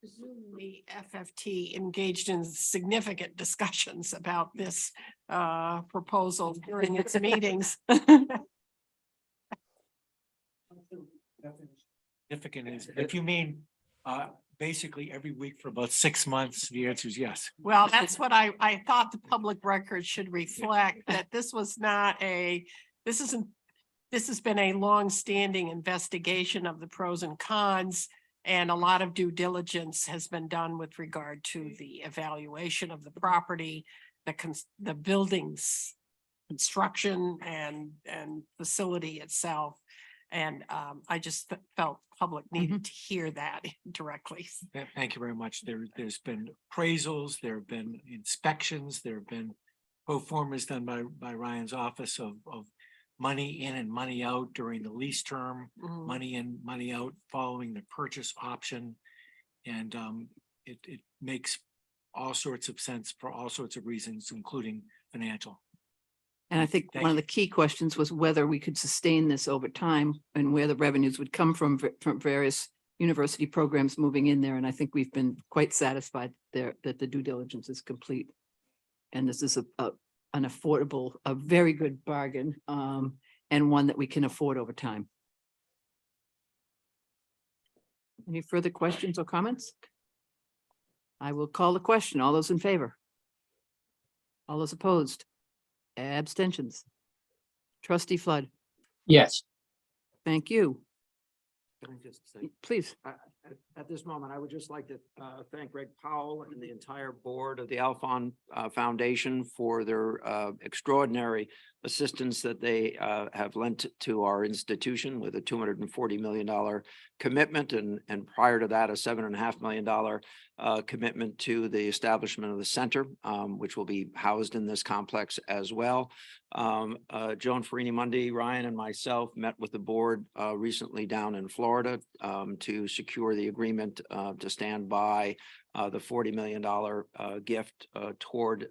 Presume the FFT engaged in significant discussions about this proposal during its meetings. Significant is, if you mean basically every week for about 6 months, the answer is yes. Well, that's what I thought the public record should reflect, that this was not this has been a long-standing investigation of the pros and cons, and a lot of due diligence has been done with regard to the evaluation of the property, the building's construction and facility itself. And I just felt public needed to hear that directly. Thank you very much. There's been appraisals, there have been inspections, there have been pro formas done by Ryan's office of money in and money out during the lease term, money in, money out following the purchase option. And it makes all sorts of sense for all sorts of reasons, including financial. And I think one of the key questions was whether we could sustain this over time and where the revenues would come from various university programs moving in there. And I think we've been quite satisfied there that the due diligence is complete. And this is an affordable, a very good bargain, and one that we can afford over time. Any further questions or comments? I will call the question. All those in favor? All those opposed? Abstentions? Trustee Flood? Yes. Thank you. Can I just say, Please. at this moment, I would just like to thank Greg Powell and the entire board of the Alfond Foundation for their extraordinary assistance that they have lent to our institution with a $240 million commitment, and prior to that, a $7.5 million commitment to the establishment of the center, which will be housed in this complex as well. Joan Farini-Mundy, Ryan, and myself met with the board recently down in Florida to secure the agreement to stand by the $40 million gift toward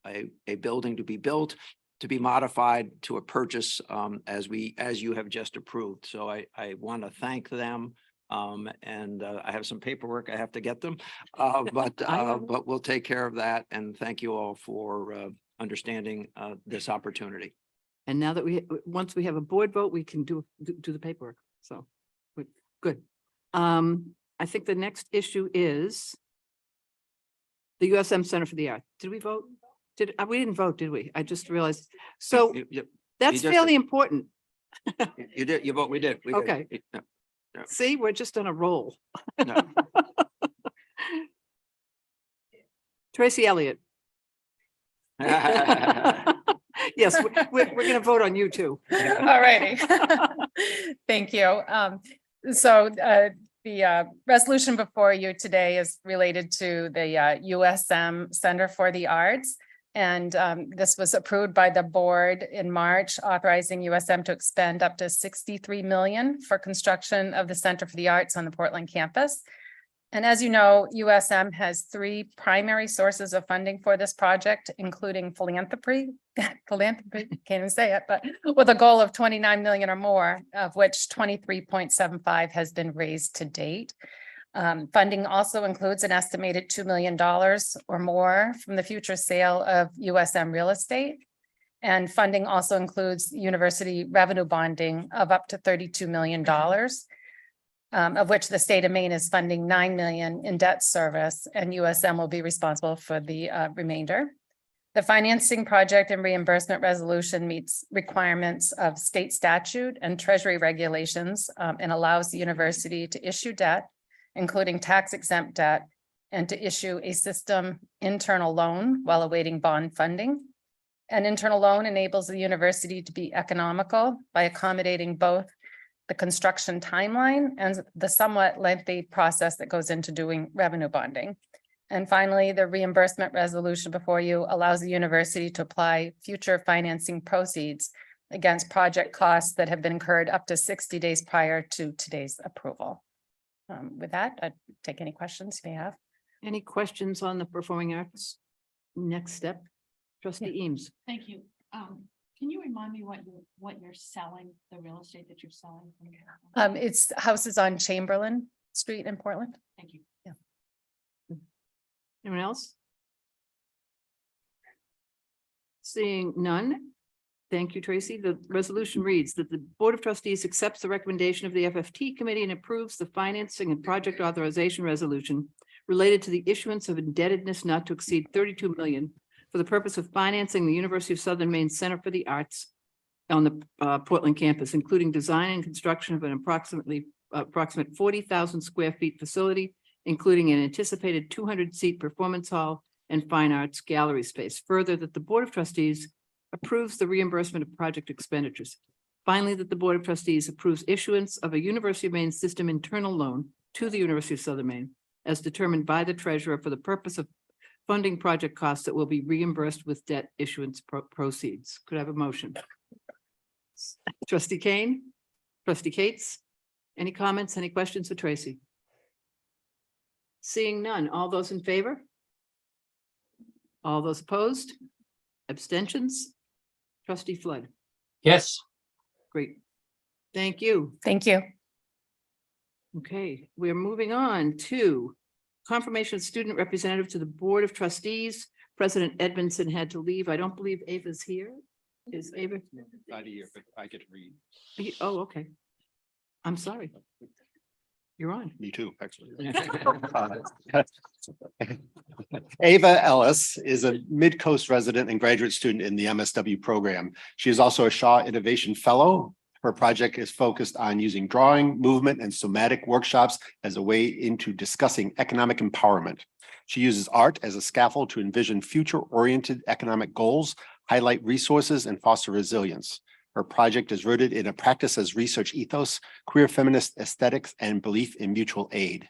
a building to be built, to be modified to a purchase as you have just approved. So I want to thank them. And I have some paperwork I have to get them, but we'll take care of that. And thank you all for understanding this opportunity. And now that once we have a board vote, we can do the paperwork. So good. I think the next issue is the USM Center for the Arts. Did we vote? We didn't vote, did we? I just realized. So that's fairly important. You did, you vote, we did. Okay. Yeah. See, we're just on a roll. No. Tracy Elliott. Yes, we're going to vote on you too. All righty. Thank you. So the resolution before you today is related to the USM Center for the Arts. And this was approved by the board in March, authorizing USM to expend up to $63 million for construction of the Center for the Arts on the Portland campus. And as you know, USM has 3 primary sources of funding for this project, including philanthropy, can't even say it, but with a goal of 29 million or more, of which 23.75 has been raised to date. Funding also includes an estimated $2 million or more from the future sale of USM real estate. And funding also includes university revenue bonding of up to $32 million, of which the state of Maine is funding $9 million in debt service, and USM will be responsible for the remainder. The financing project and reimbursement resolution meets requirements of state statute and treasury regulations, and allows the university to issue debt, including tax exempt debt, and to issue a system internal loan while awaiting bond funding. An internal loan enables the university to be economical by accommodating both the construction timeline and the somewhat lengthy process that goes into doing revenue bonding. And finally, the reimbursement resolution before you allows the university to apply future financing proceeds against project costs that have been incurred up to 60 days prior to today's approval. With that, I'd take any questions you may have. Any questions on the performing arts? Next step, trustee Eames. Thank you. Can you remind me what you're selling, the real estate that you're selling? It's houses on Chamberlain Street in Portland. Thank you. Anyone else? Seeing none. Thank you, Tracy. The resolution reads that the Board of Trustees accepts the recommendation of the FFT committee and approves the financing and project authorization resolution related to the issuance of indebtedness not to exceed 32 million for the purpose of financing the University of Southern Maine Center for the Arts on the Portland campus, including design and construction of an approximate 40,000 square feet facility, including an anticipated 200-seat performance hall and fine arts gallery space. Further, that the Board of Trustees approves the reimbursement of project expenditures. Finally, that the Board of Trustees approves issuance of a University of Maine system internal loan to the University of Southern Maine as determined by the treasurer for the purpose of funding project costs that will be reimbursed with debt issuance proceeds. Could I have a motion? Trustee Kane, trustee Cates, any comments, any questions for Tracy? Seeing none, all those in favor? All those opposed? Abstentions? Trustee Flood. Yes. Great. Thank you. Thank you. Okay, we're moving on to confirmation of student representative to the Board of Trustees. President Edmondson had to leave. I don't believe Ava's here. Is Ava? Not here, but I get to read. Oh, okay. I'm sorry. You're on. Me too, actually. Ava Ellis is a Mid-Coast resident and graduate student in the MSW program. She is also a Shaw Innovation Fellow. Her project is focused on using drawing, movement, and somatic workshops as a way into discussing economic empowerment. She uses art as a scaffold to envision future-oriented economic goals, highlight resources, and foster resilience. Her project is rooted in a practice as research ethos, queer feminist aesthetics, and belief in mutual aid.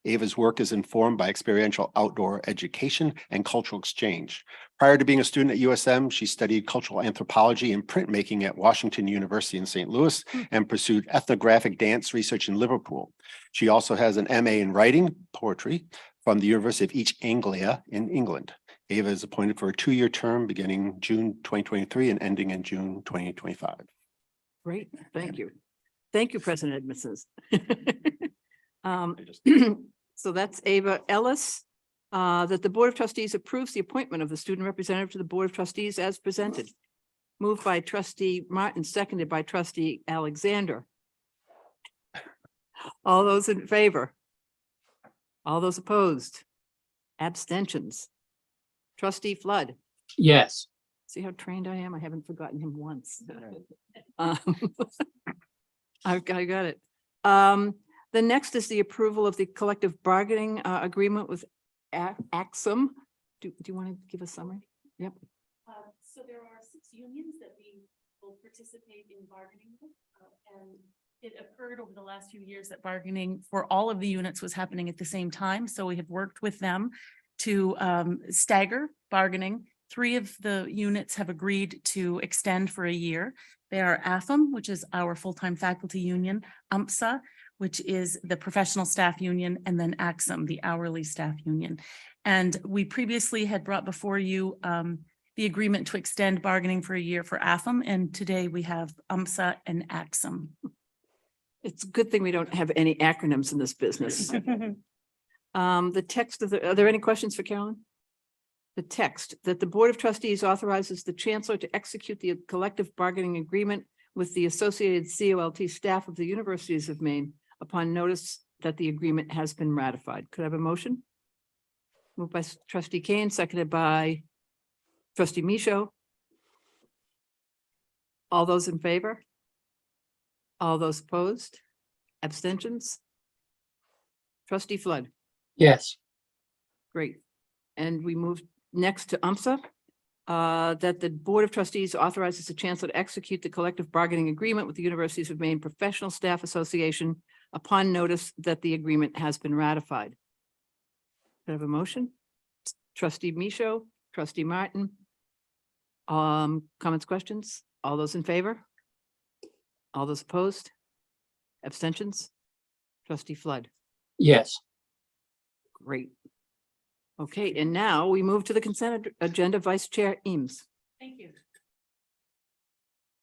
Ava's work is informed by experiential outdoor education and cultural exchange. Prior to being a student at USM, she studied cultural anthropology and printmaking at Washington University in St. Louis and pursued ethnographic dance research in Liverpool. She also has an MA in writing, poetry, from the University of East Anglia in England. Ava is appointed for a 2-year term beginning June 2023 and ending in June 2025. Great, thank you. Thank you, President Edmondson. So that's Ava Ellis, that the Board of Trustees approves the appointment of the student representative to the Board of Trustees as presented. Moved by trustee Martin, seconded by trustee Alexander. All those in favor? All those opposed? Abstentions? Trustee Flood. Yes. See how trained I am? I haven't forgotten him once. I got it. The next is the approval of the collective bargaining agreement with Axum. Do you want to give a summary? Yep. So there are 6 unions that we will participate in bargaining with, and it occurred over the last few years that bargaining for all of the units was happening at the same time. So we have worked with them to stagger bargaining. 3 of the units have agreed to extend for a year. They are AFM, which is our full-time faculty union, UMSA, which is the professional staff union, and then Axum, the hourly staff union. And we previously had brought before you the agreement to extend bargaining for a year for AFM, and today we have UMSA and Axum. It's a good thing we don't have any acronyms in this business. The text of are there any questions for Carolyn? The text that the Board of Trustees authorizes the Chancellor to execute the collective bargaining agreement with the associated COLT staff of the Universities of Maine upon notice that the agreement has been ratified. Could I have a motion? Moved by Trustee Kane, seconded by Trustee Michaud. All those in favor? All those opposed? Abstentions? Trustee Flood. Yes. Great. And we move next to UMSA. That the Board of Trustees authorizes the Chancellor to execute the collective bargaining agreement with the Universities of Maine Professional Staff Association upon notice that the agreement has been ratified. Could I have a motion? Trustee Michaud, Trustee Martin. Comments, questions? All those in favor? All those opposed? Abstentions? Trustee Flood. Yes. Great. Okay, and now we move to the consent agenda, Vice Chair Eames. Thank you.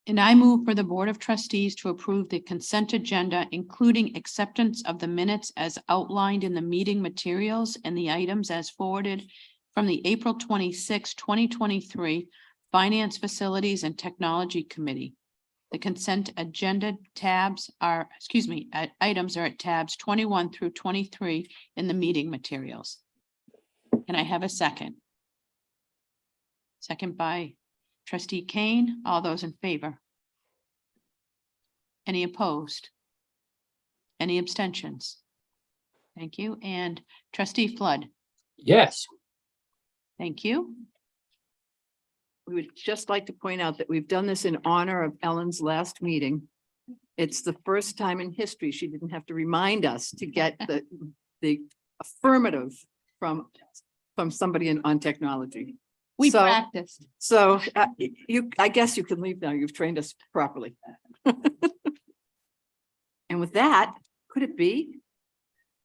And I move for the Board of Trustees to approve the consent agenda, including acceptance of the minutes as outlined in the meeting materials and the items as forwarded from the April 26, 2023 Finance, Facilities and Technology Committee. The consent agenda items are at tabs 21 through 23 in the meeting materials. Can I have a second? Second by Trustee Kane. All those in favor? Any opposed? Any abstentions? Thank you. And Trustee Flood. Yes. Thank you. We would just like to point out that we've done this in honor of Ellen's last meeting. It's the first time in history she didn't have to remind us to get the affirmative from somebody on technology. We practiced. So I guess you can leave now. You've trained us properly. And with that, could it be?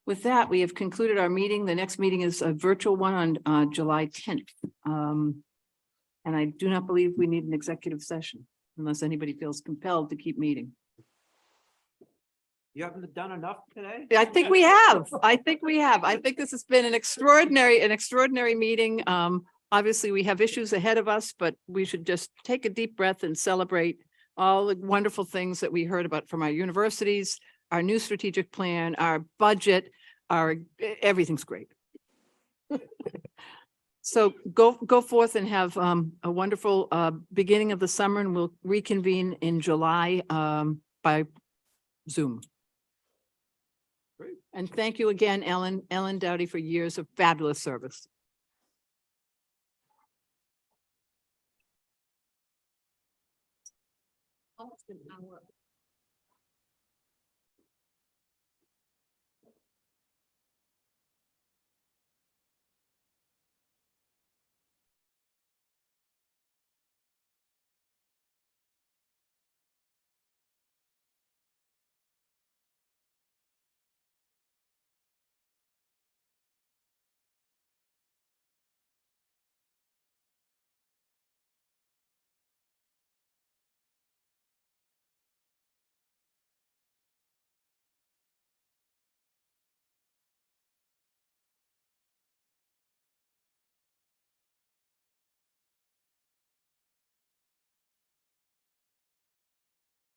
With that, we have concluded our meeting. The next meeting is a virtual one on July 10th. And I do not believe we need an executive session unless anybody feels compelled to keep meeting. You haven't done enough today? I think we have. I think we have. I think this has been an extraordinary meeting. Obviously, we have issues ahead of us, but we should just take a deep breath and celebrate all the wonderful things that we heard about from our universities, our new strategic plan, our budget, everything's great. So go forth and have a wonderful beginning of the summer, and we'll reconvene in July by Zoom. And thank you again, Ellen Dowdy, for years of fabulous service. Almost an hour.